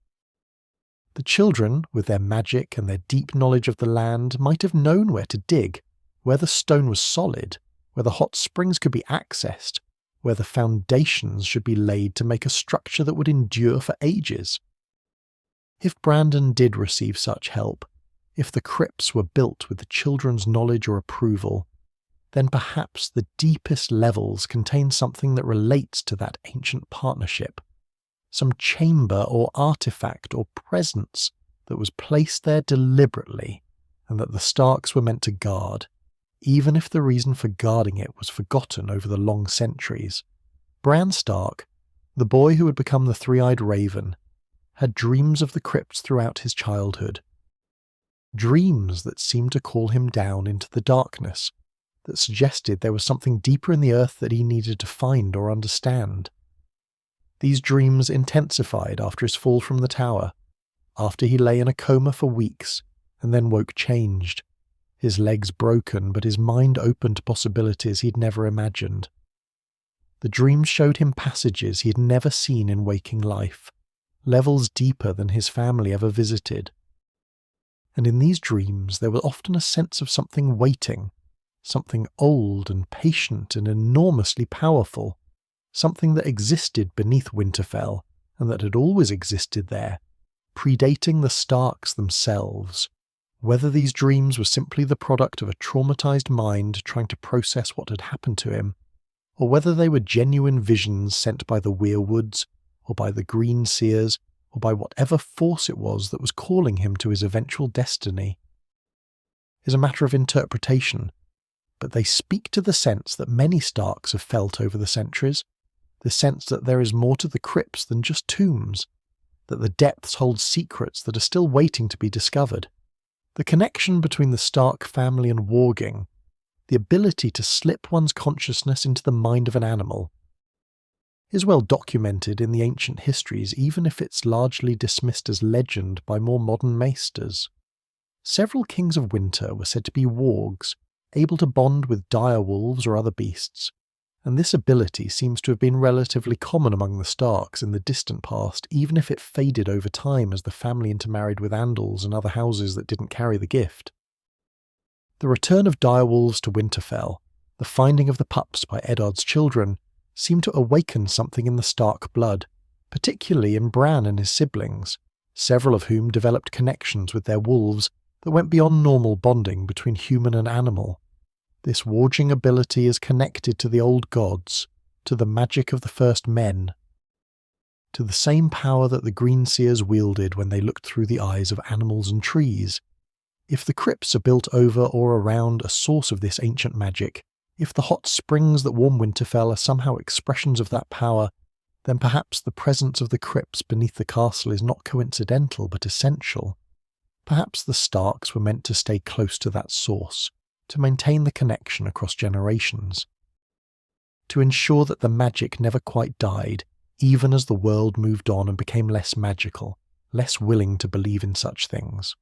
The children, with their magic and their deep knowledge of the land, might have known where to dig, where the stone was solid, where the hot springs could be accessed, where the foundations should be laid to make a structure that would endure for ages. If Brandon did receive such help, if the crypts were built with the children's knowledge or approval, then perhaps the deepest levels contain something that relates to that ancient partnership, some chamber or artifact or presence that was placed there deliberately and that the Starks were meant to guard, even if the reason for guarding it was forgotten over the long centuries. Bran Stark, the boy who had become the three-eyed raven, had dreams of the crypts throughout his childhood. Dreams that seemed to call him down into the darkness, that suggested there was something deeper in the earth that he needed to find or understand. These dreams intensified after his fall from the tower, after he lay in a coma for weeks and then woke changed, his legs broken but his mind open to possibilities he'd never imagined. The dreams showed him passages he had never seen in waking life, levels deeper than his family ever visited. And in these dreams there was often a sense of something waiting, something old and patient and enormously powerful, something that existed beneath Winterfell and that had always existed there, predating the Starks themselves. Whether these dreams were simply the product of a traumatized mind trying to process what had happened to him, or whether they were genuine visions sent by the Weirwoods, or by the Green Seers, or by whatever force it was that was calling him to his eventual destiny, is a matter of interpretation, but they speak to the sense that many Starks have felt over the centuries, the sense that there is more to the crypts than just tombs, that the depths hold secrets that are still waiting to be discovered. The connection between the Stark family and warging, the ability to slip one's consciousness into the mind of an animal, is well documented in the ancient histories, even if it's largely dismissed as legend by more modern maesters. Several kings of winter were said to be wargs, able to bond with dire wolves or other beasts, and this ability seems to have been relatively common among the Starks in the distant past, even if it faded over time as the family intermarried with Andals and other houses that didn't carry the gift. The return of direwolves to Winterfell, the finding of the pups by Eddard's children, seemed to awaken something in the Stark blood, particularly in Bran and his siblings, several of whom developed connections with their wolves that went beyond normal bonding between human and animal. This warging ability is connected to the old gods, to the magic of the first men, to the same power that the Green Seers wielded when they looked through the eyes of animals and trees. If the crypts are built over or around a source of this ancient magic, if the hot springs that warm Winterfell are somehow expressions of that power, then perhaps the presence of the crypts beneath the castle is not coincidental but essential. Perhaps the Starks were meant to stay close to that source, to maintain the connection across generations, to ensure that the magic never quite died, even as the world moved on and became less magical, less willing to believe in such things.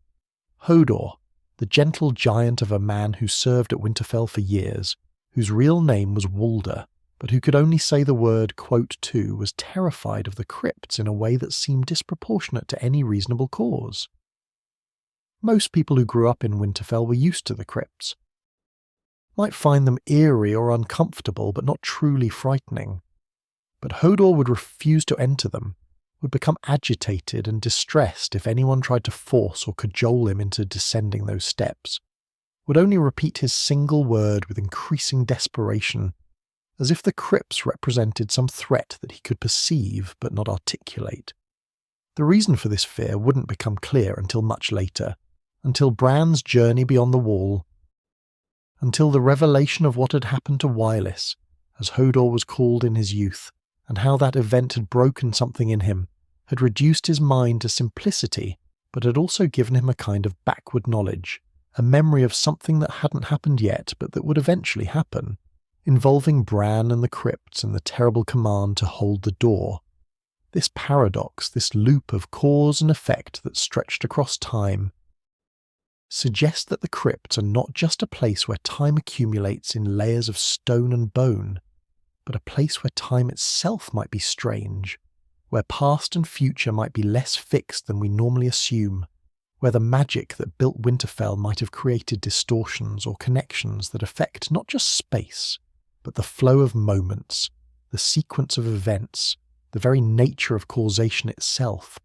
Hodor, the gentle giant of a man who served at Winterfell for years, whose real name was Walder, but who could only say the word quote to, was terrified of the crypts in a way that seemed disproportionate to any reasonable cause. Most people who grew up in Winterfell were used to the crypts, might find them eerie or uncomfortable but not truly frightening. But Hodor would refuse to enter them, would become agitated and distressed if anyone tried to force or cajole him into descending those steps, would only repeat his single word with increasing desperation, as if the crypts represented some threat that he could perceive but not articulate. The reason for this fear wouldn't become clear until much later, until Bran's journey beyond the wall, until the revelation of what had happened to Wireless, as Hodor was called in his youth, and how that event had broken something in him, had reduced his mind to simplicity, but had also given him a kind of backward knowledge, a memory of something that hadn't happened yet but that would eventually happen, involving Bran and the crypts and the terrible command to hold the door. This paradox, this loop of cause and effect that stretched across time, suggests that the crypts are not just a place where time accumulates in layers of stone and bone, but a place where time itself might be strange, where past and future might be less fixed than we normally assume, where the magic that built Winterfell might have created distortions or connections that affect not just space, but the flow of moments, the sequence of events, the very nature of causation itself.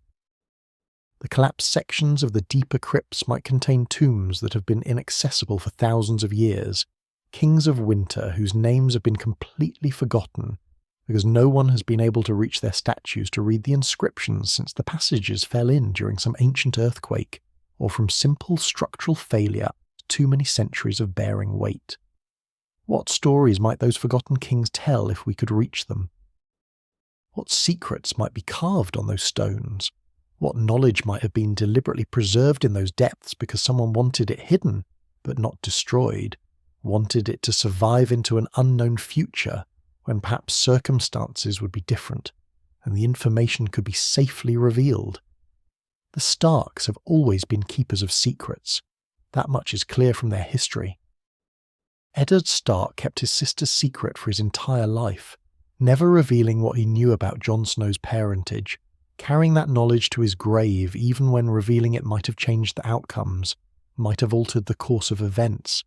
The collapsed sections of the deeper crypts might contain tombs that have been inaccessible for thousands of years, kings of winter whose names have been completely forgotten, because no one has been able to reach their statues to read the inscriptions since the passages fell in during some ancient earthquake, or from simple structural failure to too many centuries of bearing weight. What stories might those forgotten kings tell if we could reach them? What secrets might be carved on those stones? What knowledge might have been deliberately preserved in those depths because someone wanted it hidden, but not destroyed, wanted it to survive into an unknown future when perhaps circumstances would be different and the information could be safely revealed? The Starks have always been keepers of secrets. That much is clear from their history. Eddard Stark kept his sister's secret for his entire life, never revealing what he knew about Jon Snow's parentage, carrying that knowledge to his grave even when revealing it might have changed the outcomes, might have altered the course of events.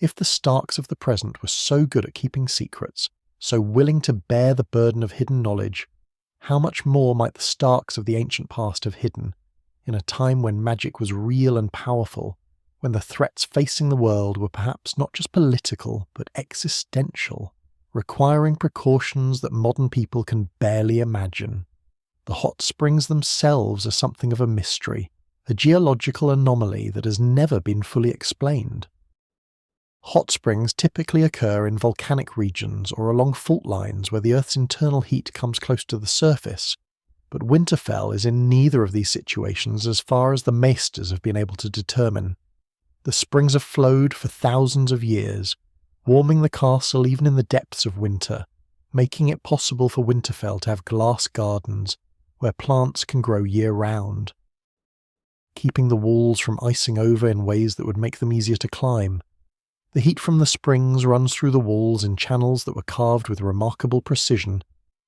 If the Starks of the present were so good at keeping secrets, so willing to bear the burden of hidden knowledge, how much more might the Starks of the ancient past have hidden, in a time when magic was real and powerful, when the threats facing the world were perhaps not just political but existential, requiring precautions that modern people can barely imagine. The hot springs themselves are something of a mystery, a geological anomaly that has never been fully explained. Hot springs typically occur in volcanic regions or along fault lines where the Earth's internal heat comes close to the surface, but Winterfell is in neither of these situations as far as the maesters have been able to determine. The springs have flowed for thousands of years, warming the castle even in the depths of winter, making it possible for Winterfell to have glass gardens where plants can grow year-round, keeping the walls from icing over in ways that would make them easier to climb. The heat from the springs runs through the walls in channels that were carved with remarkable precision,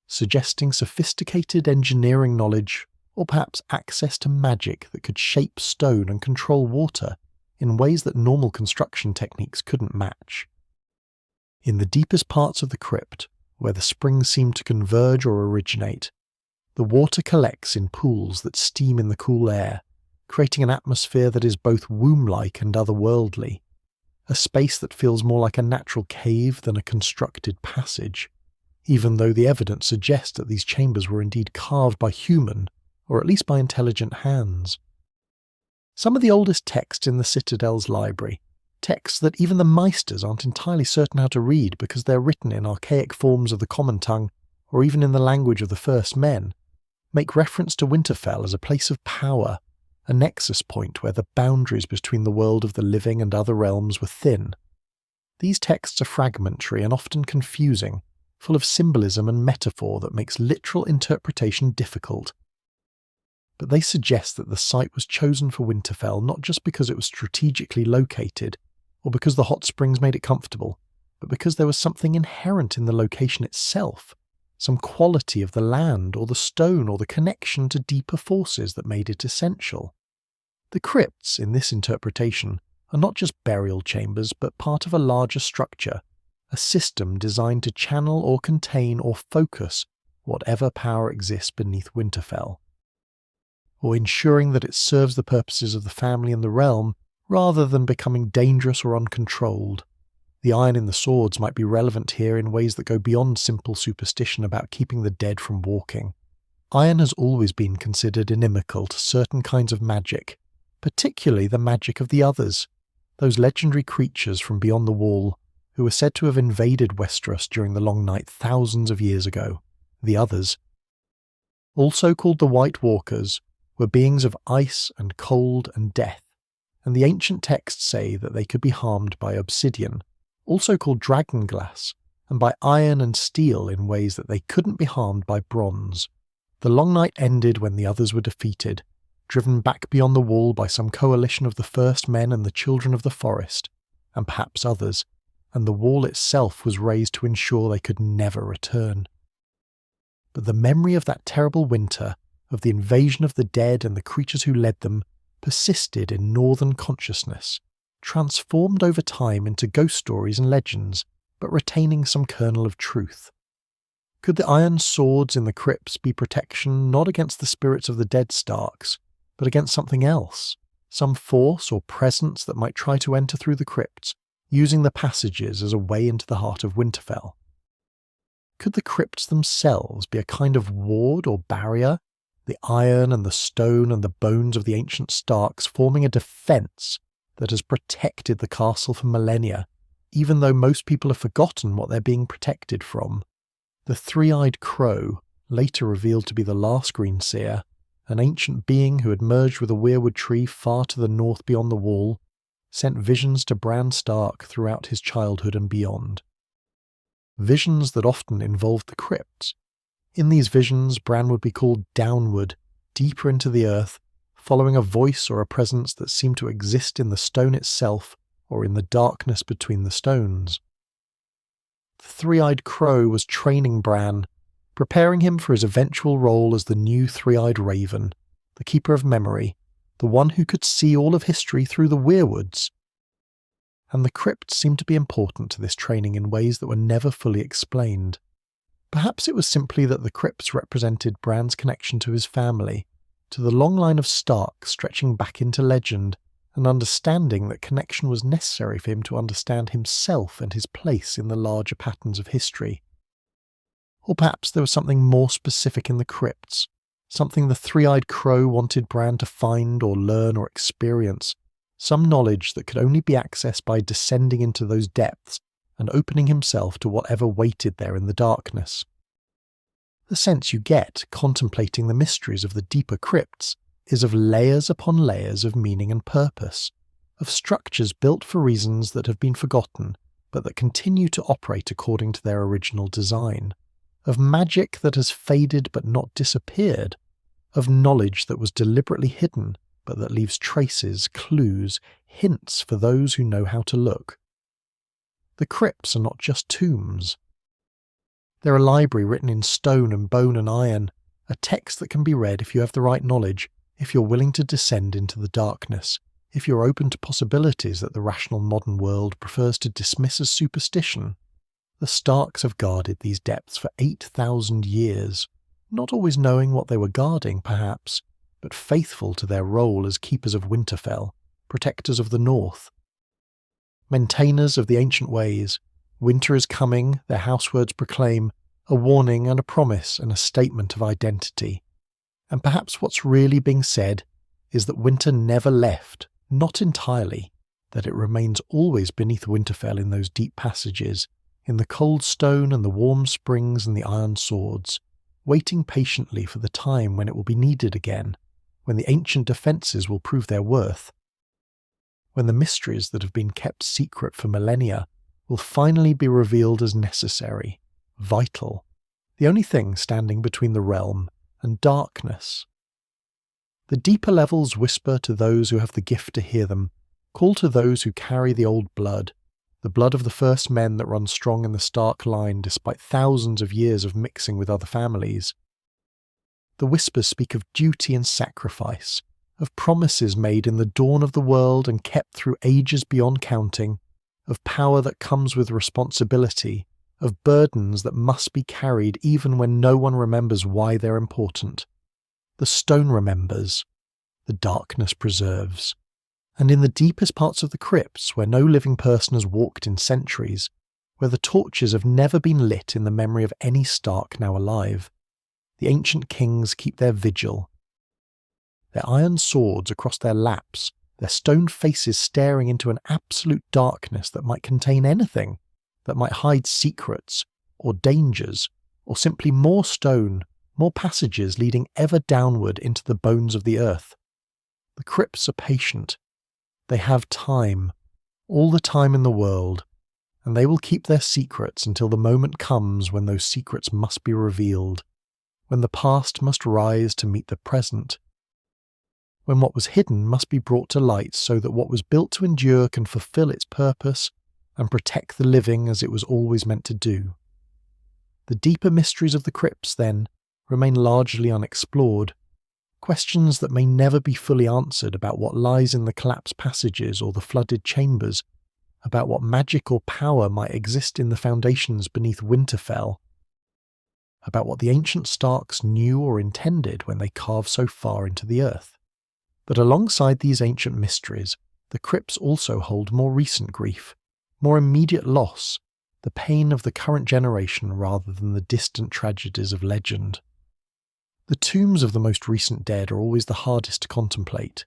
suggesting sophisticated engineering knowledge or perhaps access to magic that could shape stone and control water in ways that normal construction techniques couldn't match. In the deepest parts of the crypt, where the springs seem to converge or originate, the water collects in pools that steam in the cool air, creating an atmosphere that is both womb-like and otherworldly, a space that feels more like a natural cave than a constructed passage, even though the evidence suggests that these chambers were indeed carved by human, or at least by intelligent hands. Some of the oldest texts in the Citadel's library, texts that even the Maesters aren't entirely certain how to read because they're written in archaic forms of the common tongue, or even in the language of the first men, make reference to Winterfell as a place of power, a nexus point where the boundaries between the world of the living and other realms were thin. These texts are fragmentary and often confusing, full of symbolism and metaphor that makes literal interpretation difficult. But they suggest that the site was chosen for Winterfell not just because it was strategically located, or because the hot springs made it comfortable, but because there was something inherent in the location itself, some quality of the land or the stone or the connection to deeper forces that made it essential. The crypts, in this interpretation, are not just burial chambers but part of a larger structure, a system designed to channel or contain or focus whatever power exists beneath Winterfell, or ensuring that it serves the purposes of the family and the realm rather than becoming dangerous or uncontrolled. The iron in the swords might be relevant here in ways that go beyond simple superstition about keeping the dead from walking. Iron has always been considered inimical to certain kinds of magic, particularly the magic of the others, those legendary creatures from beyond the wall who were said to have invaded Westeros during the Long Night thousands of years ago. The others, also called the White Walkers, were beings of ice and cold and death, and the ancient texts say that they could be harmed by obsidian, also called dragonglass, and by iron and steel in ways that they couldn't be harmed by bronze. The Long Night ended when the others were defeated, driven back beyond the wall by some coalition of the First Men and the Children of the Forest, and perhaps others, and the wall itself was raised to ensure they could never return. But the memory of that terrible winter, of the invasion of the dead and the creatures who led them, persisted in northern consciousness, transformed over time into ghost stories and legends, but retaining some kernel of truth. Could the iron swords in the crypts be protection not against the spirits of the dead Starks, but against something else, some force or presence that might try to enter through the crypts, using the passages as a way into the heart of Winterfell? Could the crypts themselves be a kind of ward or barrier, the iron and the stone and the bones of the ancient Starks forming a defence that has protected the castle for millennia, even though most people have forgotten what they're being protected from? The three-eyed crow, later revealed to be the last Green Seer, an ancient being who had merged with a weirwood tree far to the north beyond the wall, sent visions to Bran Stark throughout his childhood and beyond. Visions that often involved the crypts. In these visions, Bran would be called downward, deeper into the earth, following a voice or a presence that seemed to exist in the stone itself or in the darkness between the stones. The three-eyed crow was training Bran, preparing him for his eventual role as the new three-eyed raven, the keeper of memory, the one who could see all of history through the weirwoods. And the crypts seemed to be important to this training in ways that were never fully explained. Perhaps it was simply that the crypts represented Bran's connection to his family, to the long line of Stark stretching back into legend, and understanding that connection was necessary for him to understand himself and his place in the larger patterns of history. Or perhaps there was something more specific in the crypts, something the three-eyed crow wanted Bran to find or learn or experience, some knowledge that could only be accessed by descending into those depths and opening himself to whatever waited there in the darkness. The sense you get contemplating the mysteries of the deeper crypts is of layers upon layers of meaning and purpose, of structures built for reasons that have been forgotten but that continue to operate according to their original design, of magic that has faded but not disappeared, of knowledge that was deliberately hidden but that leaves traces, clues, hints for those who know how to look. The crypts are not just tombs. They're a library written in stone and bone and iron, a text that can be read if you have the right knowledge, if you're willing to descend into the darkness, if you're open to possibilities that the rational modern world prefers to dismiss as superstition. The Starks have guarded these depths for 8,000 years, not always knowing what they were guarding, perhaps, but faithful to their role as keepers of Winterfell, protectors of the North. Maintainers of the ancient ways, winter is coming, their housewords proclaim, a warning and a promise and a statement of identity. And perhaps what's really being said is that winter never left, not entirely, that it remains always beneath Winterfell in those deep passages, in the cold stone and the warm springs and the iron swords, waiting patiently for the time when it will be needed again, when the ancient defences will prove their worth, when the mysteries that have been kept secret for millennia will finally be revealed as necessary, vital, the only thing standing between the realm and darkness. The deeper levels whisper to those who have the gift to hear them, call to those who carry the old blood, the blood of the first men that run strong in the Stark line despite thousands of years of mixing with other families. The whispers speak of duty and sacrifice, of promises made in the dawn of the world and kept through ages beyond counting, of power that comes with responsibility, of burdens that must be carried even when no one remembers why they're important. The stone remembers, the darkness preserves. And in the deepest parts of the crypts, where no living person has walked in centuries, where the torches have never been lit in the memory of any Stark now alive, the ancient kings keep their vigil. their iron swords across their laps, their stone faces staring into an absolute darkness that might contain anything, that might hide secrets, or dangers, or simply more stone, more passages leading ever downward into the bones of the earth. The crypts are patient. They have time, all the time in the world, and they will keep their secrets until the moment comes when those secrets must be revealed, when the past must rise to meet the present, when what was hidden must be brought to light so that what was built to endure can fulfill its purpose and protect the living as it was always meant to do. The deeper mysteries of the crypts, then, remain largely unexplored, questions that may never be fully answered about what lies in the collapsed passages or the flooded chambers, about what magic or power might exist in the foundations beneath Winterfell, about what the ancient Starks knew or intended when they carved so far into the earth. But alongside these ancient mysteries, the crypts also hold more recent grief, more immediate loss, the pain of the current generation rather than the distant tragedies of legend. The tombs of the most recent dead are always the hardest to contemplate,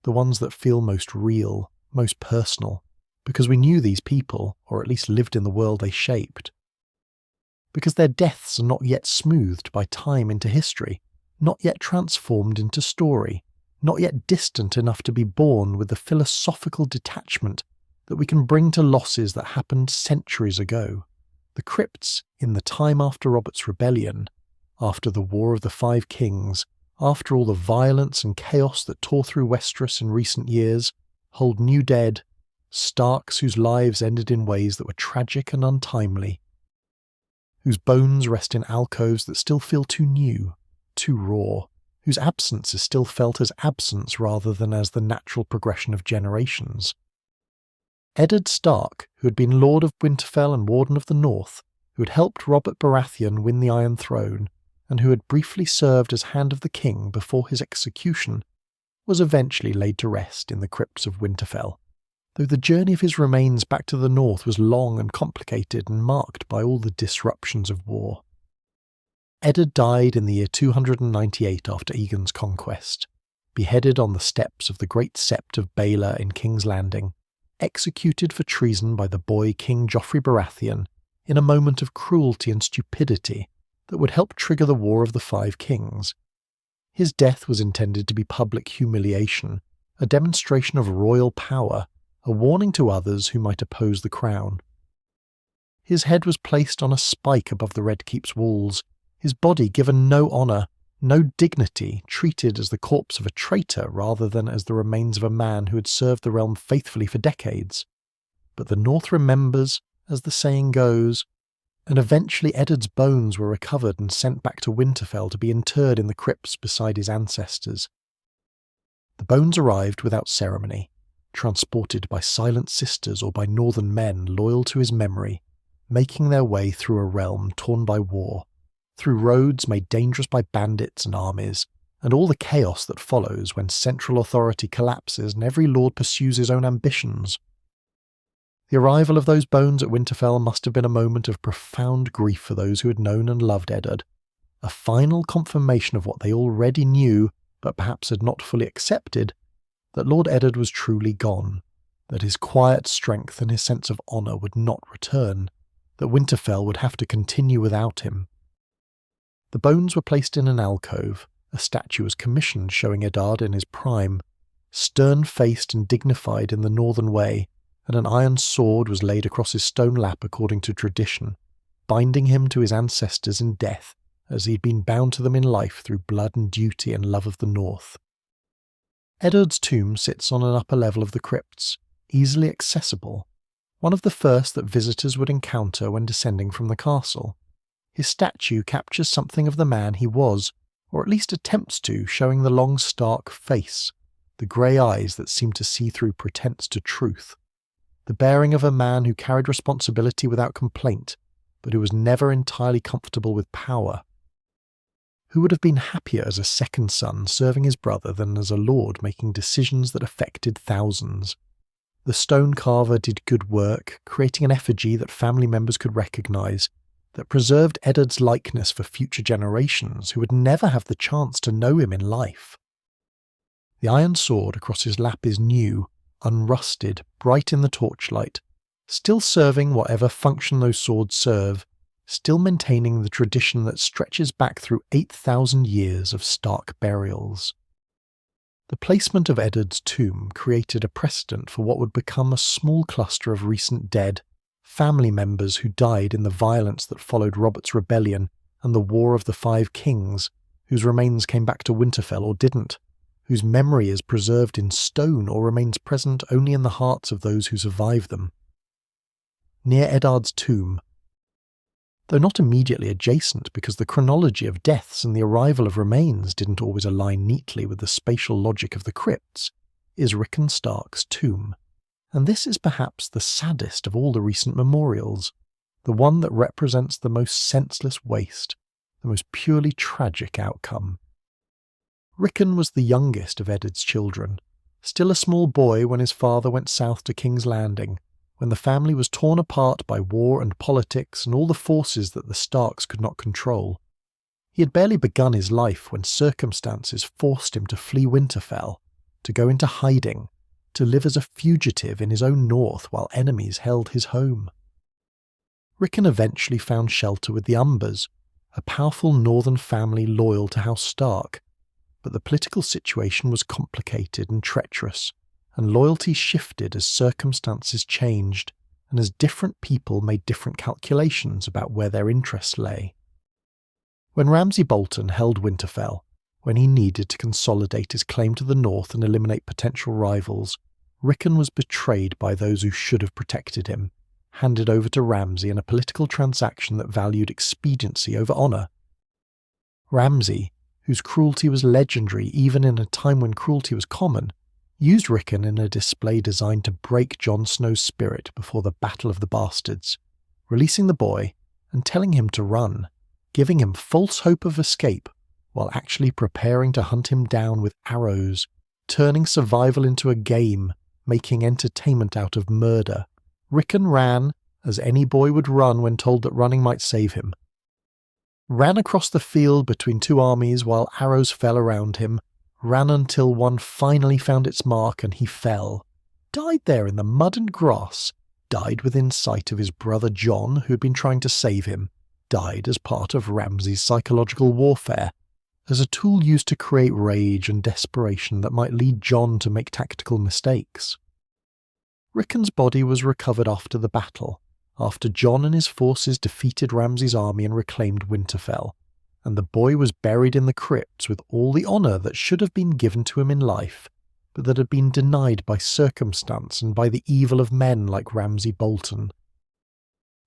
the ones that feel most real, most personal, because we knew these people, or at least lived in the world they shaped. Because their deaths are not yet smoothed by time into history, not yet transformed into story, not yet distant enough to be born with the philosophical detachment that we can bring to losses that happened centuries ago. The crypts, in the time after Robert's Rebellion, after the War of the Five Kings, after all the violence and chaos that tore through Westeros in recent years, hold new dead, Starks whose lives ended in ways that were tragic and untimely, whose bones rest in alcoves that still feel too new, too raw, whose absence is still felt as absence rather than as the natural progression of generations. Eddard Stark, who had been Lord of Winterfell and Warden of the North, who had helped Robert Baratheon win the Iron Throne, and who had briefly served as Hand of the King before his execution, was eventually laid to rest in the Crypts of Winterfell, though the journey of his remains back to the north was long and complicated and marked by all the disruptions of war. Eddard died in the year 298 after Aegon's conquest, beheaded on the steps of the Great Sept of Baelor in King's Landing, executed for treason by the boy King Joffrey Baratheon in a moment of cruelty and stupidity that would help trigger the War of the Five Kings. His death was intended to be public humiliation, a demonstration of royal power, a warning to others who might oppose the crown. His head was placed on a spike above the Red Keep's walls, his body given no honour, no dignity, treated as the corpse of a traitor rather than as the remains of a man who had served the realm faithfully for decades. But the North remembers, as the saying goes, and eventually Eddard's bones were recovered and sent back to Winterfell to be interred in the crypts beside his ancestors. The bones arrived without ceremony, transported by silent sisters or by northern men loyal to his memory, making their way through a realm torn by war, through roads made dangerous by bandits and armies, and all the chaos that follows when central authority collapses and every lord pursues his own ambitions. The arrival of those bones at Winterfell must have been a moment of profound grief for those who had known and loved Eddard, a final confirmation of what they already knew, but perhaps had not fully accepted, that Lord Eddard was truly gone, that his quiet strength and his sense of honour would not return, that Winterfell would have to continue without him. The bones were placed in an alcove, a statue was commissioned showing Eddard in his prime, stern-faced and dignified in the northern way, and an iron sword was laid across his stone lap according to tradition, binding him to his ancestors in death as he had been bound to them in life through blood and duty and love of the North. Eddard's tomb sits on an upper level of the crypts, easily accessible, one of the first that visitors would encounter when descending from the castle. His statue captures something of the man he was, or at least attempts to, showing the long stark face, the grey eyes that seem to see through pretense to truth, the bearing of a man who carried responsibility without complaint, but who was never entirely comfortable with power. Who would have been happier as a second son serving his brother than as a lord making decisions that affected thousands? The stone carver did good work, creating an effigy that family members could recognise, that preserved Eddard's likeness for future generations who would never have the chance to know him in life. The iron sword across his lap is new, unrusted, bright in the torchlight, still serving whatever function those swords serve, still maintaining the tradition that stretches back through 8,000 years of Stark burials. The placement of Eddard's tomb created a precedent for what would become a small cluster of recent dead, family members who died in the violence that followed Robert's rebellion and the War of the Five Kings, whose remains came back to Winterfell or didn't, whose memory is preserved in stone or remains present only in the hearts of those who survive them. Near Eddard's tomb, though not immediately adjacent because the chronology of deaths and the arrival of remains didn't always align neatly with the spatial logic of the crypts, is Rickon Stark's tomb. And this is perhaps the saddest of all the recent memorials, the one that represents the most senseless waste, the most purely tragic outcome. Rickon was the youngest of Eddard's children, still a small boy when his father went south to King's Landing, when the family was torn apart by war and politics and all the forces that the Starks could not control. He had barely begun his life when circumstances forced him to flee Winterfell, to go into hiding, to live as a fugitive in his own north while enemies held his home. Rickon eventually found shelter with the Umbers, a powerful northern family loyal to House Stark, but the political situation was complicated and treacherous, and loyalty shifted as circumstances changed and as different people made different calculations about where their interests lay. When Ramsay Bolton held Winterfell, when he needed to consolidate his claim to the north and eliminate potential rivals, Rickon was betrayed by those who should have protected him, handed over to Ramsay in a political transaction that valued expediency over honour. Ramsay, whose cruelty was legendary even in a time when cruelty was common, used Rickon in a display designed to break Jon Snow's spirit before the Battle of the Bastards, releasing the boy and telling him to run, giving him false hope of escape while actually preparing to hunt him down with arrows, turning survival into a game, making entertainment out of murder. Rickon ran, as any boy would run when told that running might save him. Ran across the field between two armies while arrows fell around him, ran until one finally found its mark and he fell, died there in the mud and grass, died within sight of his brother Jon who had been trying to save him, died as part of Ramsay's psychological warfare, as a tool used to create rage and desperation that might lead Jon to make tactical mistakes. Rickon's body was recovered after the battle, after Jon and his forces defeated Ramsay's army and reclaimed Winterfell, and the boy was buried in the crypts with all the honour that should have been given to him in life, but that had been denied by circumstance and by the evil of men like Ramsay Bolton.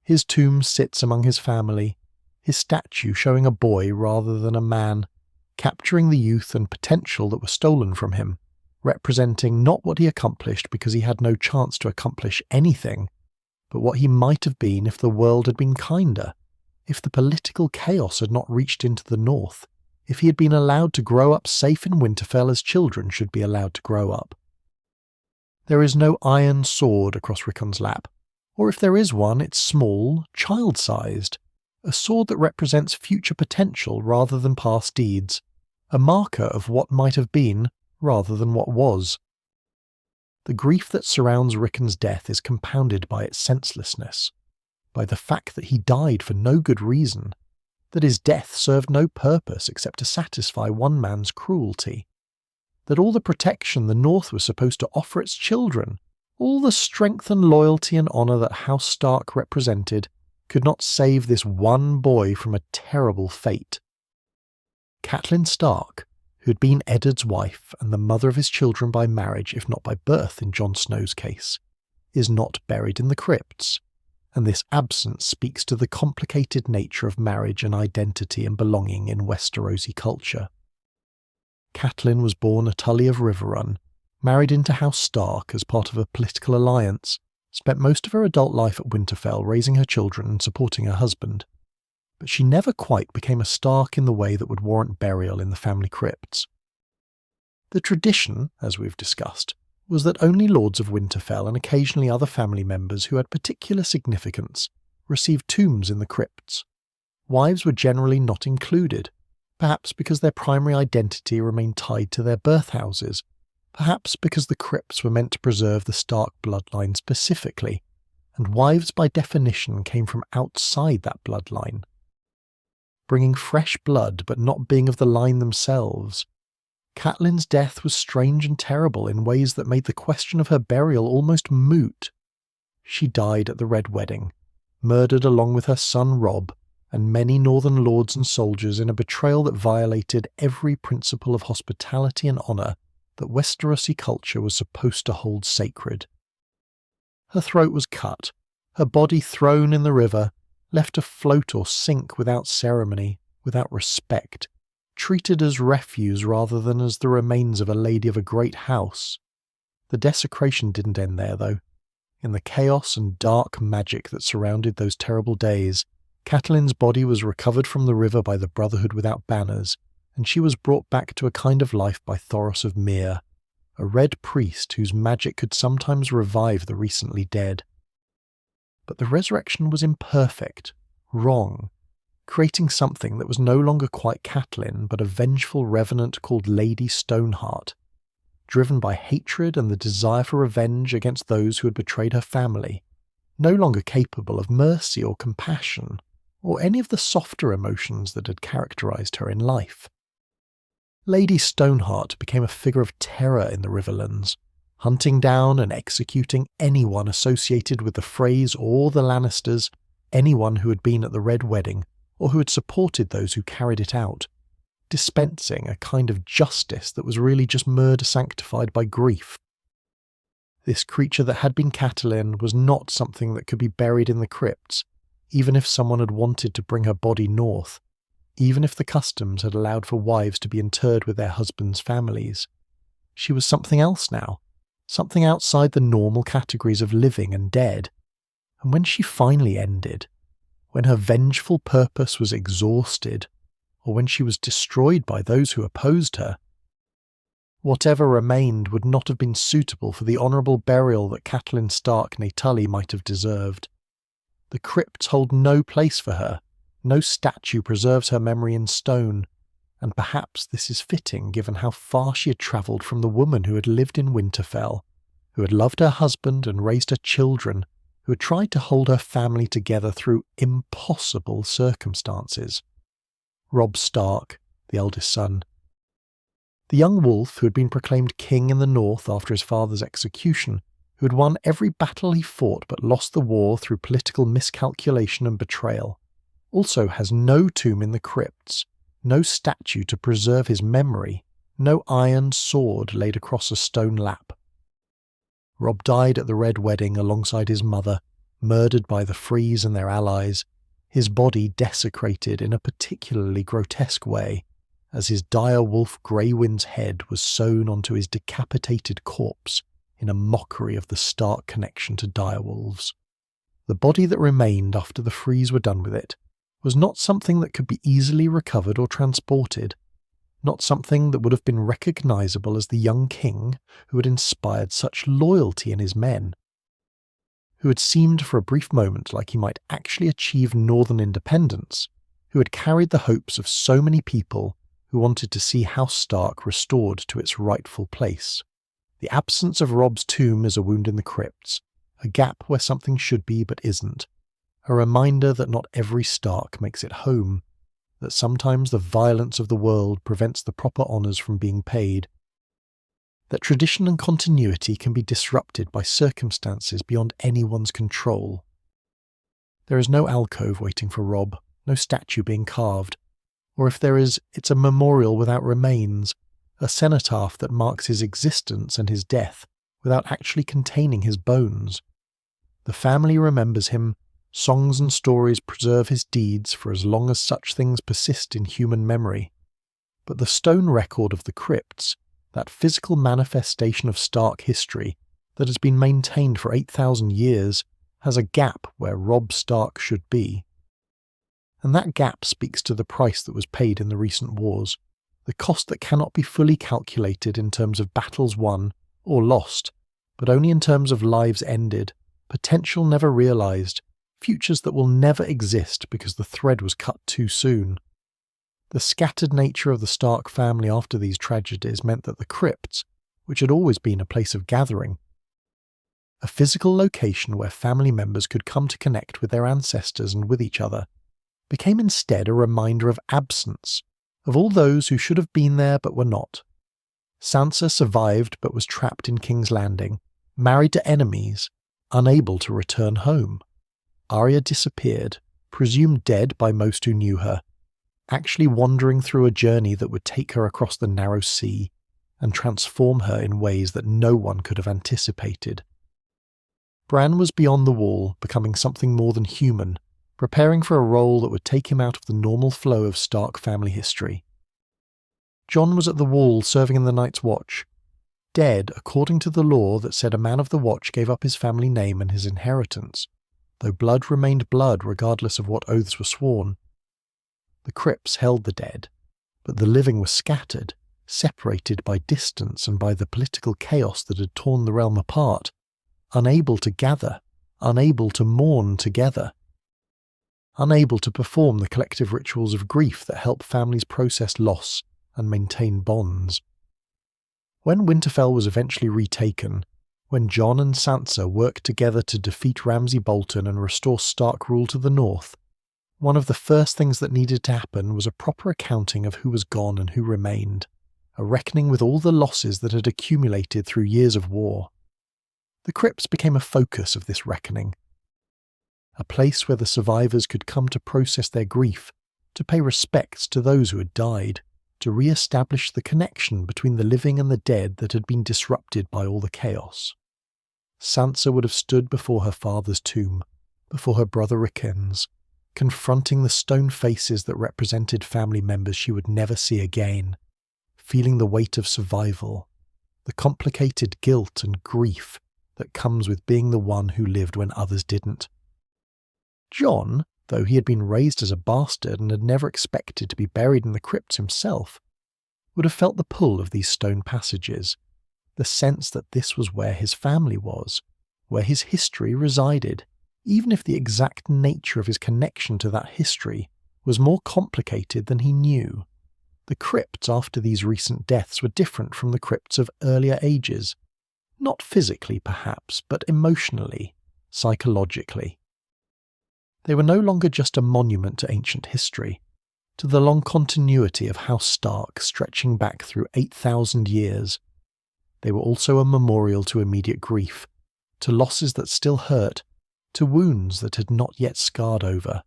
His tomb sits among his family, his statue showing a boy rather than a man, capturing the youth and potential that were stolen from him, representing not what he accomplished because he had no chance to accomplish anything, but what he might have been if the world had been kinder, if the political chaos had not reached into the north, if he had been allowed to grow up safe in Winterfell as children should be allowed to grow up. There is no iron sword across Rickon's lap, or if there is one, it's small, child-sized, a sword that represents future potential rather than past deeds, a marker of what might have been rather than what was. The grief that surrounds Rickon's death is compounded by its senselessness, by the fact that he died for no good reason, that his death served no purpose except to satisfy one man's cruelty, that all the protection the North was supposed to offer its children, all the strength and loyalty and honour that House Stark represented, could not save this one boy from a terrible fate. Catelyn Stark, who had been Eddard's wife and the mother of his children by marriage, if not by birth in Jon Snow's case, is not buried in the crypts, and this absence speaks to the complicated nature of marriage and identity and belonging in Westerosi culture. Catelyn was born a Tully of Riverrun, married into House Stark as part of a political alliance, spent most of her adult life at Winterfell raising her children and supporting her husband. But she never quite became a Stark in the way that would warrant burial in the family crypts. The tradition, as we've discussed, was that only Lords of Winterfell and occasionally other family members who had particular significance received tombs in the crypts. Wives were generally not included, perhaps because their primary identity remained tied to their birth houses, Perhaps because the crypts were meant to preserve the Stark bloodline specifically, and wives by definition came from outside that bloodline. Bringing fresh blood but not being of the line themselves, Catelyn's death was strange and terrible in ways that made the question of her burial almost moot. She died at the Red Wedding, murdered along with her son Robb and many northern lords and soldiers in a betrayal that violated every principle of hospitality and honour that Westerosi culture was supposed to hold sacred. Her throat was cut, her body thrown in the river, left to float or sink without ceremony, without respect, treated as refuse rather than as the remains of a lady of a great house. The desecration didn't end there, though. In the chaos and dark magic that surrounded those terrible days, Catelyn's body was recovered from the river by the Brotherhood Without Banners, and she was brought back to a kind of life by Thoros of Myr, a red priest whose magic could sometimes revive the recently dead. But the resurrection was imperfect, wrong, creating something that was no longer quite Catelyn but a vengeful revenant called Lady Stoneheart, driven by hatred and the desire for revenge against those who had betrayed her family, no longer capable of mercy or compassion, or any of the softer emotions that had characterized her in life. Lady Stoneheart became a figure of terror in the Riverlands, hunting down and executing anyone associated with the Freys or the Lannisters, anyone who had been at the Red Wedding, or who had supported those who carried it out, dispensing a kind of justice that was really just murder sanctified by grief. This creature that had been Catelyn was not something that could be buried in the crypts, even if someone had wanted to bring her body north, even if the customs had allowed for wives to be interred with their husbands' families. She was something else now, something outside the normal categories of living and dead. And when she finally ended, when her vengeful purpose was exhausted, or when she was destroyed by those who opposed her, whatever remained would not have been suitable for the honourable burial that Catelyn Stark née Tully might have deserved. The crypts hold no place for her, no statue preserves her memory in stone, and perhaps this is fitting given how far she had travelled from the woman who had lived in Winterfell, who had loved her husband and raised her children, who had tried to hold her family together through impossible circumstances. Robb Stark, the eldest son. The young wolf who had been proclaimed king in the north after his father's execution, who had won every battle he fought but lost the war through political miscalculation and betrayal, also has no tomb in the crypts, no statue to preserve his memory, no iron sword laid across a stone lap. Robb died at the Red Wedding alongside his mother, murdered by the Freys and their allies, his body desecrated in a particularly grotesque way, as his dire wolf Grey Wind's head was sewn onto his decapitated corpse in a mockery of the Stark connection to direwolves. The body that remained after the Freys were done with it was not something that could be easily recovered or transported, not something that would have been recognisable as the young king who had inspired such loyalty in his men, who had seemed for a brief moment like he might actually achieve northern independence, who had carried the hopes of so many people who wanted to see House Stark restored to its rightful place. The absence of Robb's tomb is a wound in the crypts, a gap where something should be but isn't, a reminder that not every Stark makes it home, that sometimes the violence of the world prevents the proper honours from being paid, that tradition and continuity can be disrupted by circumstances beyond anyone's control. There is no alcove waiting for Robb, no statue being carved, or if there is, it's a memorial without remains, a cenotaph that marks his existence and his death without actually containing his bones. The family remembers him, songs and stories preserve his deeds for as long as such things persist in human memory. But the stone record of the crypts, that physical manifestation of Stark history that has been maintained for 8,000 years, has a gap where Robb Stark should be. And that gap speaks to the price that was paid in the recent wars, the cost that cannot be fully calculated in terms of battles won or lost, but only in terms of lives ended, potential never realised, futures that will never exist because the thread was cut too soon. The scattered nature of the Stark family after these tragedies meant that the crypts, which had always been a place of gathering, a physical location where family members could come to connect with their ancestors and with each other, became instead a reminder of absence, of all those who should have been there but were not. Sansa survived but was trapped in King's Landing, married to enemies, unable to return home. Arya disappeared, presumed dead by most who knew her, actually wandering through a journey that would take her across the narrow sea and transform her in ways that no one could have anticipated. Bran was beyond the wall, becoming something more than human, preparing for a role that would take him out of the normal flow of Stark family history. Jon was at the wall serving in the Night's Watch, dead according to the law that said a man of the Watch gave up his family name and his inheritance, though blood remained blood regardless of what oaths were sworn. The crypts held the dead, but the living were scattered, separated by distance and by the political chaos that had torn the realm apart, unable to gather, unable to mourn together, unable to perform the collective rituals of grief that help families process loss and maintain bonds. When Winterfell was eventually retaken, when Jon and Sansa worked together to defeat Ramsay Bolton and restore Stark rule to the north, one of the first things that needed to happen was a proper accounting of who was gone and who remained, a reckoning with all the losses that had accumulated through years of war. The crypts became a focus of this reckoning, a place where the survivors could come to process their grief, to pay respects to those who had died, to re-establish the connection between the living and the dead that had been disrupted by all the chaos. Sansa would have stood before her father's tomb, before her brother Rickon's, confronting the stone faces that represented family members she would never see again, feeling the weight of survival, the complicated guilt and grief that comes with being the one who lived when others didn't. Jon, though he had been raised as a bastard and had never expected to be buried in the crypts himself, would have felt the pull of these stone passages, the sense that this was where his family was, where his history resided, even if the exact nature of his connection to that history was more complicated than he knew. The crypts after these recent deaths were different from the crypts of earlier ages, not physically perhaps, but emotionally, psychologically. They were no longer just a monument to ancient history, to the long continuity of House Stark stretching back through 8,000 years. They were also a memorial to immediate grief, to losses that still hurt, to wounds that had not yet scarred over.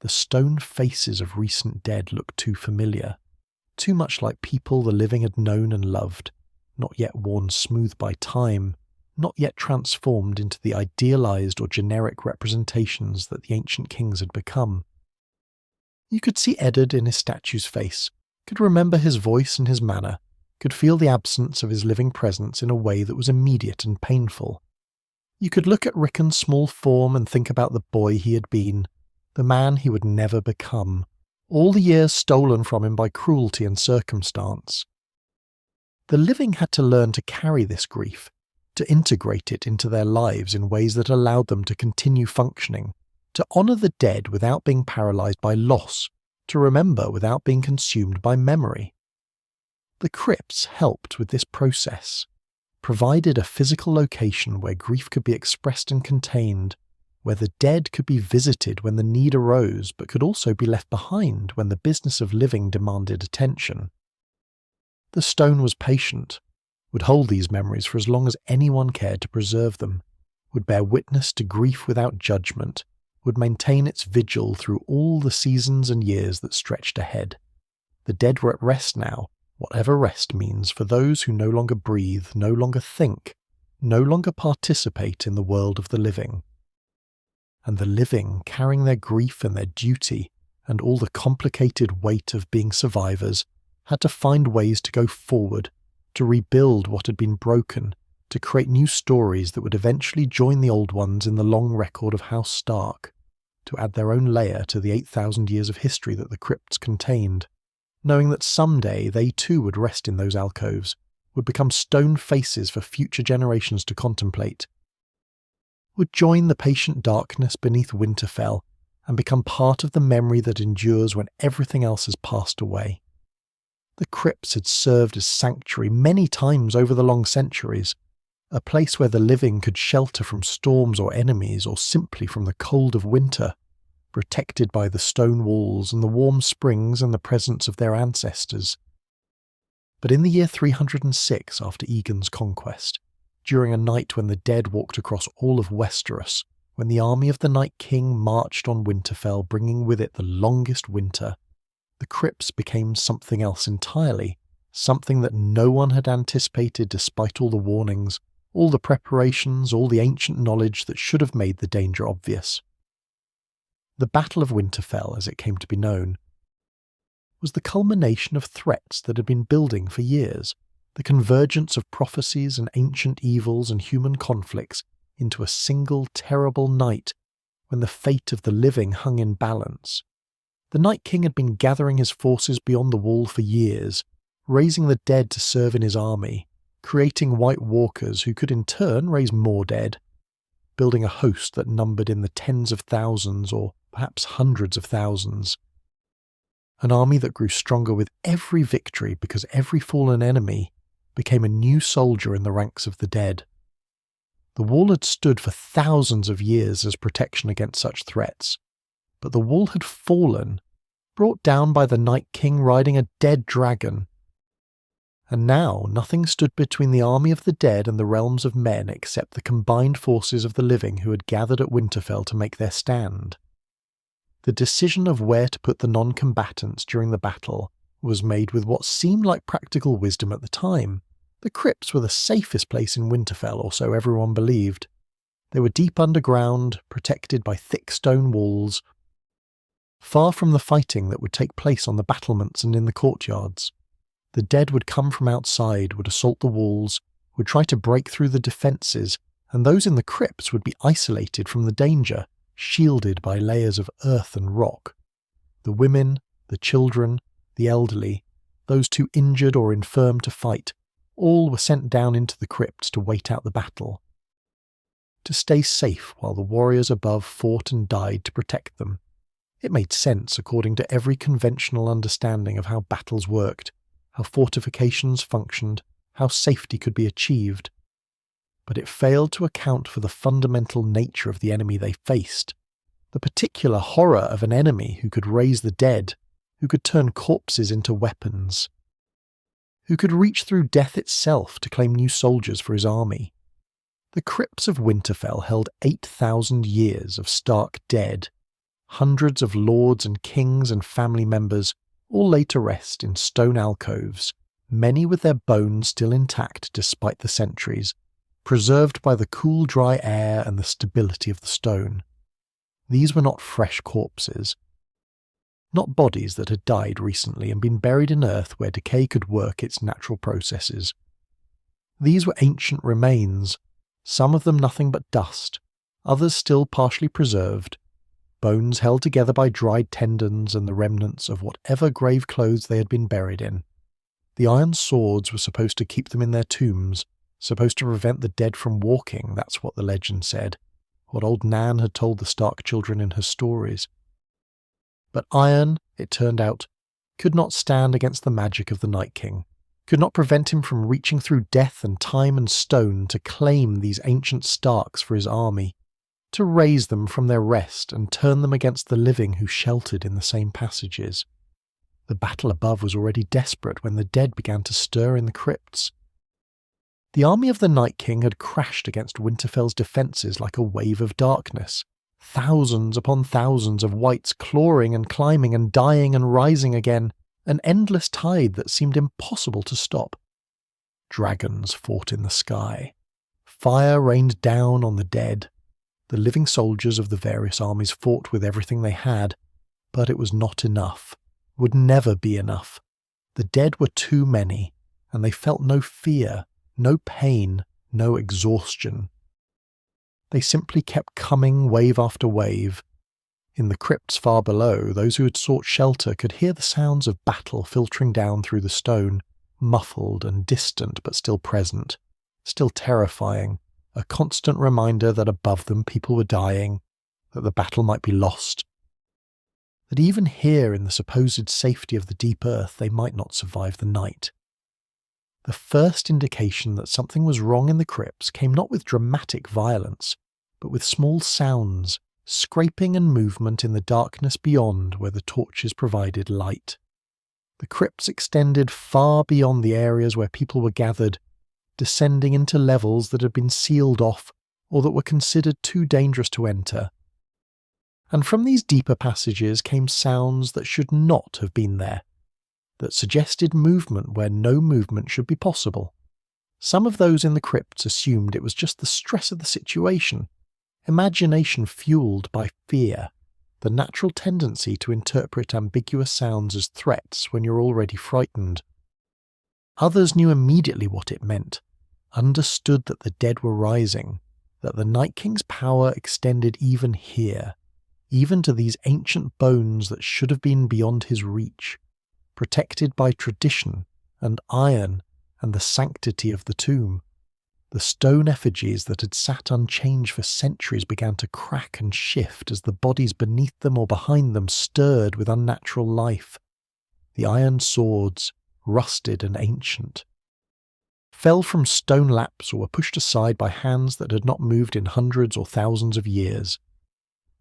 The stone faces of recent dead looked too familiar, too much like people the living had known and loved, not yet worn smooth by time, not yet transformed into the idealized or generic representations that the ancient kings had become. You could see Eddard in his statue's face, could remember his voice and his manner, could feel the absence of his living presence in a way that was immediate and painful. You could look at Rickon's small form and think about the boy he had been, the man he would never become, all the years stolen from him by cruelty and circumstance. The living had to learn to carry this grief, to integrate it into their lives in ways that allowed them to continue functioning, to honour the dead without being paralysed by loss, to remember without being consumed by memory. The crypts helped with this process, provided a physical location where grief could be expressed and contained, where the dead could be visited when the need arose but could also be left behind when the business of living demanded attention. The stone was patient, would hold these memories for as long as anyone cared to preserve them, would bear witness to grief without judgment, would maintain its vigil through all the seasons and years that stretched ahead. The dead were at rest now, whatever rest means for those who no longer breathe, no longer think, no longer participate in the world of the living. And the living, carrying their grief and their duty, and all the complicated weight of being survivors, had to find ways to go forward, to rebuild what had been broken, to create new stories that would eventually join the old ones in the long record of House Stark, to add their own layer to the 8,000 years of history that the crypts contained, knowing that someday they too would rest in those alcoves, would become stone faces for future generations to contemplate, would join the patient darkness beneath Winterfell and become part of the memory that endures when everything else has passed away. The crypts had served as sanctuary many times over the long centuries, a place where the living could shelter from storms or enemies or simply from the cold of winter, protected by the stone walls and the warm springs and the presence of their ancestors. But in the year 306 after Aegon's conquest, during a night when the dead walked across all of Westeros, when the army of the Night King marched on Winterfell bringing with it the longest winter, the crypts became something else entirely, something that no one had anticipated despite all the warnings, all the preparations, all the ancient knowledge that should have made the danger obvious. The Battle of Winterfell, as it came to be known, was the culmination of threats that had been building for years, the convergence of prophecies and ancient evils and human conflicts into a single terrible night when the fate of the living hung in balance. The Night King had been gathering his forces beyond the wall for years, raising the dead to serve in his army, creating White Walkers who could in turn raise more dead, building a host that numbered in the tens of thousands or perhaps hundreds of thousands. An army that grew stronger with every victory because every fallen enemy became a new soldier in the ranks of the dead. The wall had stood for thousands of years as protection against such threats, but the wall had fallen, brought down by the Night King riding a dead dragon. And now nothing stood between the army of the dead and the realms of men except the combined forces of the living who had gathered at Winterfell to make their stand. The decision of where to put the non-combatants during the battle was made with what seemed like practical wisdom at the time. The crypts were the safest place in Winterfell, or so everyone believed. They were deep underground, protected by thick stone walls, far from the fighting that would take place on the battlements and in the courtyards. The dead would come from outside, would assault the walls, would try to break through the defences, and those in the crypts would be isolated from the danger, shielded by layers of earth and rock. The women, the children, the elderly, those too injured or infirm to fight, all were sent down into the crypts to wait out the battle, to stay safe while the warriors above fought and died to protect them. It made sense according to every conventional understanding of how battles worked, how fortifications functioned, how safety could be achieved. But it failed to account for the fundamental nature of the enemy they faced, the particular horror of an enemy who could raise the dead, who could turn corpses into weapons, who could reach through death itself to claim new soldiers for his army. The Crypts of Winterfell held 8,000 years of Stark dead, hundreds of lords and kings and family members, all laid to rest in stone alcoves, many with their bones still intact despite the centuries, preserved by the cool dry air and the stability of the stone. These were not fresh corpses, not bodies that had died recently and been buried in earth where decay could work its natural processes. These were ancient remains, some of them nothing but dust, others still partially preserved, bones held together by dried tendons and the remnants of whatever grave clothes they had been buried in. The iron swords were supposed to keep them in their tombs, supposed to prevent the dead from walking, that's what the legend said, what old Nan had told the Stark children in her stories. But iron, it turned out, could not stand against the magic of the Night King, could not prevent him from reaching through death and time and stone to claim these ancient Starks for his army, to raise them from their rest and turn them against the living who sheltered in the same passages. The battle above was already desperate when the dead began to stir in the crypts. The army of the Night King had crashed against Winterfell's defences like a wave of darkness, thousands upon thousands of wights clawing and climbing and dying and rising again, an endless tide that seemed impossible to stop. Dragons fought in the sky. Fire rained down on the dead. The living soldiers of the various armies fought with everything they had, but it was not enough, would never be enough. The dead were too many, and they felt no fear, no pain, no exhaustion. They simply kept coming wave after wave. In the crypts far below, those who had sought shelter could hear the sounds of battle filtering down through the stone, muffled and distant but still present, still terrifying, a constant reminder that above them people were dying, that the battle might be lost. that even here in the supposed safety of the deep earth they might not survive the night. The first indication that something was wrong in the crypts came not with dramatic violence, but with small sounds, scraping and movement in the darkness beyond where the torches provided light. The crypts extended far beyond the areas where people were gathered, descending into levels that had been sealed off or that were considered too dangerous to enter. And from these deeper passages came sounds that should not have been there, that suggested movement where no movement should be possible. Some of those in the crypts assumed it was just the stress of the situation, imagination fueled by fear, the natural tendency to interpret ambiguous sounds as threats when you're already frightened. Others knew immediately what it meant, understood that the dead were rising, that the Night King's power extended even here, even to these ancient bones that should have been beyond his reach, protected by tradition and iron and the sanctity of the tomb. The stone effigies that had sat unchanged for centuries began to crack and shift as the bodies beneath them or behind them stirred with unnatural life. The iron swords, rusted and ancient, fell from stone laps or were pushed aside by hands that had not moved in hundreds or thousands of years.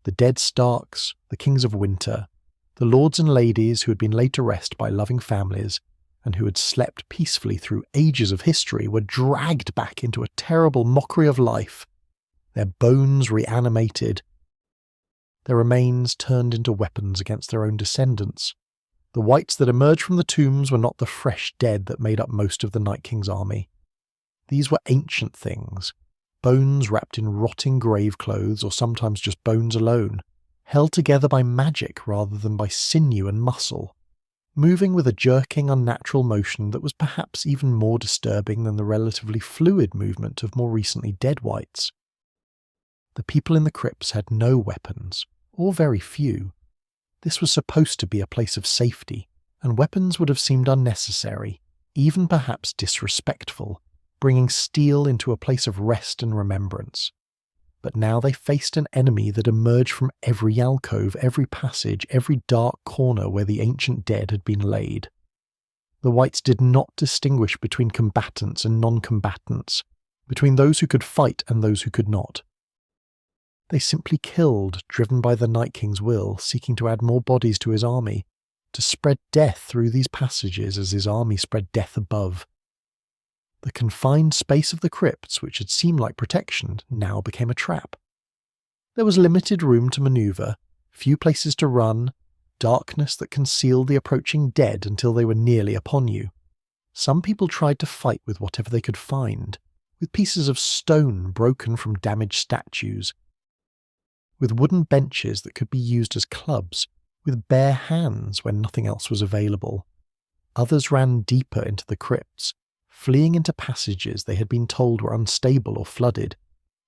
The dead Starks, the kings of winter, the lords and ladies who had been laid to rest by loving families, and who had slept peacefully through ages of history, were dragged back into a terrible mockery of life, their bones reanimated, their remains turned into weapons against their own descendants. The whites that emerged from the tombs were not the fresh dead that made up most of the Night King's army. These were ancient things, bones wrapped in rotting grave clothes, or sometimes just bones alone, held together by magic rather than by sinew and muscle, moving with a jerking, unnatural motion that was perhaps even more disturbing than the relatively fluid movement of more recently dead whites. The people in the crypts had no weapons, or very few. This was supposed to be a place of safety, and weapons would have seemed unnecessary, even perhaps disrespectful, bringing steel into a place of rest and remembrance. But now they faced an enemy that emerged from every alcove, every passage, every dark corner where the ancient dead had been laid. The whites did not distinguish between combatants and non-combatants, between those who could fight and those who could not. They simply killed, driven by the Night King's will, seeking to add more bodies to his army, to spread death through these passages as his army spread death above. The confined space of the crypts, which had seemed like protection, now became a trap. There was limited room to maneuver, few places to run, darkness that concealed the approaching dead until they were nearly upon you. Some people tried to fight with whatever they could find, with pieces of stone broken from damaged statues, with wooden benches that could be used as clubs, with bare hands when nothing else was available. Others ran deeper into the crypts, fleeing into passages they had been told were unstable or flooded,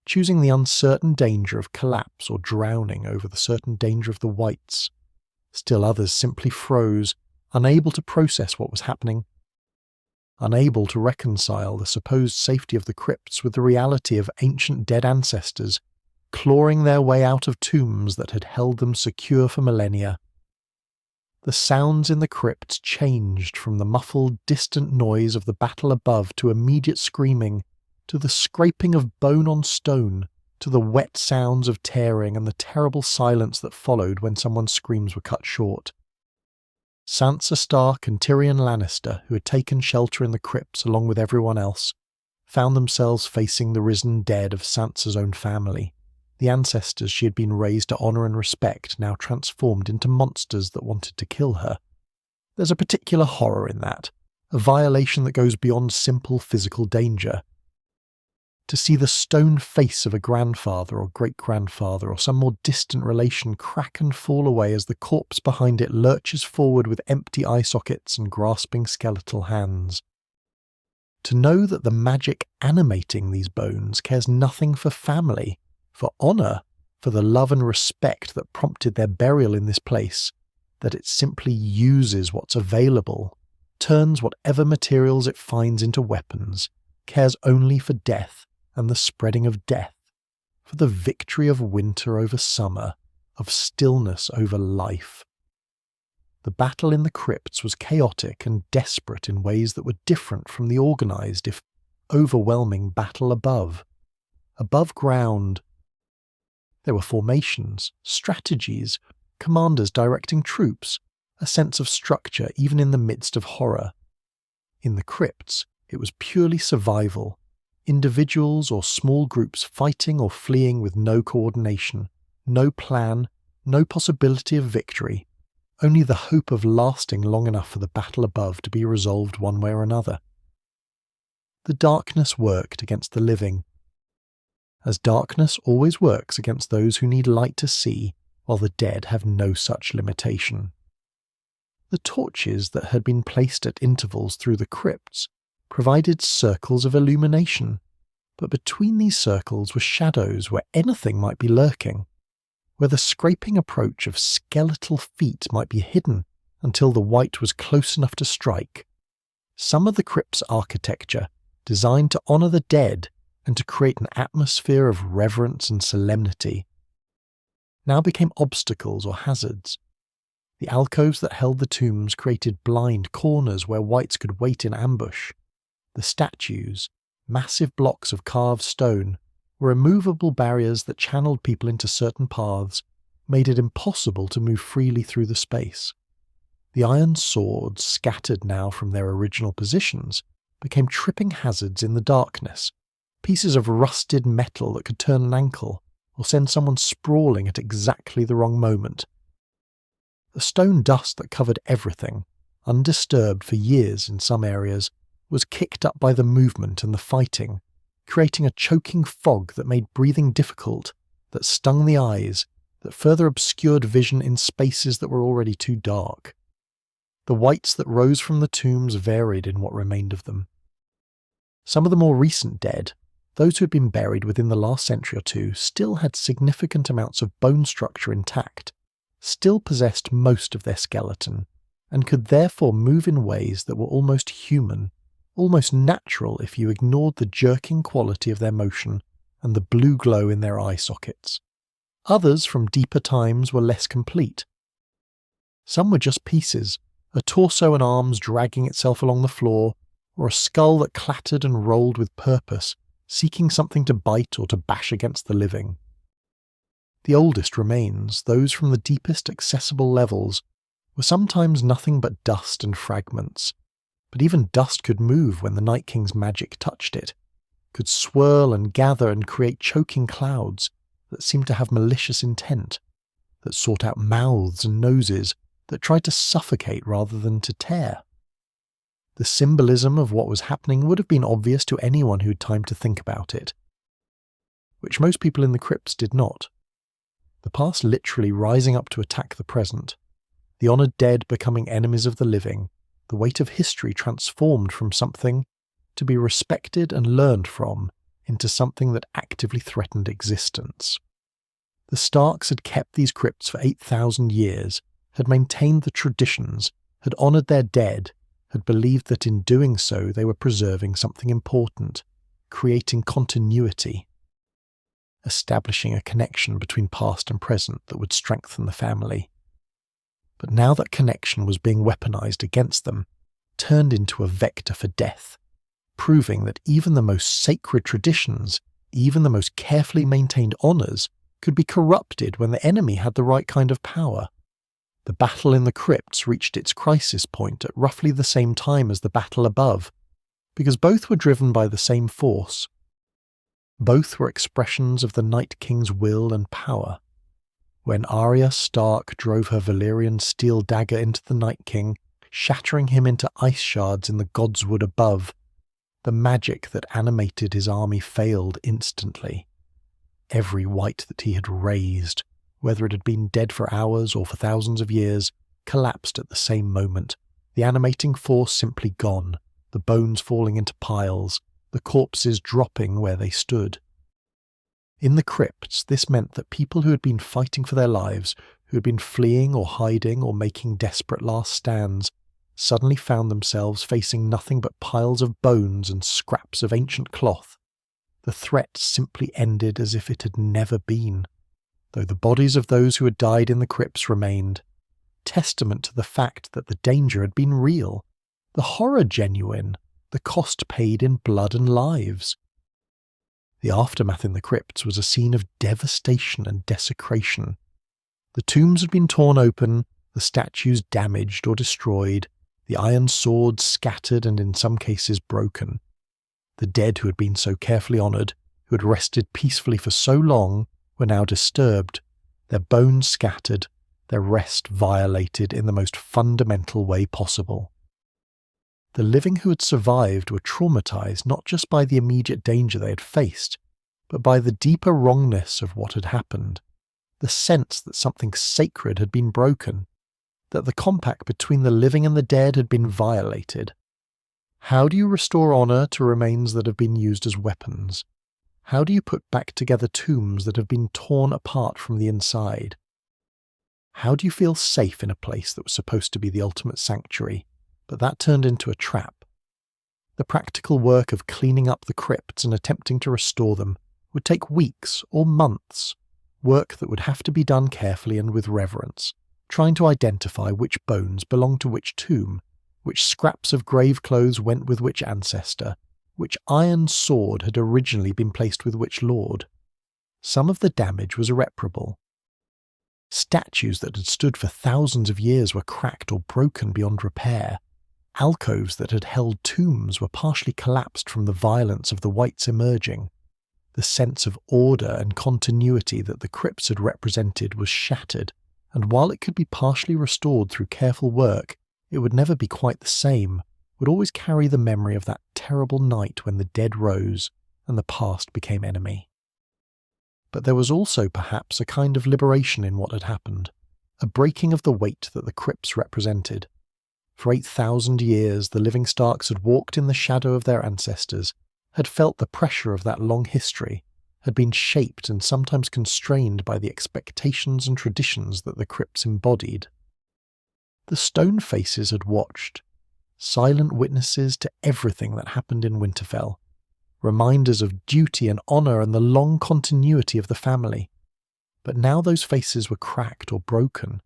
choosing the uncertain danger of collapse or drowning over the certain danger of the whites. Still others simply froze, unable to process what was happening, unable to reconcile the supposed safety of the crypts with the reality of ancient dead ancestors, clawing their way out of tombs that had held them secure for millennia. The sounds in the crypt changed from the muffled, distant noise of the battle above to immediate screaming, to the scraping of bone on stone, to the wet sounds of tearing and the terrible silence that followed when someone's screams were cut short. Sansa Stark and Tyrion Lannister, who had taken shelter in the crypts along with everyone else, found themselves facing the risen dead of Sansa's own family. The ancestors she had been raised to honour and respect now transformed into monsters that wanted to kill her. There's a particular horror in that, a violation that goes beyond simple physical danger. To see the stone face of a grandfather or great-grandfather or some more distant relation crack and fall away as the corpse behind it lurches forward with empty eye sockets and grasping skeletal hands. To know that the magic animating these bones cares nothing for family, for honour, for the love and respect that prompted their burial in this place, that it simply uses what's available, turns whatever materials it finds into weapons, cares only for death and the spreading of death, for the victory of winter over summer, of stillness over life. the battle in the crypts was chaotic and desperate in ways that were different from the organised, if overwhelming, battle above. Above ground, there were formations, strategies, commanders directing troops, a sense of structure even in the midst of horror. In the crypts, it was purely survival, individuals or small groups fighting or fleeing with no coordination, no plan, no possibility of victory, only the hope of lasting long enough for the battle above to be resolved one way or another. The darkness worked against the living, as darkness always works against those who need light to see, while the dead have no such limitation. The torches that had been placed at intervals through the crypts provided circles of illumination, but between these circles were shadows where anything might be lurking, where the scraping approach of skeletal feet might be hidden until the white was close enough to strike. Some of the crypt's architecture, designed to honour the dead and to create an atmosphere of reverence and solemnity, now became obstacles or hazards. The alcoves that held the tombs created blind corners where whites could wait in ambush. The statues, massive blocks of carved stone, were immovable barriers that channeled people into certain paths, made it impossible to move freely through the space. The iron swords, scattered now from their original positions, became tripping hazards in the darkness, pieces of rusted metal that could turn an ankle or send someone sprawling at exactly the wrong moment. The stone dust that covered everything, undisturbed for years in some areas, was kicked up by the movement and the fighting, creating a choking fog that made breathing difficult, that stung the eyes, that further obscured vision in spaces that were already too dark. The whites that rose from the tombs varied in what remained of them. Some of the more recent dead, those who had been buried within the last century or two, still had significant amounts of bone structure intact, still possessed most of their skeleton, and could therefore move in ways that were almost human, almost natural if you ignored the jerking quality of their motion and the blue glow in their eye sockets. Others from deeper times were less complete. Some were just pieces, a torso and arms dragging itself along the floor, or a skull that clattered and rolled with purpose, seeking something to bite or to bash against the living. The oldest remains, those from the deepest accessible levels, were sometimes nothing but dust and fragments, but even dust could move when the Night King's magic touched it, could swirl and gather and create choking clouds that seemed to have malicious intent, that sought out mouths and noses, that tried to suffocate rather than to tear. The symbolism of what was happening would have been obvious to anyone who had time to think about it, which most people in the crypts did not. The past literally rising up to attack the present, the honoured dead becoming enemies of the living, the weight of history transformed from something to be respected and learned from into something that actively threatened existence. The Starks had kept these crypts for 8,000 years, had maintained the traditions, had honoured their dead, had believed that in doing so they were preserving something important, creating continuity, establishing a connection between past and present that would strengthen the family. But now that connection was being weaponized against them, turned into a vector for death, proving that even the most sacred traditions, even the most carefully maintained honours, could be corrupted when the enemy had the right kind of power. The battle in the crypts reached its crisis point at roughly the same time as the battle above, because both were driven by the same force. Both were expressions of the Night King's will and power. When Arya Stark drove her Valyrian steel dagger into the Night King, shattering him into ice shards in the Godswood above, the magic that animated his army failed instantly. Every wight that he had raised, whether it had been dead for hours or for thousands of years, collapsed at the same moment, the animating force simply gone, the bones falling into piles, the corpses dropping where they stood. In the crypts, this meant that people who had been fighting for their lives, who had been fleeing or hiding or making desperate last stands, suddenly found themselves facing nothing but piles of bones and scraps of ancient cloth. The threat simply ended as if it had never been, though the bodies of those who had died in the crypts remained, testament to the fact that the danger had been real, the horror genuine, the cost paid in blood and lives. The aftermath in the crypts was a scene of devastation and desecration. The tombs had been torn open, the statues damaged or destroyed, the iron swords scattered and in some cases broken. The dead who had been so carefully honoured, who had rested peacefully for so long, were now disturbed, their bones scattered, their rest violated in the most fundamental way possible. The living who had survived were traumatised not just by the immediate danger they had faced, but by the deeper wrongness of what had happened, the sense that something sacred had been broken, that the compact between the living and the dead had been violated. How do you restore honour to remains that have been used as weapons? How do you put back together tombs that have been torn apart from the inside? How do you feel safe in a place that was supposed to be the ultimate sanctuary, but that turned into a trap? The practical work of cleaning up the crypts and attempting to restore them would take weeks or months, work that would have to be done carefully and with reverence, trying to identify which bones belonged to which tomb, which scraps of grave clothes went with which ancestor, which iron sword had originally been placed with which lord. Some of the damage was irreparable. Statues that had stood for thousands of years were cracked or broken beyond repair. Alcoves that had held tombs were partially collapsed from the violence of the whites emerging. The sense of order and continuity that the crypts had represented was shattered, and while it could be partially restored through careful work, it would never be quite the same, would always carry the memory of that terrible night when the dead rose and the past became enemy. But there was also perhaps a kind of liberation in what had happened, a breaking of the weight that the crypts represented. For 8,000 years the living Starks had walked in the shadow of their ancestors, had felt the pressure of that long history, had been shaped and sometimes constrained by the expectations and traditions that the crypts embodied. The stone faces had watched, silent witnesses to everything that happened in Winterfell, reminders of duty and honour and the long continuity of the family. But now those faces were cracked or broken,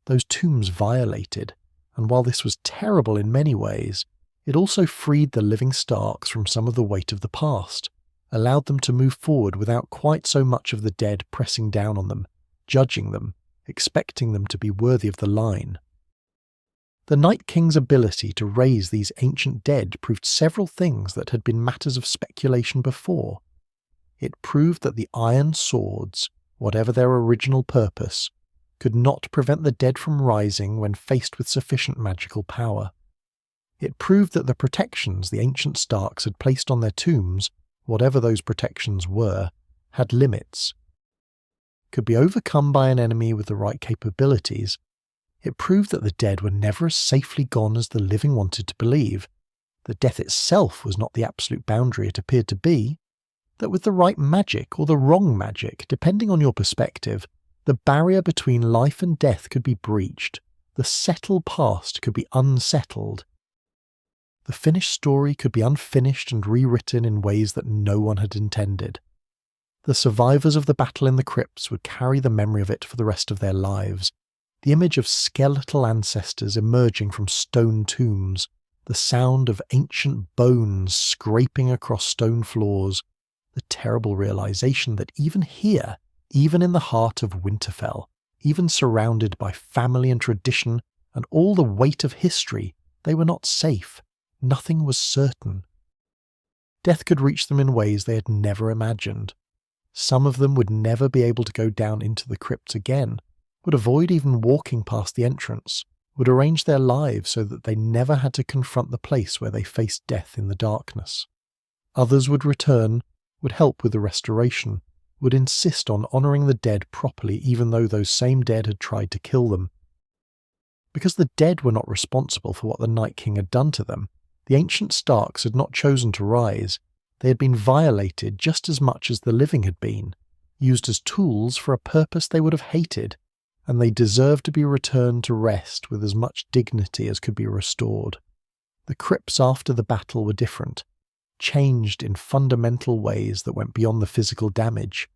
those tombs violated, and while this was terrible in many ways, it also freed the living Starks from some of the weight of the past, allowed them to move forward without quite so much of the dead pressing down on them, judging them, expecting them to be worthy of the line. The Night King's ability to raise these ancient dead proved several things that had been matters of speculation before. It proved that the iron swords, whatever their original purpose, could not prevent the dead from rising when faced with sufficient magical power. It proved that the protections the ancient Starks had placed on their tombs, whatever those protections were, had limits, could be overcome by an enemy with the right capabilities. It proved that the dead were never as safely gone as the living wanted to believe, that death itself was not the absolute boundary it appeared to be, that with the right magic or the wrong magic, depending on your perspective, the barrier between life and death could be breached, the settled past could be unsettled. The finished story could be unfinished and rewritten in ways that no one had intended. The survivors of the battle in the crypts would carry the memory of it for the rest of their lives. The image of skeletal ancestors emerging from stone tombs, the sound of ancient bones scraping across stone floors, the terrible realization that even here, even in the heart of Winterfell, even surrounded by family and tradition and all the weight of history, they were not safe. Nothing was certain. Death could reach them in ways they had never imagined. Some of them would never be able to go down into the crypts again, would avoid even walking past the entrance, would arrange their lives so that they never had to confront the place where they faced death in the darkness. Others would return, would help with the restoration, would insist on honouring the dead properly even though those same dead had tried to kill them. Because the dead were not responsible for what the Night King had done to them, the ancient Starks had not chosen to rise. They had been violated just as much as the living had been, used as tools for a purpose they would have hated, and they deserved to be returned to rest with as much dignity as could be restored. The crypts after the battle were different, changed in fundamental ways that went beyond the physical damage.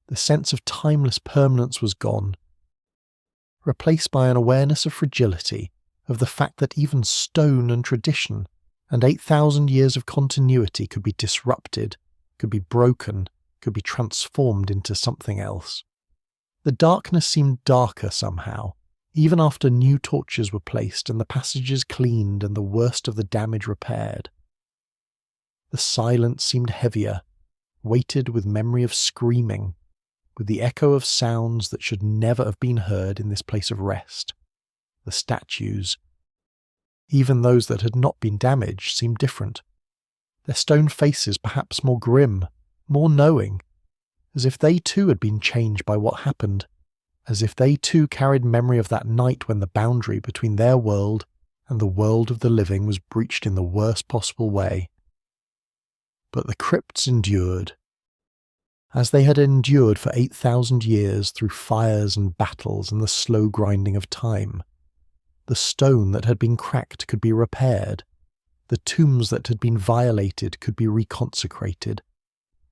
The sense of timeless permanence was gone. replaced by an awareness of fragility, of the fact that even stone and tradition and 8,000 years of continuity could be disrupted, could be broken, could be transformed into something else. The darkness seemed darker somehow, even after new torches were placed and the passages cleaned and the worst of the damage repaired. The silence seemed heavier, weighted with memory of screaming, with the echo of sounds that should never have been heard in this place of rest. The statues, even those that had not been damaged, seemed different. Their stone faces perhaps more grim, more knowing, as if they too had been changed by what happened, as if they too carried memory of that night when the boundary between their world and the world of the living was breached in the worst possible way. But the crypts endured, as they had endured for 8,000 years through fires and battles and the slow grinding of time. The stone that had been cracked could be repaired. The tombs that had been violated could be reconsecrated.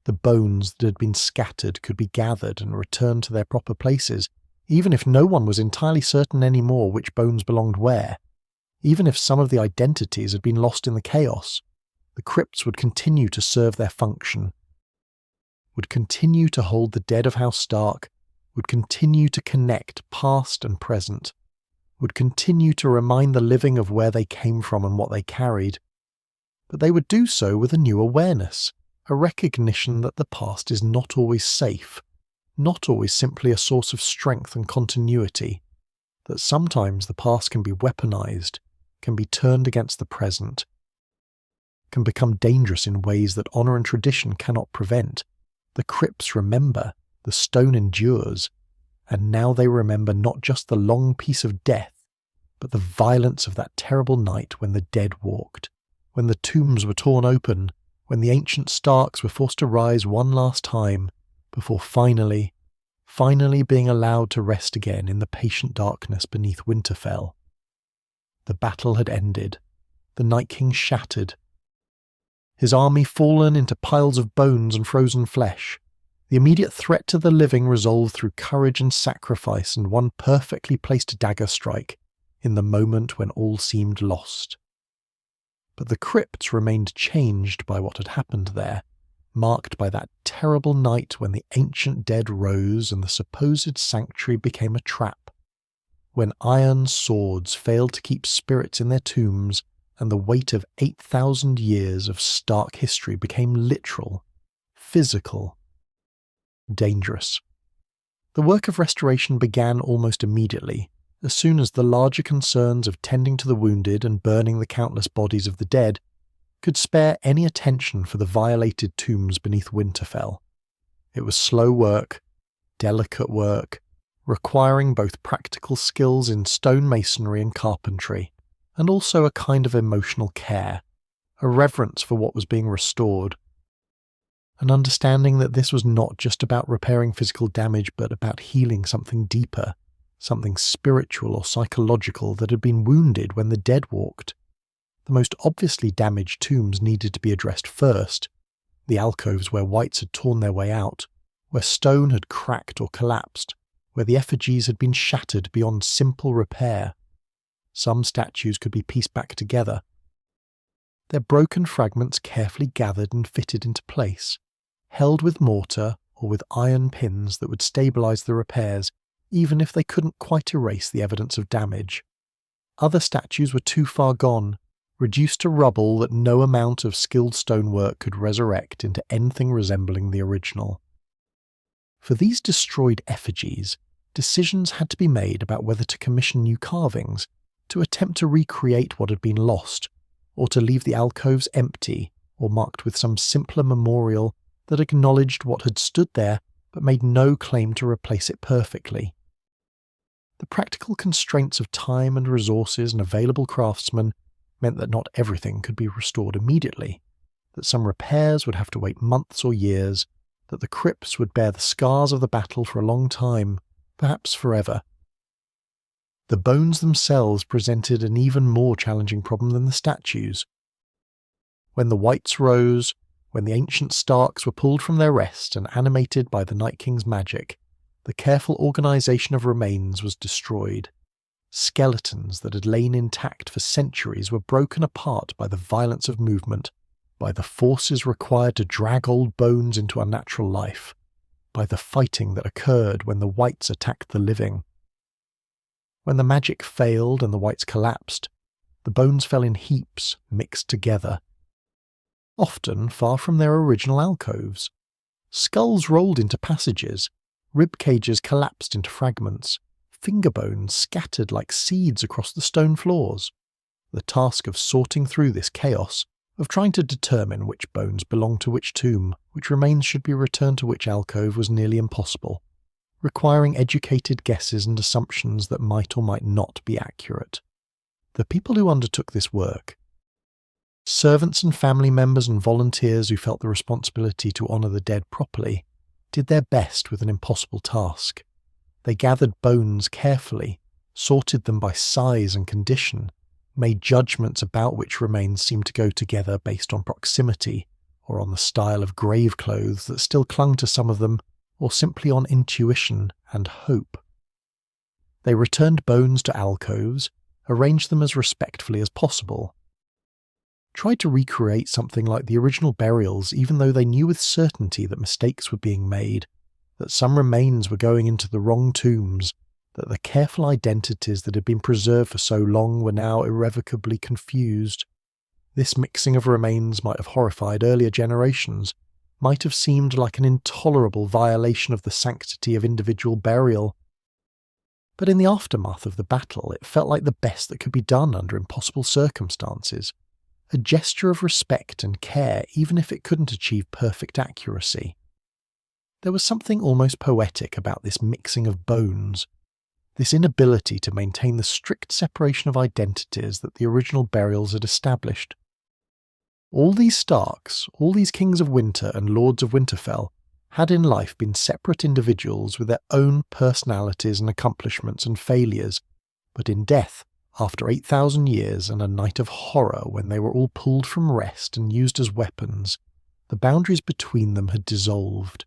The bones that had been scattered could be gathered and returned to their proper places, even if no one was entirely certain anymore which bones belonged where. Even if some of the identities had been lost in the chaos, the crypts would continue to serve their function, would continue to hold the dead of House Stark, would continue to connect past and present, would continue to remind the living of where they came from and what they carried. But they would do so with a new awareness, a recognition that the past is not always safe, not always simply a source of strength and continuity, that sometimes the past can be weaponized, can be turned against the present, can become dangerous in ways that honor and tradition cannot prevent. The crypts remember, the stone endures, and now they remember not just the long peace of death, but the violence of that terrible night when the dead walked, when the tombs were torn open, when the ancient Starks were forced to rise one last time, before finally being allowed to rest again in the patient darkness beneath Winterfell. The battle had ended, the Night King shattered, his army fallen into piles of bones and frozen flesh, the immediate threat to the living resolved through courage and sacrifice and one perfectly placed dagger strike in the moment when all seemed lost. But the crypts remained changed by what had happened there, marked by that terrible night when the ancient dead rose and the supposed sanctuary became a trap, when iron swords failed to keep spirits in their tombs and the weight of 8,000 years of Stark history became literal, physical, dangerous. The work of restoration began almost immediately, as soon as the larger concerns of tending to the wounded and burning the countless bodies of the dead could spare any attention for the violated tombs beneath Winterfell. It was slow work, delicate work, requiring both practical skills in stonemasonry and carpentry, and also a kind of emotional care, a reverence for what was being restored, an understanding that this was not just about repairing physical damage but about healing something deeper, something spiritual or psychological that had been wounded when the dead walked. The most obviously damaged tombs needed to be addressed first, the alcoves where whites had torn their way out, where stone had cracked or collapsed, where the effigies had been shattered beyond simple repair. Some statues could be pieced back together, their broken fragments carefully gathered and fitted into place, held with mortar or with iron pins that would stabilize the repairs even if they couldn't quite erase the evidence of damage. Other statues were too far gone, reduced to rubble that no amount of skilled stonework could resurrect into anything resembling the original. For these destroyed effigies, decisions had to be made about whether to commission new carvings, to attempt to recreate what had been lost, or to leave the alcoves empty or marked with some simpler memorial that acknowledged what had stood there but made no claim to replace it perfectly. The practical constraints of time and resources and available craftsmen meant that not everything could be restored immediately, that some repairs would have to wait months or years, that the crypts would bear the scars of the battle for a long time, perhaps forever. The bones themselves presented an even more challenging problem than the statues. When the whites rose, when the ancient Starks were pulled from their rest and animated by the Night King's magic, the careful organisation of remains was destroyed. Skeletons that had lain intact for centuries were broken apart by the violence of movement, by the forces required to drag old bones into unnatural life, by the fighting that occurred when the whites attacked the living. When the magic failed and the whites collapsed, the bones fell in heaps, mixed together, often far from their original alcoves. Skulls rolled into passages, rib cages collapsed into fragments, finger bones scattered like seeds across the stone floors. The task of sorting through this chaos, of trying to determine which bones belonged to which tomb, which remains should be returned to which alcove, was nearly impossible, requiring educated guesses and assumptions that might or might not be accurate. The people who undertook this work, servants and family members and volunteers who felt the responsibility to honour the dead properly, did their best with an impossible task. They gathered bones carefully, sorted them by size and condition, made judgments about which remains seemed to go together based on proximity, or on the style of grave clothes that still clung to some of them, or simply on intuition and hope. They returned bones to alcoves, arranged them as respectfully as possible, tried to recreate something like the original burials even though they knew with certainty that mistakes were being made, that some remains were going into the wrong tombs, that the careful identities that had been preserved for so long were now irrevocably confused. This mixing of remains might have horrified earlier generations, might have seemed like an intolerable violation of the sanctity of individual burial. But in the aftermath of the battle, it felt like the best that could be done under impossible circumstances, a gesture of respect and care even if it couldn't achieve perfect accuracy. There was something almost poetic about this mixing of bones, this inability to maintain the strict separation of identities that the original burials had established. All these Starks, all these Kings of Winter and Lords of Winterfell, had in life been separate individuals with their own personalities and accomplishments and failures, but in death, after 8,000 years and a night of horror when they were all pulled from rest and used as weapons, the boundaries between them had dissolved.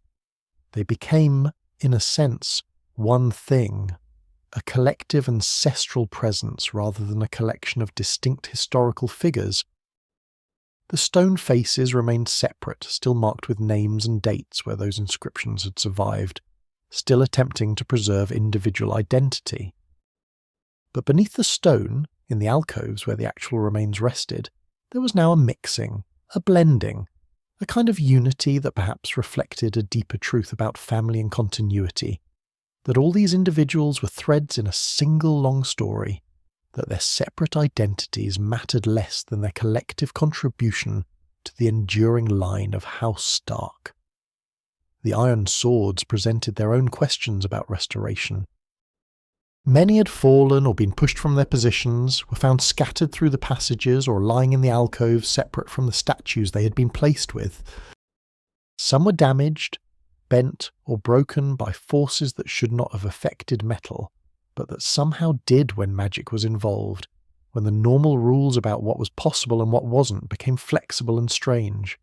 They became, in a sense, one thing, a collective ancestral presence rather than a collection of distinct historical figures. The stone faces remained separate, still marked with names and dates where those inscriptions had survived, still attempting to preserve individual identity. But beneath the stone, in the alcoves where the actual remains rested, there was now a mixing, a blending, a kind of unity that perhaps reflected a deeper truth about family and continuity, that all these individuals were threads in a single long story, that their separate identities mattered less than their collective contribution to the enduring line of House Stark. The iron swords presented their own questions about restoration. Many had fallen or been pushed from their positions, were found scattered through the passages or lying in the alcoves separate from the statues they had been placed with. Some were damaged, bent or broken by forces that should not have affected metal, but that somehow did when magic was involved, when the normal rules about what was possible and what wasn't became flexible and strange.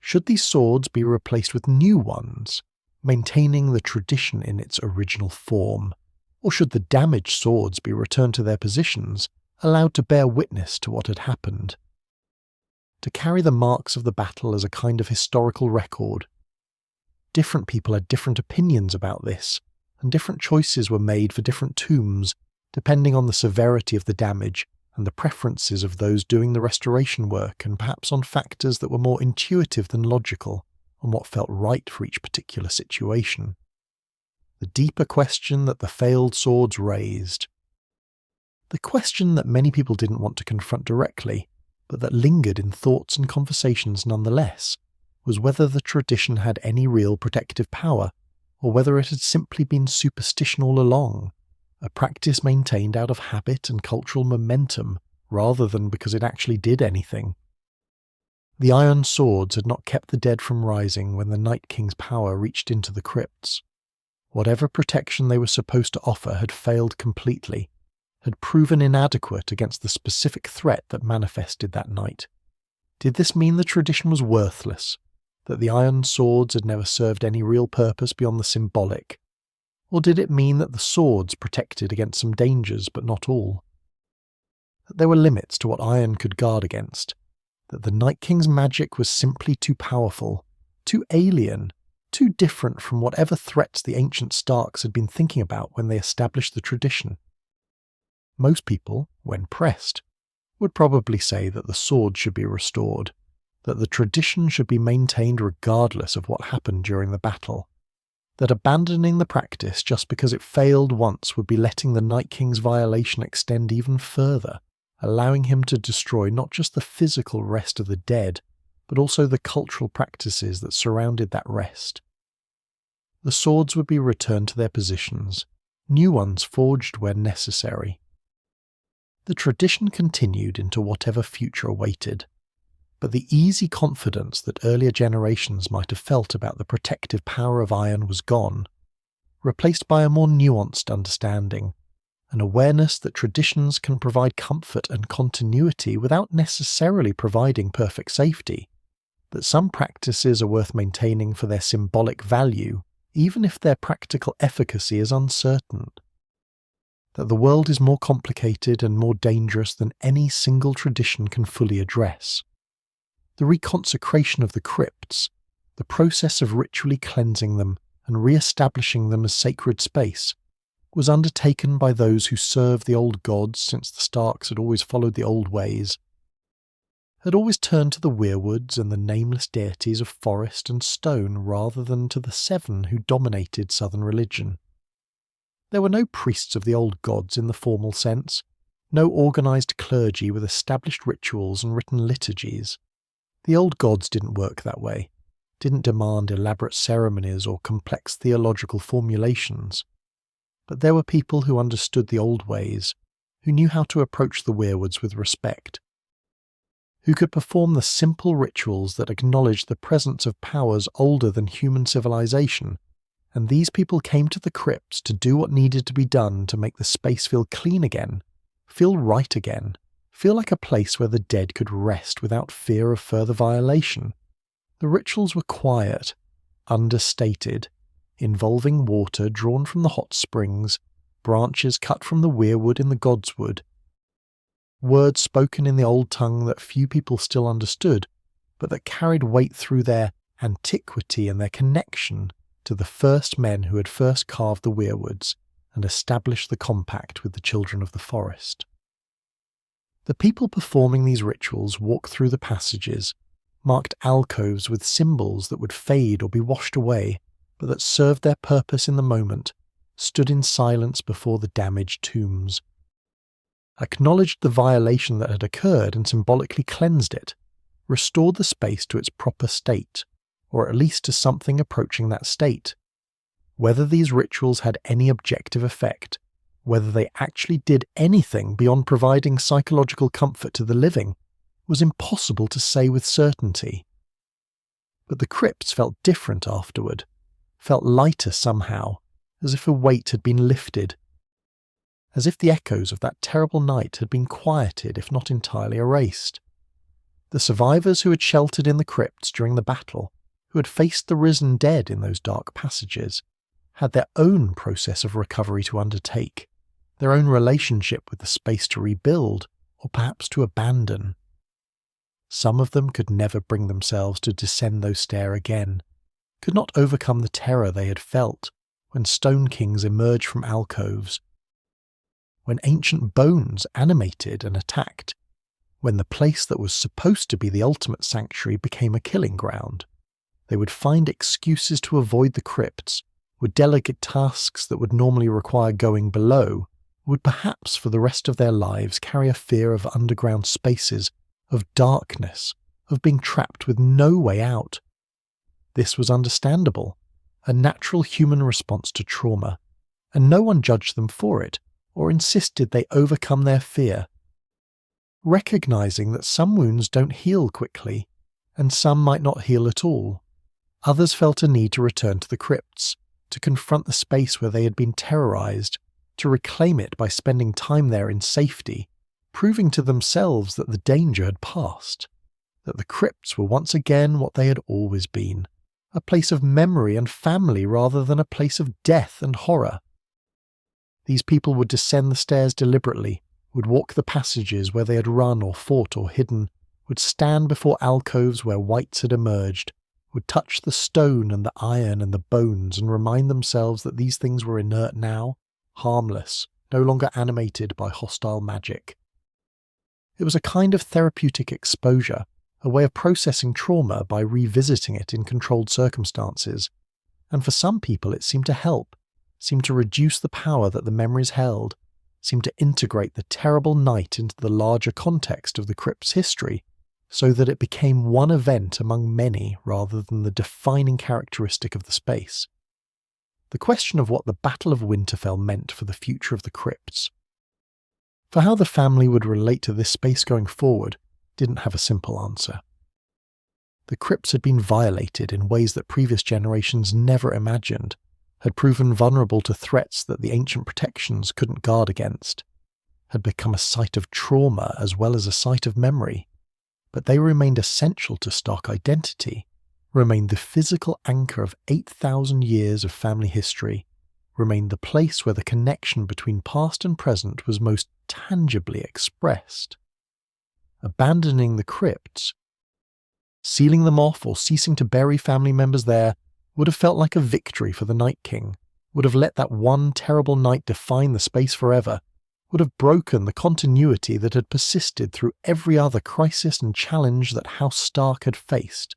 Should these swords be replaced with new ones, maintaining the tradition in its original form? Or should the damaged swords be returned to their positions, allowed to bear witness to what had happened? To carry the marks of the battle as a kind of historical record? Different people had different opinions about this, and different choices were made for different tombs, depending on the severity of the damage and the preferences of those doing the restoration work, and perhaps on factors that were more intuitive than logical, on what felt right for each particular situation. The deeper question that the failed swords raised. The question that many people didn't want to confront directly, but that lingered in thoughts and conversations nonetheless, was whether the tradition had any real protective power, or whether it had simply been superstition all along, a practice maintained out of habit and cultural momentum, rather than because it actually did anything. The iron swords had not kept the dead from rising when the Night King's power reached into the crypts. Whatever protection they were supposed to offer had failed completely, had proven inadequate against the specific threat that manifested that night. Did this mean the tradition was worthless, that the iron swords had never served any real purpose beyond the symbolic, Or did it mean that the swords protected against some dangers but not all? That there were limits to what iron could guard against, that the Night King's magic was simply too powerful, too alien, too different from whatever threats the ancient Starks had been thinking about when they established the tradition. Most people, when pressed, would probably say that the sword should be restored, that the tradition should be maintained regardless of what happened during the battle, that abandoning the practice just because it failed once would be letting the Night King's violation extend even further, allowing him to destroy not just the physical rest of the dead, but also the cultural practices that surrounded that rest. The swords would be returned to their positions, new ones forged where necessary. The tradition continued into whatever future awaited, but the easy confidence that earlier generations might have felt about the protective power of iron was gone, replaced by a more nuanced understanding, an awareness that traditions can provide comfort and continuity without necessarily providing perfect safety, that some practices are worth maintaining for their symbolic value, even if their practical efficacy is uncertain, that the world is more complicated and more dangerous than any single tradition can fully address. The reconsecration of the crypts, the process of ritually cleansing them and re-establishing them as sacred space, was undertaken by those who served the old gods since the Starks had always followed the old ways, had always turned to the weirwoods and the nameless deities of forest and stone rather than to the seven who dominated southern religion. There were no priests of the old gods in the formal sense, no organised clergy with established rituals and written liturgies. The old gods didn't work that way, didn't demand elaborate ceremonies or complex theological formulations. But there were people who understood the old ways, who knew how to approach the weirwoods with respect, who could perform the simple rituals that acknowledged the presence of powers older than human civilization, and these people came to the crypts to do what needed to be done to make the space feel clean again, feel right again, feel like a place where the dead could rest without fear of further violation. The rituals were quiet, understated, involving water drawn from the hot springs, branches cut from the weirwood in the godswood, words spoken in the old tongue that few people still understood, but that carried weight through their antiquity and their connection to the first men who had first carved the weirwoods and established the compact with the children of the forest. The people performing these rituals walked through the passages, marked alcoves with symbols that would fade or be washed away, but that served their purpose in the moment, stood in silence before the damaged tombs, acknowledged the violation that had occurred and symbolically cleansed it, restored the space to its proper state, or at least to something approaching that state. Whether these rituals had any objective effect, whether they actually did anything beyond providing psychological comfort to the living, was impossible to say with certainty. But the crypts felt different afterward, felt lighter somehow, as if a weight had been lifted, as if the echoes of that terrible night had been quieted if not entirely erased. The survivors who had sheltered in the crypts during the battle, who had faced the risen dead in those dark passages, had their own process of recovery to undertake, their own relationship with the space to rebuild, or perhaps to abandon. Some of them could never bring themselves to descend those stairs again, could not overcome the terror they had felt when stone kings emerged from alcoves, when ancient bones animated and attacked, when the place that was supposed to be the ultimate sanctuary became a killing ground. They would find excuses to avoid the crypts, would delegate tasks that would normally require going below, would perhaps for the rest of their lives carry a fear of underground spaces, of darkness, of being trapped with no way out. This was understandable, a natural human response to trauma, and no one judged them for it, or insisted they overcome their fear. Recognizing that some wounds don't heal quickly, and some might not heal at all, others felt a need to return to the crypts, to confront the space where they had been terrorized, to reclaim it by spending time there in safety, proving to themselves that the danger had passed, that the crypts were once again what they had always been, a place of memory and family rather than a place of death and horror. These people would descend the stairs deliberately, would walk the passages where they had run or fought or hidden, would stand before alcoves where whites had emerged, would touch the stone and the iron and the bones and remind themselves that these things were inert now, harmless, no longer animated by hostile magic. It was a kind of therapeutic exposure, a way of processing trauma by revisiting it in controlled circumstances, and for some people it seemed to help, seemed to reduce the power that the memories held, seemed to integrate the terrible night into the larger context of the crypt's history, so that it became one event among many rather than the defining characteristic of the space. The question of what the Battle of Winterfell meant for the future of the crypts, for how the family would relate to this space going forward, didn't have a simple answer. The crypts had been violated in ways that previous generations never imagined, had proven vulnerable to threats that the ancient protections couldn't guard against, had become a site of trauma as well as a site of memory, but they remained essential to Stark identity, remained the physical anchor of 8,000 years of family history, remained the place where the connection between past and present was most tangibly expressed. Abandoning the crypts, sealing them off or ceasing to bury family members there, would have felt like a victory for the Night King, would have let that one terrible night define the space forever, would have broken the continuity that had persisted through every other crisis and challenge that House Stark had faced.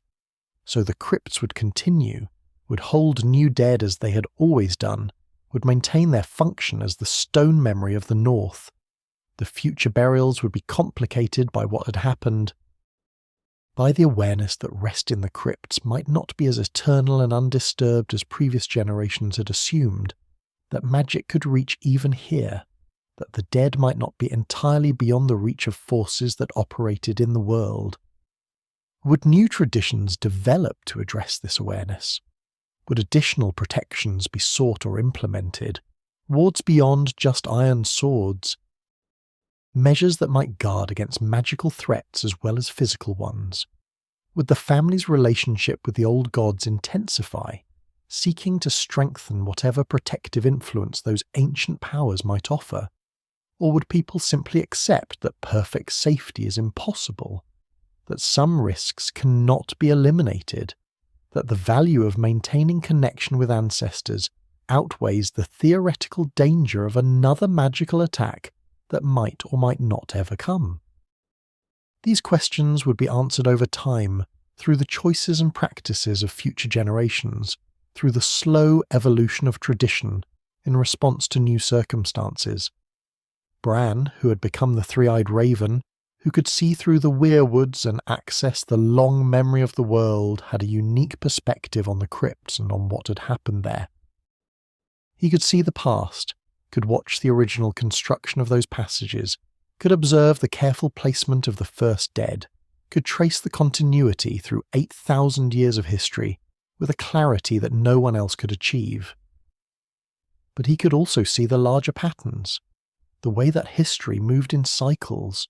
So the crypts would continue, would hold new dead as they had always done, would maintain their function as the stone memory of the North. The future burials would be complicated by what had happened, by the awareness that rest in the crypts might not be as eternal and undisturbed as previous generations had assumed, that magic could reach even here, that the dead might not be entirely beyond the reach of forces that operated in the world. Would new traditions develop to address this awareness? Would additional protections be sought or implemented, wards beyond just iron swords, measures that might guard against magical threats as well as physical ones? Would the family's relationship with the old gods intensify, seeking to strengthen whatever protective influence those ancient powers might offer? Or would people simply accept that perfect safety is impossible, that some risks cannot be eliminated, that the value of maintaining connection with ancestors outweighs the theoretical danger of another magical attack that might or might not ever come? These questions would be answered over time, through the choices and practices of future generations, through the slow evolution of tradition in response to new circumstances. Bran, who had become the three-eyed raven, who could see through the weirwoods and access the long memory of the world, had a unique perspective on the crypts and on what had happened there. He could see the past, could watch the original construction of those passages, could observe the careful placement of the first dead, could trace the continuity through 8,000 years of history with a clarity that no one else could achieve. But he could also see the larger patterns, the way that history moved in cycles,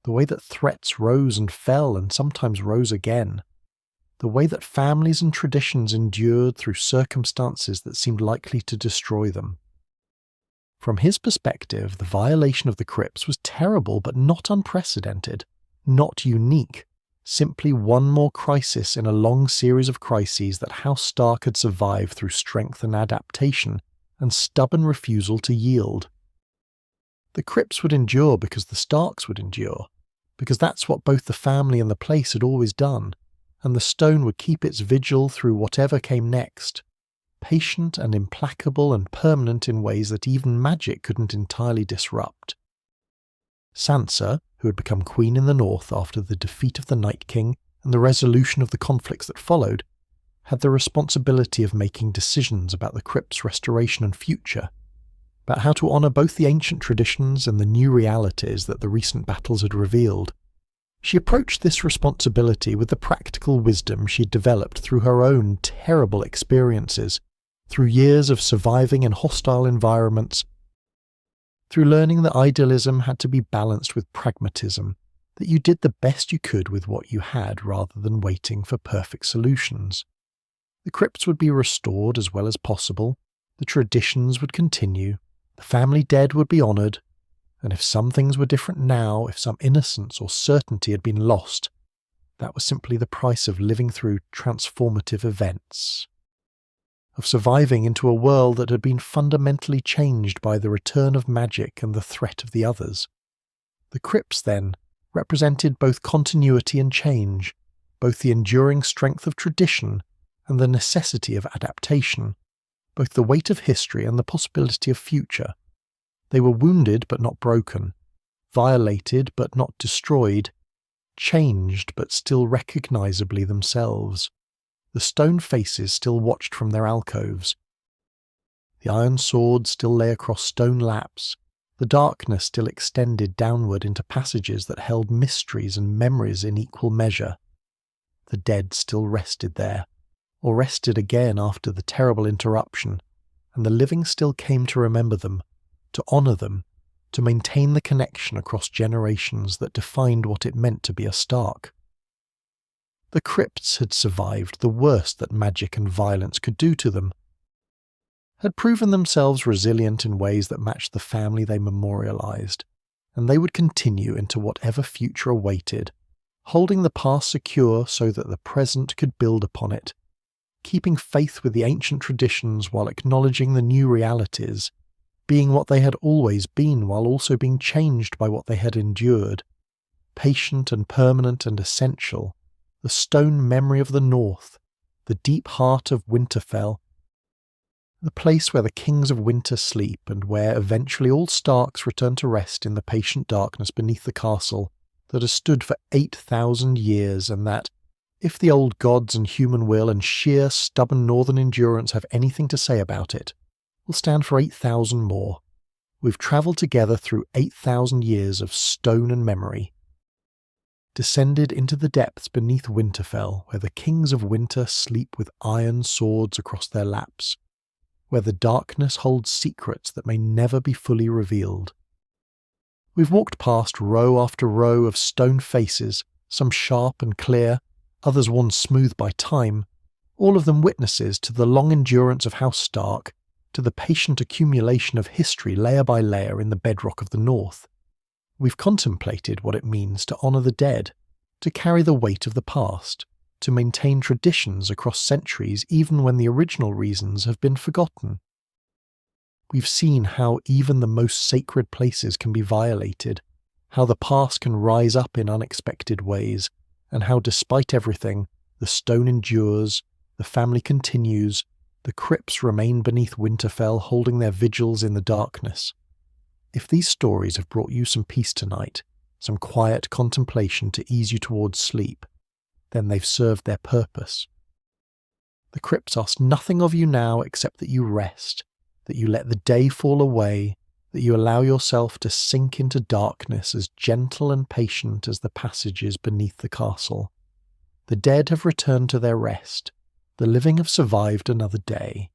the way that threats rose and fell and sometimes rose again, the way that families and traditions endured through circumstances that seemed likely to destroy them. From his perspective, the violation of the crypts was terrible but not unprecedented, not unique, simply one more crisis in a long series of crises that House Stark had survived through strength and adaptation and stubborn refusal to yield. The crypts would endure because the Starks would endure, because that's what both the family and the place had always done, and the stone would keep its vigil through whatever came next, patient and implacable and permanent in ways that even magic couldn't entirely disrupt. Sansa, who had become queen in the north after the defeat of the Night King and the resolution of the conflicts that followed, had the responsibility of making decisions about the crypt's restoration and future, about how to honour both the ancient traditions and the new realities that the recent battles had revealed. She approached this responsibility with the practical wisdom she had developed through her own terrible experiences, through years of surviving in hostile environments, through learning that idealism had to be balanced with pragmatism, that you did the best you could with what you had rather than waiting for perfect solutions. The crypts would be restored as well as possible, the traditions would continue, the family dead would be honoured, and if some things were different now, if some innocence or certainty had been lost, that was simply the price of living through transformative events, of surviving into a world that had been fundamentally changed by the return of magic and the threat of the others. The crypts, then, represented both continuity and change, both the enduring strength of tradition and the necessity of adaptation, both the weight of history and the possibility of future. They were wounded but not broken, violated but not destroyed, changed but still recognisably themselves. The stone faces still watched from their alcoves. The iron sword still lay across stone laps. The darkness still extended downward into passages that held mysteries and memories in equal measure. The dead still rested there, or rested again after the terrible interruption, and the living still came to remember them, to honour them, to maintain the connection across generations that defined what it meant to be a Stark. The crypts had survived the worst that magic and violence could do to them, had proven themselves resilient in ways that matched the family they memorialised, and they would continue into whatever future awaited, holding the past secure so that the present could build upon it, keeping faith with the ancient traditions while acknowledging the new realities, being what they had always been while also being changed by what they had endured, patient and permanent and essential, the stone memory of the North, the deep heart of Winterfell, the place where the kings of winter sleep and where eventually all Starks return to rest in the patient darkness beneath the castle that has stood for 8,000 years, and that, if the old gods and human will and sheer stubborn northern endurance have anything to say about it, will stand for 8,000 more. We've travelled together through 8,000 years of stone and memory, descended into the depths beneath Winterfell, where the kings of winter sleep with iron swords across their laps, where the darkness holds secrets that may never be fully revealed. We've walked past row after row of stone faces, some sharp and clear, others worn smooth by time, all of them witnesses to the long endurance of House Stark, to the patient accumulation of history layer by layer in the bedrock of the North. We've contemplated what it means to honour the dead, to carry the weight of the past, to maintain traditions across centuries even when the original reasons have been forgotten. We've seen how even the most sacred places can be violated, how the past can rise up in unexpected ways, and how despite everything, the stone endures, the family continues, the crypts remain beneath Winterfell holding their vigils in the darkness. If these stories have brought you some peace tonight, some quiet contemplation to ease you towards sleep, then they've served their purpose. The crypts ask nothing of you now except that you rest, that you let the day fall away, that you allow yourself to sink into darkness as gentle and patient as the passages beneath the castle. The dead have returned to their rest, the living have survived another day,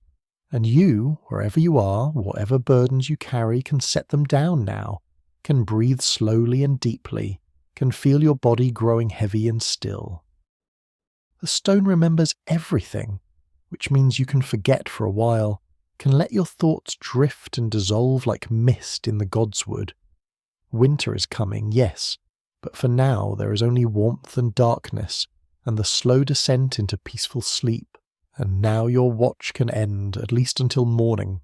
and you, wherever you are, whatever burdens you carry, can set them down now, can breathe slowly and deeply, can feel your body growing heavy and still. The stone remembers everything, which means you can forget for a while, can let your thoughts drift and dissolve like mist in the godswood. Winter is coming, yes, but for now there is only warmth and darkness, and the slow descent into peaceful sleep, and now your watch can end, at least until morning,